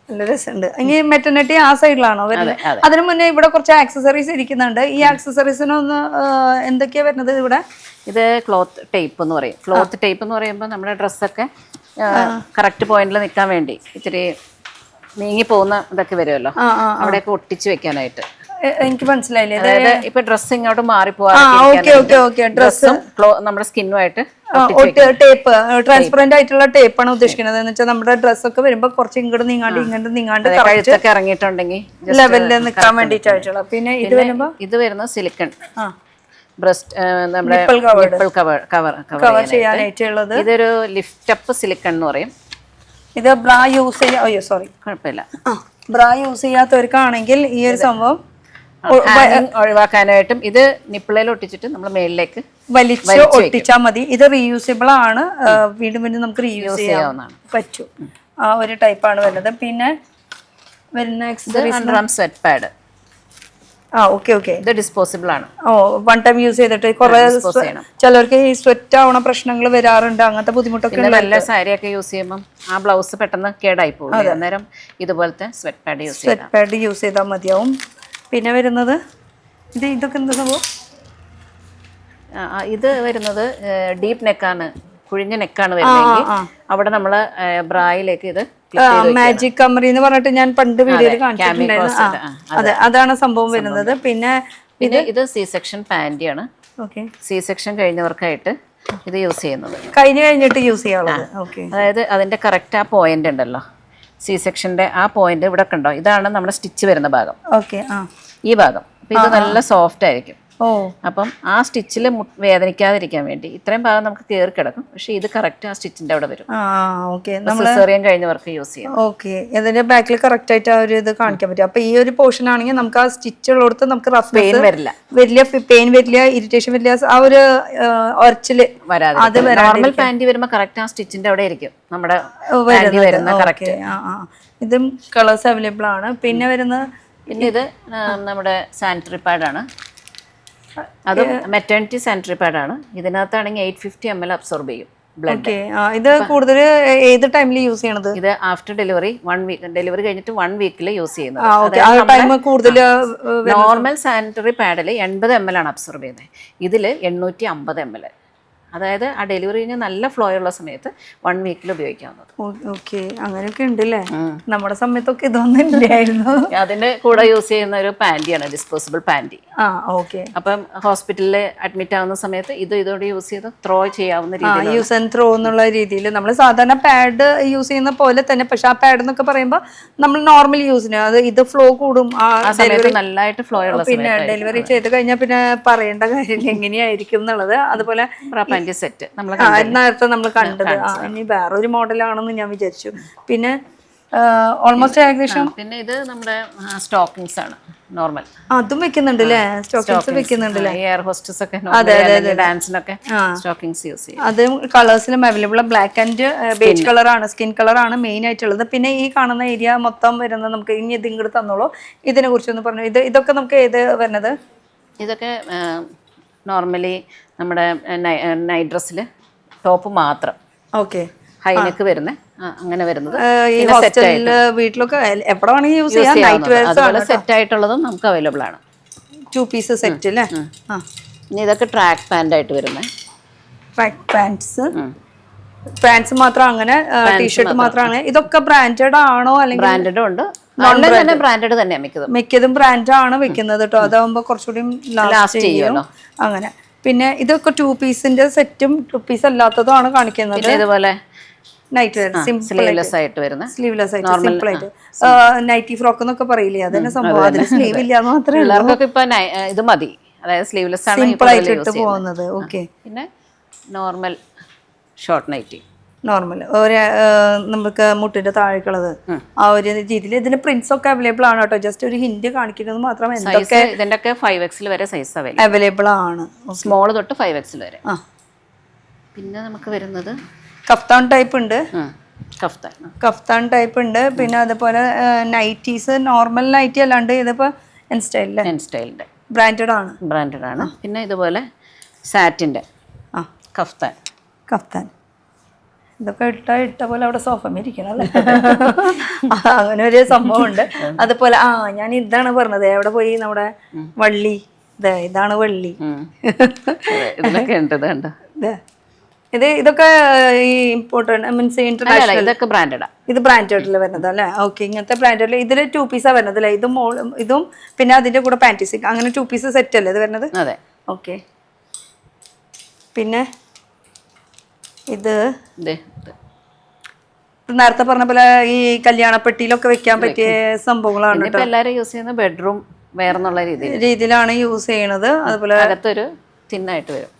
[SPEAKER 1] നല്ല രസമുണ്ട്. ഇനി മെറ്റർണിറ്റി ആ സൈഡിലാണോ വരുന്നത്? അതിനു മുന്നേ ഇവിടെ കുറച്ച് ആക്സസറീസ് ഇരിക്കുന്നുണ്ട്. ഈ ആക്സസറീസിനൊന്ന് എന്തൊക്കെയാ വരുന്നത് ഇവിടെ?
[SPEAKER 2] ഇത് ക്ലോത്ത് ടേപ്പ് എന്ന് പറയും. ക്ലോത്ത് ടേപ്പ് എന്ന് പറയുമ്പോൾ നമ്മുടെ ഡ്രസ്സൊക്കെ കറക്റ്റ് പോയിന്റിൽ നിൽക്കാൻ വേണ്ടി ഇത്തിരി നീങ്ങി പോകുന്ന ഇതൊക്കെ വരുമല്ലോ, അവിടെയൊക്കെ ഒട്ടിച്ച് വെക്കാനായിട്ട്.
[SPEAKER 1] എനിക്ക് മനസ്സിലായില്ലേ?
[SPEAKER 2] അതായത് ഇപ്പൊ ഡ്രസ്സ് ഇങ്ങോട്ട് മാറിപ്പോവാ, നമ്മുടെ സ്കിന്നുമായിട്ട്
[SPEAKER 1] ടേപ്പ് ട്രാൻസ്പെറന്റ് ആയിട്ടുള്ള ടേപ്പാണ് ഉദ്ദേശിക്കുന്നത്. എന്ന് വെച്ചാൽ നമ്മുടെ ഡ്രസ്സൊക്കെ വരുമ്പോ കുറച്ച് ഇങ്ങോട്ട് നീങ്ങാണ്ട്
[SPEAKER 2] കഴുത്തൊക്കെ ഇറങ്ങിയിട്ടുണ്ടെങ്കിൽ
[SPEAKER 1] ലെവലിൽ നിൽക്കാൻ വേണ്ടിയിട്ടായിട്ടുള്ള. പിന്നെ
[SPEAKER 2] ഇത് വരുന്ന സിലിക്കൺ ബ്രസ്റ്റ് നമ്മുടെ
[SPEAKER 1] കവർ ചെയ്യാനായിട്ടുള്ളത്.
[SPEAKER 2] ഇതൊരു ലിഫ്റ്റ് അപ്പ് സിലിക്കൺ എന്ന് പറയും.
[SPEAKER 1] ഇത് ബ്രാ യൂസ്
[SPEAKER 2] കുഴപ്പമില്ല.
[SPEAKER 1] ബ്രാ യൂസ് ചെയ്യാത്തവർക്കാണെങ്കിൽ ഈ ഒരു സംഭവം
[SPEAKER 2] ഒഴിവാക്കാനായിട്ടും ഇത് നിപ്പിളിൽ ഒട്ടിച്ചിട്ട് നമ്മൾ മേളിലേക്ക്
[SPEAKER 1] വലിച്ച് ഒട്ടിച്ചാൽ മതി. ഇത് റീയൂസബിൾ ആണ്. വീണ്ടും നമുക്ക് റീയൂസ് ചെയ്യാവുന്നതാണ്, പറ്റും. ആ ഒരു ടൈപ്പാണ് വരുന്നത്. പിന്നെ വരുന്ന
[SPEAKER 2] സ്വെറ്റ് പാഡ്.
[SPEAKER 1] ഇത്
[SPEAKER 2] ഡിസ്പോസിബിൾ ആണ്.
[SPEAKER 1] വൺ ടൈം യൂസ് ചെയ്തിട്ട് കുറെ ചിലർക്ക് ഈ സ്വെറ്റ് ആവണ പ്രശ്നങ്ങൾ വരാറുണ്ട്. അങ്ങനത്തെ ബുദ്ധിമുട്ടൊക്കെ
[SPEAKER 2] നല്ല സാരിയൊക്കെ യൂസ് ചെയ്യുമ്പോൾ ആ ബ്ലൗസ് പെട്ടെന്ന് കേടായി പോകും. അന്നേരം ഇതുപോലത്തെ സ്വെറ്റ് പാഡ്
[SPEAKER 1] യൂസ് ചെയ്താൽ മതിയാവും. പിന്നെ വരുന്നത് ഇതൊക്കെ എന്താ സംഭവം?
[SPEAKER 2] ഇത് വരുന്നത് ഡീപ്പ് നെക്കാണ്, കുഴിഞ്ഞ നെക്കാണ് വരുന്നതെങ്കിൽ അവിടെ നമ്മൾ ബ്രായിലേക്ക് ഇത്
[SPEAKER 1] മാജിക് കമറി എന്ന് പറഞ്ഞിട്ട് ഞാൻ പണ്ട് വീഡിയോയിൽ കാണിച്ചിട്ടുണ്ടായിരുന്നു. അതെ, അതാണ് സംഭവം വരുന്നത്. പിന്നെ
[SPEAKER 2] ഇത് സി സെക്ഷൻ പാന്റിയാണ്. സി സെക്ഷൻ കഴിഞ്ഞവർക്കായിട്ട് ഇത് യൂസ് ചെയ്യുന്നത്.
[SPEAKER 1] കഴിഞ്ഞിട്ട് യൂസ് ചെയ്യാനുള്ളത്.
[SPEAKER 2] അതായത് അതിന്റെ കറക്റ്റ് ആ പോയിന്റ് ഉണ്ടല്ലോ, സി സെക്ഷൻ്റെ ആ പോയിന്റ് ഇവിടെ കണ്ടോ, ഇതാണ് നമ്മുടെ സ്റ്റിച്ച് വരുന്ന ഭാഗം.
[SPEAKER 1] ഓക്കെ. ആ,
[SPEAKER 2] ഈ ഭാഗം. അപ്പോൾ ഇത് നല്ല സോഫ്റ്റ് ആയിരിക്കും.
[SPEAKER 1] ഓ,
[SPEAKER 2] അപ്പം ആ സ്റ്റിച്ചിൽ വേദനിക്കാതിരിക്കാൻ വേണ്ടി ഇത്രയും ഭാഗം നമുക്ക് കയറി കിടക്കും, പക്ഷേ ഇത് കറക്റ്റ് ആ സ്റ്റിച്ചിന്റെ അവിടെ വരും.
[SPEAKER 1] ഓക്കെ.
[SPEAKER 2] സിസേറിയൻ കഴിഞ്ഞവർക്ക് യൂസ് ചെയ്യാം.
[SPEAKER 1] ഓക്കെ, ഇതിന്റെ ബാക്കിൽ കറക്റ്റ് ആയിട്ട് ആ ഒരു ഇത് കാണിക്കാൻ പറ്റും. അപ്പൊ ഈ ഒരു പോർഷൻ ആണെങ്കിൽ നമുക്ക് ആ സ്റ്റിച്ച് ഉള്ളിടത്ത് നമുക്ക് റഫ്
[SPEAKER 2] പെയിൻ വരില്ല,
[SPEAKER 1] വലിയ പെയിൻ വരില്ല, ഇറിറ്റേഷൻ വരില്ല, ആ ഒരു ഒരച്ചില്
[SPEAKER 2] വരാതെ. നോർമൽ പാൻറ്റി വരുമ്പോൾ കറക്റ്റ് ആ സ്റ്റിച്ചിന്റെ അവിടെ ആയിരിക്കും നമ്മുടെ പാൻറ്റി വരുന്ന കറക്റ്റ്.
[SPEAKER 1] ഇതും കളേഴ്സ് അവൈലബിൾ ആണ്. പിന്നെ
[SPEAKER 2] ഇത് നമ്മുടെ സാനിറ്ററി പാഡാണ്. അത് മെറ്റേണിറ്റി സാനിറ്ററി പാഡാണ്. ഇതിനകത്താണെങ്കിൽ 850 ml അബ്സോർബ് ചെയ്യും ബ്ലഡ്.
[SPEAKER 1] ഇത് കൂടുതൽ ഏത് ടൈമിൽ യൂസ് ചെയ്യണത്?
[SPEAKER 2] ഇത് ആഫ്റ്റർ ഡെലിവറി 1 വീക്ക്, ഡെലിവറി കഴിഞ്ഞിട്ട് 1 വീക്കിൽ യൂസ് ചെയ്യുന്നത്. നോർമൽ സാനിറ്ററി പാഡിൽ 80 ml ആണ് അബ്സോർബ് ചെയ്യുന്നത്. ഇതിൽ 850 ml. അതായത് ആ ഡെലിവറി കഴിഞ്ഞ് നല്ല ഫ്ലോ ഉള്ള സമയത്ത് 1 വീക്കിൽ ഉപയോഗിക്കാവുന്നത്.
[SPEAKER 1] ഓക്കെ, അങ്ങനെയൊക്കെ ഉണ്ടല്ലേ. നമ്മുടെ സമയത്തൊക്കെ ഇതൊന്നും ഇല്ലായിരുന്നു.
[SPEAKER 2] അതിന്റെ കൂടെ യൂസ് ചെയ്യുന്ന ഒരു പാൻറ്റിയാണ്, ഡിസ്പോസിബിൾ പാൻറ്റി.
[SPEAKER 1] ഓക്കെ.
[SPEAKER 2] അപ്പം ഹോസ്പിറ്റലിൽ അഡ്മിറ്റ് ആവുന്ന സമയത്ത് ഇതോടെ യൂസ് ചെയ്ത് ത്രോ ചെയ്യാവുന്ന രീതിയിൽ,
[SPEAKER 1] യൂസ് ആൻഡ് ത്രോ എന്നുള്ള രീതിയിൽ നമ്മൾ സാധാരണ പാഡ് യൂസ് ചെയ്യുന്ന പോലെ തന്നെ. പക്ഷെ ആ പാഡ് എന്നൊക്കെ പറയുമ്പോൾ നമ്മൾ നോർമൽ യൂസിന് ഇത് ഫ്ലോ കൂടും,
[SPEAKER 2] നല്ലതായിട്ട് ഫ്ലോ ഉള്ള.
[SPEAKER 1] പിന്നെ ഡെലിവറി ചെയ്ത് കഴിഞ്ഞാൽ പിന്നെ പറയേണ്ട കാര്യം എങ്ങനെയായിരിക്കും എന്നുള്ളത്. അതുപോലെ
[SPEAKER 2] സെറ്റ്
[SPEAKER 1] നേരത്തെ നമ്മൾ കണ്ടത് ഇനി വേറൊരു മോഡലാണെന്ന് ഞാൻ വിചാരിച്ചു. പിന്നെ ഓൾമോസ്റ്റ് ഏകദേശം.
[SPEAKER 2] പിന്നെ ഇത് നമ്മുടെ സ്റ്റോക്കിങ്സ് ആണ്, നോർമൽ.
[SPEAKER 1] അതും വെക്കുന്നുണ്ട് അല്ലേ? സ്റ്റോക്കിങ്സ് വെക്കുന്നുണ്ടല്ലേ?
[SPEAKER 2] എയർ ഹോസ്റ്റസ് ഒക്കെ ഡാൻസിനൊക്കെ സ്റ്റോക്കിങ്സ് യൂസ് ചെയ്യും.
[SPEAKER 1] അത് കളേഴ്സിലും അവൈലബിൾ. ബ്ലാക്ക് ആൻഡ് ബേജ് കളറാണ്, സ്കിൻ കളറാണ് മെയിൻ ആയിട്ടുള്ളത്. പിന്നെ ഈ കാണുന്ന ഏരിയ മൊത്തം വരുന്നത് നമുക്ക് ഇനി ഇത് ഇങ്ങോട്ട് തന്നോളൂ. ഇതിനെ കുറിച്ചൊന്ന് പറഞ്ഞു. ഇതൊക്കെ നമുക്ക് ഏത് വരുന്നത്?
[SPEAKER 2] ഇതൊക്കെ നോർമലി നമ്മുടെ നൈറ്റ് ഡ്രസ്സിൽ ടോപ്പ് മാത്രം.
[SPEAKER 1] ഓക്കെ.
[SPEAKER 2] ഹൈനെക്ക് വരുന്ന അങ്ങനെ വരുന്നത്.
[SPEAKER 1] ഈ ഹോസ്റ്റലില് വീട്ടിലൊക്കെ എവിടെ വേണമെങ്കിൽ യൂസ് ചെയ്യാം. നൈറ്റ് വെയർസ്
[SPEAKER 2] സെറ്റ് ആയിട്ടുള്ളതും നമുക്ക് അവൈലബിൾ ആണ്.
[SPEAKER 1] 2 പീസ് സെറ്റ് അല്ലേ?
[SPEAKER 2] ഇനി ഇതൊക്കെ ട്രാക്ക് പാൻ്റ് ആയിട്ട് വരുന്നത്.
[SPEAKER 1] ട്രാക്ക് പാൻസ് മാത്രം, അങ്ങനെ ടീഷർട്ട് മാത്രമാണ്. ഇതൊക്കെ ബ്രാൻഡഡ് ആണോ അല്ലെങ്കിൽ?
[SPEAKER 2] ബ്രാൻഡഡും ഉണ്ട്, ബ്രാൻഡഡ് തന്നെയാണ്
[SPEAKER 1] മിക്കതും ബ്രാൻഡ് ആണ് വെക്കുന്നത് കേട്ടോ. അതാവുമ്പോ കുറച്ചുകൂടി ലാസ്റ്റ് ചെയ്യുമല്ലോ. അങ്ങനെ. പിന്നെ ഇതൊക്കെ 2 പീസിന്റെ സെറ്റും 2 പീസ് അല്ലാത്തതും ആണ് കാണിക്കുന്നത്.
[SPEAKER 2] ഇതുപോലെ
[SPEAKER 1] നൈറ്റ് വെയർ
[SPEAKER 2] സ്ലീവ്ലെസ് ആയിട്ട് വരുന്ന,
[SPEAKER 1] സ്ലീവ്ലെസ് ആയിട്ട് സിമ്പിൾ ആയിട്ട് നൈറ്റി ഫ്രോക്ക് എന്നൊക്കെ പറയില്ലേ, അതന്നെ സംഭവം. അതിന് സ്ലീവ് ഇല്ലാന്ന് മാത്രമേ ഉള്ളൂ.
[SPEAKER 2] ഇപ്പൊ ഇത് മതി, അതായത് സ്ലീവ്ലെസ് ആണ്
[SPEAKER 1] സിമ്പിൾ ആയിട്ട് ഇട്ട് പോകുന്നത്. ഓക്കെ.
[SPEAKER 2] പിന്നെ നോർമൽ ഷോർട്ട് നൈറ്റി,
[SPEAKER 1] നോർമൽ ഒരു നമുക്ക് മുട്ടിന്റെ താഴേക്കുള്ളത് ആ ഒരു രീതിയിൽ. ഇതിന് പ്രിന്റ്സ് ഒക്കെ അവൈലബിൾ ആണ് കേട്ടോ. ജസ്റ്റ് ഒരു ഹിന്റ് കാണിക്കുന്നത് മാത്രം.
[SPEAKER 2] ഇതിന്റെ ഒക്കെ 5XL വരെ സൈസ്
[SPEAKER 1] അവൈലബിൾ ആണ്,
[SPEAKER 2] സ്മോൾ തൊട്ട് 5XL വരെ. പിന്നെ നമുക്ക് വരുന്നത്
[SPEAKER 1] കഫ്താൻ ടൈപ്പ് ഉണ്ട്.
[SPEAKER 2] കഫ്താൻ
[SPEAKER 1] ടൈപ്പ് ഉണ്ട്. പിന്നെ അതുപോലെ നൈറ്റീസ്, നോർമൽ നൈറ്റി അല്ലാണ്ട് ഇതിപ്പോ എൻ സ്റ്റൈലിന്റെ ബ്രാൻഡഡ് ആണ്.
[SPEAKER 2] പിന്നെ ഇതുപോലെ സാറ്റിന്റെ കഫ്താൻ.
[SPEAKER 1] ഇതൊക്കെ ഇട്ട പോലെ അവിടെ സോഫ ഇരിക്കണം അല്ലേ? അങ്ങനെ ഒരു സംഭവം ഉണ്ട്. അതുപോലെ ഞാൻ ഇതാണ് പറഞ്ഞത്, എവിടെ പോയി നമ്മുടെ വള്ളി. ഇതാണ് വള്ളി. ഇതൊക്കെ ഈ ഇമ്പോർട്ടന്റ് മീൻസ് ഇന്റർനാഷണൽ.
[SPEAKER 2] ഇതൊക്കെ ബ്രാൻഡഡാ.
[SPEAKER 1] ഇത് ബ്രാൻഡഡിൽ വരുന്നത് അല്ലേ? ഓക്കെ. ഇങ്ങനത്തെ ബ്രാൻഡഡിൽ ഇതിൽ 2 പീസാ വരുന്നത് അല്ലേ? ഇതും പിന്നെ അതിന്റെ കൂടെ പാന്റീസ്, അങ്ങനെ 2 പീസ് സെറ്റ് അല്ലേ ഇത് വരുന്നത്?
[SPEAKER 2] അതെ.
[SPEAKER 1] ഓക്കെ. പിന്നെ ഇത് നേരത്തെ പറഞ്ഞ പോലെ ഈ കല്യാണപ്പെട്ടിയിലൊക്കെ വെക്കാൻ പറ്റിയ സംഭവങ്ങളാണ്.
[SPEAKER 2] എല്ലാവരും യൂസ് ചെയ്യുന്ന ബെഡ്റൂം വെയർ എന്നുള്ള
[SPEAKER 1] രീതിയിലാണ് യൂസ് ചെയ്യണത്. അതുപോലെ
[SPEAKER 2] അകത്തൊരു തിന്നായിട്ട് വരും.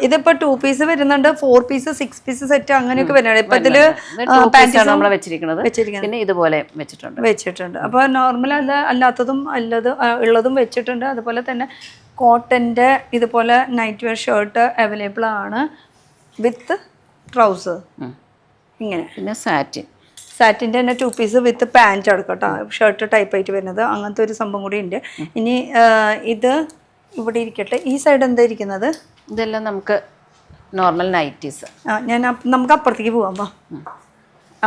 [SPEAKER 1] ഇതിപ്പോ 2 പീസ് വരുന്നുണ്ട്, 4 പീസ്, 6 പീസ് സെറ്റ് അങ്ങനെയൊക്കെ വരുന്നുണ്ട്. ഇപ്പൊ ഇതില്
[SPEAKER 2] നമ്മള് വെച്ചിരിക്കുന്നത്. പിന്നെ ഇതുപോലെ
[SPEAKER 1] വെച്ചിട്ടുണ്ട്. അപ്പൊ നോർമൽ അല്ലാത്തതും ഉള്ളതും വെച്ചിട്ടുണ്ട്. അതുപോലെ തന്നെ കോട്ടന്റെ ഇതുപോലെ നൈറ്റ് വെയർ ഷർട്ട് അവൈലബിൾ ആണ് വിത്ത് ട്രൗസർ. ഇങ്ങനെ.
[SPEAKER 2] പിന്നെ
[SPEAKER 1] സാറ്റിൻ്റെ തന്നെ 2 പീസ് വിത്ത് പാൻറ്റ് അടക്കം കേട്ടോ. ഷർട്ട് ടൈപ്പ് ആയിട്ട് വരുന്നത്. അങ്ങനത്തെ ഒരു സംഭവം കൂടി ഉണ്ട്. ഇനി ഇത് ഇവിടെ ഇരിക്കട്ടെ. ഈ സൈഡ് എന്താ ഇരിക്കുന്നത്?
[SPEAKER 2] ഇതെല്ലാം നമുക്ക് നോർമൽ നൈറ്റീസ്.
[SPEAKER 1] നമുക്ക് അപ്പുറത്തേക്ക് പോകാം.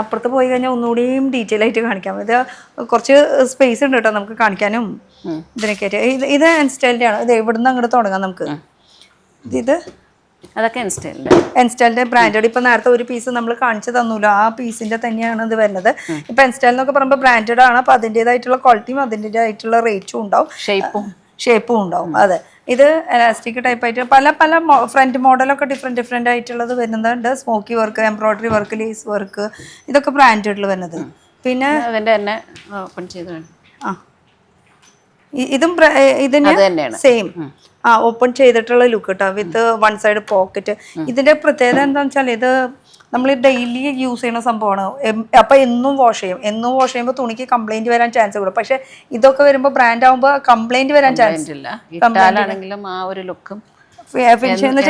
[SPEAKER 1] അപ്പുറത്ത് പോയി കഴിഞ്ഞാൽ ഒന്നുകൂടിയും ഡീറ്റെയിൽ ആയിട്ട് കാണിക്കാം. ഇത് കുറച്ച് സ്പേസ് ഉണ്ട് കേട്ടോ നമുക്ക് കാണിക്കാനും ഇതിനൊക്കെ ആയിട്ട്. ഇത് എൻസ്റ്റൈലിൻ്റെ ആണ്. ഇത് ഇവിടുന്ന് അങ്ങോട്ട് തുടങ്ങാം നമുക്ക്. ഇത്
[SPEAKER 2] അതൊക്കെ
[SPEAKER 1] എൻസ്റ്റൈലിന്റെ ബ്രാൻഡഡ്. ഇപ്പൊ നേരത്തെ ഒരു പീസ് നമ്മൾ കാണിച്ചു തന്നൂല്ലോ, ആ പീസിന്റെ തന്നെയാണ് ഇത് വരുന്നത്. ഇപ്പൊ എൻസ്റ്റൈൽ എന്നൊക്കെ പറയുമ്പോൾ ബ്രാൻഡഡ് ആണ്. അപ്പൊ അതിൻ്റെതായിട്ടുള്ള ക്വാളിറ്റിയും അതിൻ്റെതായിട്ടുള്ള റേറ്റും ഉണ്ടാവും, ഷേപ്പും ഉണ്ടാവും. അതെ. ഇത് എലാസ്റ്റിക് ടൈപ്പ് ആയിട്ട് പല ഫ്രണ്ട് മോഡലൊക്കെ ഡിഫറെന്റ് ആയിട്ടുള്ളത് വരുന്നുണ്ട്. Smocky work, embroidery work, lace work, ഇതൊക്കെ ബ്രാൻഡഡിൽ വരുന്നത്. പിന്നെ
[SPEAKER 2] അതിന്റെ തന്നെ ഓപ്പൺ ചെയ്ത് വേണം.
[SPEAKER 1] ആ ഇതും ഇതിന്
[SPEAKER 2] അത് തന്നെയാണ്
[SPEAKER 1] സെയിം ഓപ്പൺ ചെയ്തിട്ടുള്ള ലുക്ക് കേട്ടോ വിത്ത് വൺ സൈഡ് പോക്കറ്റ്. ഇതിന്റെ പ്രത്യേകത എന്താണെന്ന് വെച്ചാൽ ഇത് നമ്മൾ ഡെയിലി യൂസ് ചെയ്യുന്ന സംഭവമാണ്. അപ്പൊ എന്നും വാഷ് ചെയ്യും. എന്നും വാഷ് ചെയ്യുമ്പോൾ തുണിക്ക് കംപ്ലൈന്റ് വരാൻ ചാൻസ് കൂടും. പക്ഷെ ഇതൊക്കെ വരുമ്പോൾ ബ്രാൻഡ് ആകുമ്പോൾ കംപ്ലൈന്റ് വരാൻ ചാൻസ്
[SPEAKER 2] ഇല്ല. ഇട്ടാലാണെങ്കിലും ആ ഒരു ലുക്കും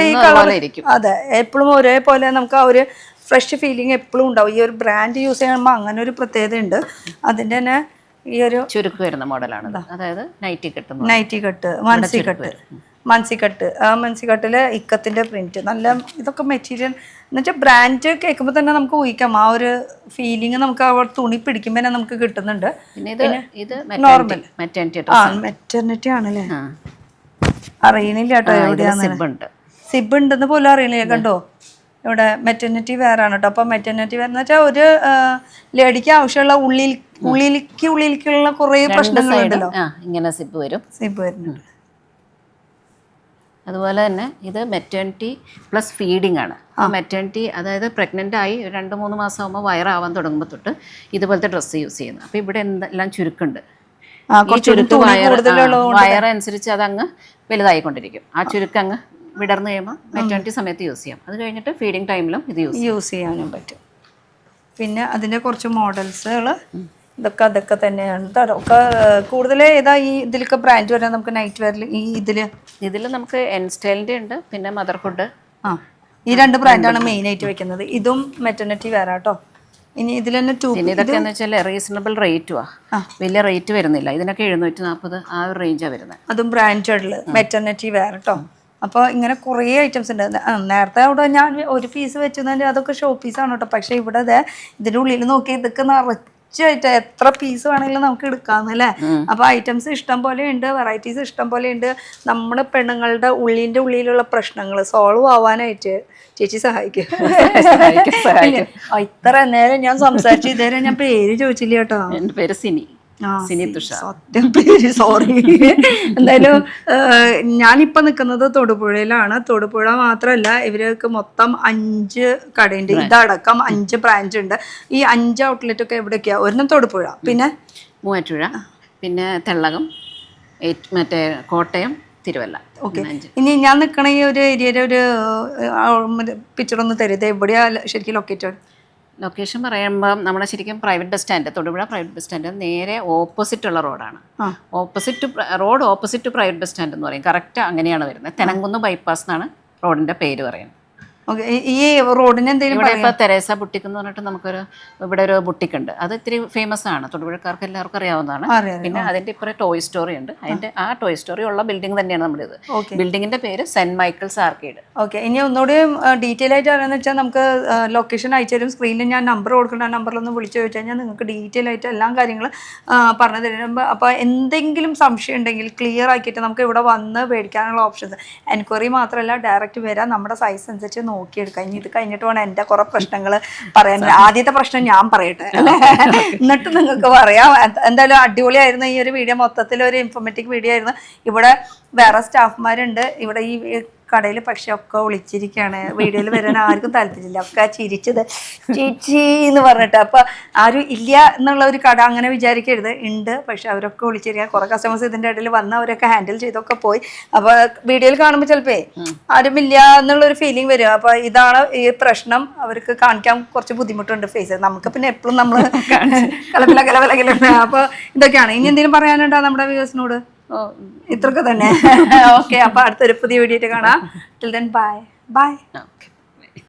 [SPEAKER 1] ഈ കളർ അതെ എപ്പോഴും ഒരേപോലെ നമുക്ക് ആ ഒരു ഫ്രഷ് ഫീലിംഗ് എപ്പോഴും ഉണ്ടാവും. ഈ ഒരു ബ്രാൻഡ് യൂസ് ചെയ്യുമ്പോൾ അങ്ങനെ ഒരു പ്രത്യേകത ഉണ്ട്. അതിന്റെ തന്നെ ഈ ഒരു
[SPEAKER 2] ചുരുക്ക് വരുന്ന മോഡലാണ്. അതായത് നൈറ്റി കെട്ട്,
[SPEAKER 1] മൻസിക്കട്ട് ആ മൻസിക്കട്ടില് ഇക്കത്തിന്റെ പ്രിന്റ് നല്ല ഇതൊക്കെ മെറ്റീരിയൽ എന്നുവെച്ചാൽ ബ്രാൻഡ് കേൾക്കുമ്പോൾ തന്നെ നമുക്ക് ഊഹിക്കാം ആ ഒരു ഫീലിംഗ് നമുക്ക് ആ തുണി പിടിക്കുമ്പോൾ തന്നെ നമുക്ക് കിട്ടുന്നുണ്ട്. നോർമൽ മെറ്റർണിറ്റി ആണല്ലേ, അറിയണില്ല കേട്ടോ എവിടെയാന്ന്. സിബ് ഉണ്ടെന്ന് പോലും അറിയണില്ല. കണ്ടോ ഇവിടെ മെറ്റർണിറ്റി വെയർ ആണ് കേട്ടോ. അപ്പൊ മെറ്റർണിറ്റി വെയർ എന്ന് വെച്ചാൽ ഒരു ലേഡിക്ക് ആവശ്യമുള്ള ഉള്ളിലേക്കുള്ള കുറെ പ്രശ്നങ്ങളുണ്ടല്ലോ.
[SPEAKER 2] ഇങ്ങനെ സിബ് വരുന്നുണ്ട്. അതുപോലെ തന്നെ ഇത് മെറ്റേണിറ്റി പ്ലസ് ഫീഡിംഗ് ആണ്. മെറ്റേണിറ്റി അതായത് പ്രഗ്നന്റ് ആയി 2-3 മാസം ആകുമ്പോൾ വയറാവാൻ തുടങ്ങുമ്പോൾ തൊട്ട് ഇതുപോലത്തെ ഡ്രസ്സ് യൂസ് ചെയ്യുന്നത്. അപ്പൊ ഇവിടെ എന്തെല്ലാം ചുരുക്കുണ്ട്. ഈ ചുരുക്ക് വയറനുസരിച്ച് അതങ്ങ് വലുതായിക്കൊണ്ടിരിക്കും. ആ ചുരുക്ക് അങ്ങ് വിടർന്നു കഴിയുമ്പോൾ മെറ്റേണിറ്റി സമയത്ത് യൂസ് ചെയ്യാം. അത് കഴിഞ്ഞിട്ട് ഫീഡിങ് ടൈമിലും ഇത് യൂസ് ചെയ്യാനും പറ്റും.
[SPEAKER 1] പിന്നെ അതിന്റെ കുറച്ച് മോഡൽസുകൾ അതൊക്കെ തന്നെയാണ്. ഒക്കെ കൂടുതൽ ഏതാ ഈ ഇതിലൊക്കെ ബ്രാൻഡ് വരാൻ നമുക്ക് നൈറ്റ് വെയറിൽ ഇതില്
[SPEAKER 2] നമുക്ക് എൻസ്റ്റൈലിന്റെ ഉണ്ട്, പിന്നെ മദർഹുഡ്.
[SPEAKER 1] ഈ 2 ബ്രാൻഡാണ് മെയിൻ ആയിട്ട് വെക്കുന്നത്. ഇതും മെറ്റർണിറ്റി വെയർ ആട്ടോ. ഇനി ഇതിൽ തന്നെ
[SPEAKER 2] ഇതൊക്കെ എന്ന് വെച്ചാൽ റീസണബിൾ റേറ്റുവാ, വലിയ റേറ്റ് വരുന്നില്ല. ഇതിനൊക്കെ 740 ആ ഒരു റേഞ്ചാണ് വരുന്നത്.
[SPEAKER 1] അതും ബ്രാൻഡഡിൽ മെറ്റർണിറ്റി വെയർ കേട്ടോ. അപ്പോൾ ഇങ്ങനെ കുറേ ഐറ്റംസ് ഉണ്ട്. നേരത്തെ അവിടെ ഞാൻ ഒരു പീസ് വെച്ചെന്നാൽ അതൊക്കെ ഷോ പീസാണ് കേട്ടോ. പക്ഷേ ഇവിടെ ഇതിൻ്റെ ഉള്ളിൽ നോക്കി ഇതൊക്കെ നിറച്ചായിട്ട് എത്ര പീസ് വേണമെങ്കിലും നമുക്ക് എടുക്കാമെന്നല്ലേ. അപ്പോൾ ഐറ്റംസ് ഇഷ്ടം പോലെ ഉണ്ട്, വെറൈറ്റീസ് ഇഷ്ടം പോലെ ഉണ്ട്. നമ്മുടെ പെണ്ണുങ്ങളുടെ ഉള്ളിലുള്ള പ്രശ്നങ്ങൾ സോൾവ് ആവാനായിട്ട് ചേച്ചി സഹായിക്കും. ഇത്ര നേരം ഞാൻ സംസാരിച്ചു, ഇതുവരെ ഞാൻ പേര് ചോദിച്ചില്ല കേട്ടോ.
[SPEAKER 2] എൻ്റെ പേര് സിനി.
[SPEAKER 1] സത്യം പേര് സോറി. എന്തായാലും ഞാനിപ്പോൾ നിൽക്കുന്നത് തൊടുപുഴയിലാണ്. തൊടുപുഴ മാത്രമല്ല, ഇവർക്ക് മൊത്തം 5 കടയുണ്ട്. ഇതടക്കം 5 ബ്രാഞ്ച് ഉണ്ട്. ഈ 5 ഔട്ട്ലെറ്റ് ഒക്കെ എവിടെയൊക്കെയാ? ഒരെണ്ണം തൊടുപുഴ, പിന്നെ
[SPEAKER 2] മൂവാറ്റുപുഴ, പിന്നെ തെള്ളകം, മറ്റേ കോട്ടയം, തിരുവല്ല.
[SPEAKER 1] ഓക്കെ. ഇനി ഞാൻ നിൽക്കണ ഈ ഒരു ഏരിയയുടെ ഒരു പിക്ചർ ഒന്ന് തരുത്. എവിടെയാ ശരിക്കും
[SPEAKER 2] ലൊക്കേഷൻ പറയുമ്പോൾ നമ്മുടെ ശരിക്കും private bus stand, Thodupuzha private bus stand നേരെ ഓപ്പോസിറ്റ് ഉള്ള റോഡാണ്. ഓപ്പോസിറ്റ് പ്രൈവറ്റ് ബസ് സ്റ്റാൻഡ് എന്ന് പറയും. കറക്റ്റ് അങ്ങനെയാണ് വരുന്നത്. തെനങ്കുന്ന് ബൈപ്പാസ് എന്നാണ് റോഡിൻ്റെ പേര് പറയുന്നത്.
[SPEAKER 1] ഈ റോഡിന് എന്തെങ്കിലും
[SPEAKER 2] ഇവിടെ ഇപ്പോൾ തെരേസ ബുട്ടിക്ക് എന്ന് പറഞ്ഞിട്ട് നമുക്കൊരു ഇവിടെ ഒരു ബുട്ടിക്ക് ഉണ്ട്. അത് ഇത്തിരി ഫേമസ് ആണ്, തൊടുപുഴക്കാർക്ക് എല്ലാവർക്കും അറിയാവുന്നതാണ്. പിന്നെ അതിൻ്റെ ഇപ്പുറം ടോയ് സ്റ്റോറി ഉണ്ട്. അതിൻ്റെ ആ ടോയ് സ്റ്റോറി ഉള്ള ബിൽഡിംഗ് തന്നെയാണ് നമ്മുടേത്. ബിൽഡിങ്ങിന്റെ പേര് സെന്റ് മൈക്കിൾസ് ആർക്കേഡ്.
[SPEAKER 1] ഓക്കെ. ഇനി ഒന്നുകൂടി ഡീറ്റെയിൽ ആയിട്ട് അറിയാന്ന് വെച്ചാൽ നമുക്ക് ലൊക്കേഷൻ അയച്ചു തരും. സ്ക്രീനിൽ ഞാൻ നമ്പർ കൊടുക്കണം. ആ നമ്പറിലൊന്ന് വിളിച്ചു ചോദിച്ചു കഴിഞ്ഞാൽ നിങ്ങൾക്ക് ഡീറ്റെയിൽ ആയിട്ട് എല്ലാ കാര്യങ്ങളും പറഞ്ഞു തരും. അപ്പോൾ എന്തെങ്കിലും സംശയം ഉണ്ടെങ്കിൽ ക്ലിയർ ആക്കിയിട്ട് നമുക്ക് ഇവിടെ വന്ന് മേടിക്കാനുള്ള ഓപ്ഷൻസ്, എൻക്വയറി മാത്രമല്ല ഡയറക്റ്റ് വരാം. നമ്മുടെ സൈസ് അനുസരിച്ച് നോക്കിയെടുക്കാം. ഇനി ഇത് കഴിഞ്ഞിട്ട് വേണം എൻ്റെ കുറെ പ്രശ്നങ്ങൾ പറയാൻ. ആദ്യത്തെ പ്രശ്നം ഞാൻ പറയട്ടെ, എന്നിട്ട് നിങ്ങൾക്ക് പറയാം. എന്തായാലും അടിപൊളിയായിരുന്നു ഈ ഒരു വീഡിയോ. മൊത്തത്തിൽ ഒരു ഇൻഫോർമേറ്റീവ് വീഡിയോ ആയിരുന്നു. ഇവിടെ വേറെ സ്റ്റാഫ്മാരുണ്ട് ഇവിടെ ഈ കടയിൽ, പക്ഷെ ഒക്കെ ഒളിച്ചിരിക്കുകയാണ്. വീഡിയോയിൽ വരാൻ ആർക്കും താല്പര്യമില്ല. ഒക്കെ ചിരിച്ചത് ചേച്ചി എന്ന് പറഞ്ഞിട്ട്. അപ്പോൾ ആരും ഇല്ല എന്നുള്ള ഒരു കട അങ്ങനെ വിചാരിക്കരുത്, ഉണ്ട്. പക്ഷെ അവരൊക്കെ ഒളിച്ചിരിക്കുക. കുറേ കസ്റ്റമേഴ്സ് ഇതിൻ്റെ ഇടയിൽ വന്ന് അവരൊക്കെ ഹാൻഡിൽ ചെയ്തൊക്കെ പോയി. അപ്പോൾ വീഡിയോയിൽ കാണുമ്പോൾ ചിലപ്പോ ആരുമില്ല എന്നുള്ളൊരു ഫീലിംഗ് വരും. അപ്പോൾ ഇതാണ് ഈ പ്രശ്നം. അവർക്ക് കാണിക്കാൻ കുറച്ച് ബുദ്ധിമുട്ടുണ്ട് ഫേസ്. നമുക്ക് പിന്നെ എപ്പോഴും നമ്മൾ കലപില. അപ്പോൾ ഇതൊക്കെയാണ്. ഇനി എന്തെങ്കിലും പറയാനുണ്ടോ നമ്മുടെ വ്യൂവേഴ്സിനോട്? ഇത്രയൊക്കെ തന്നെ. ഓക്കെ. അപ്പോൾ അടുത്തൊരു പുതിയ വീഡിയോ കാണാം. Till then bye.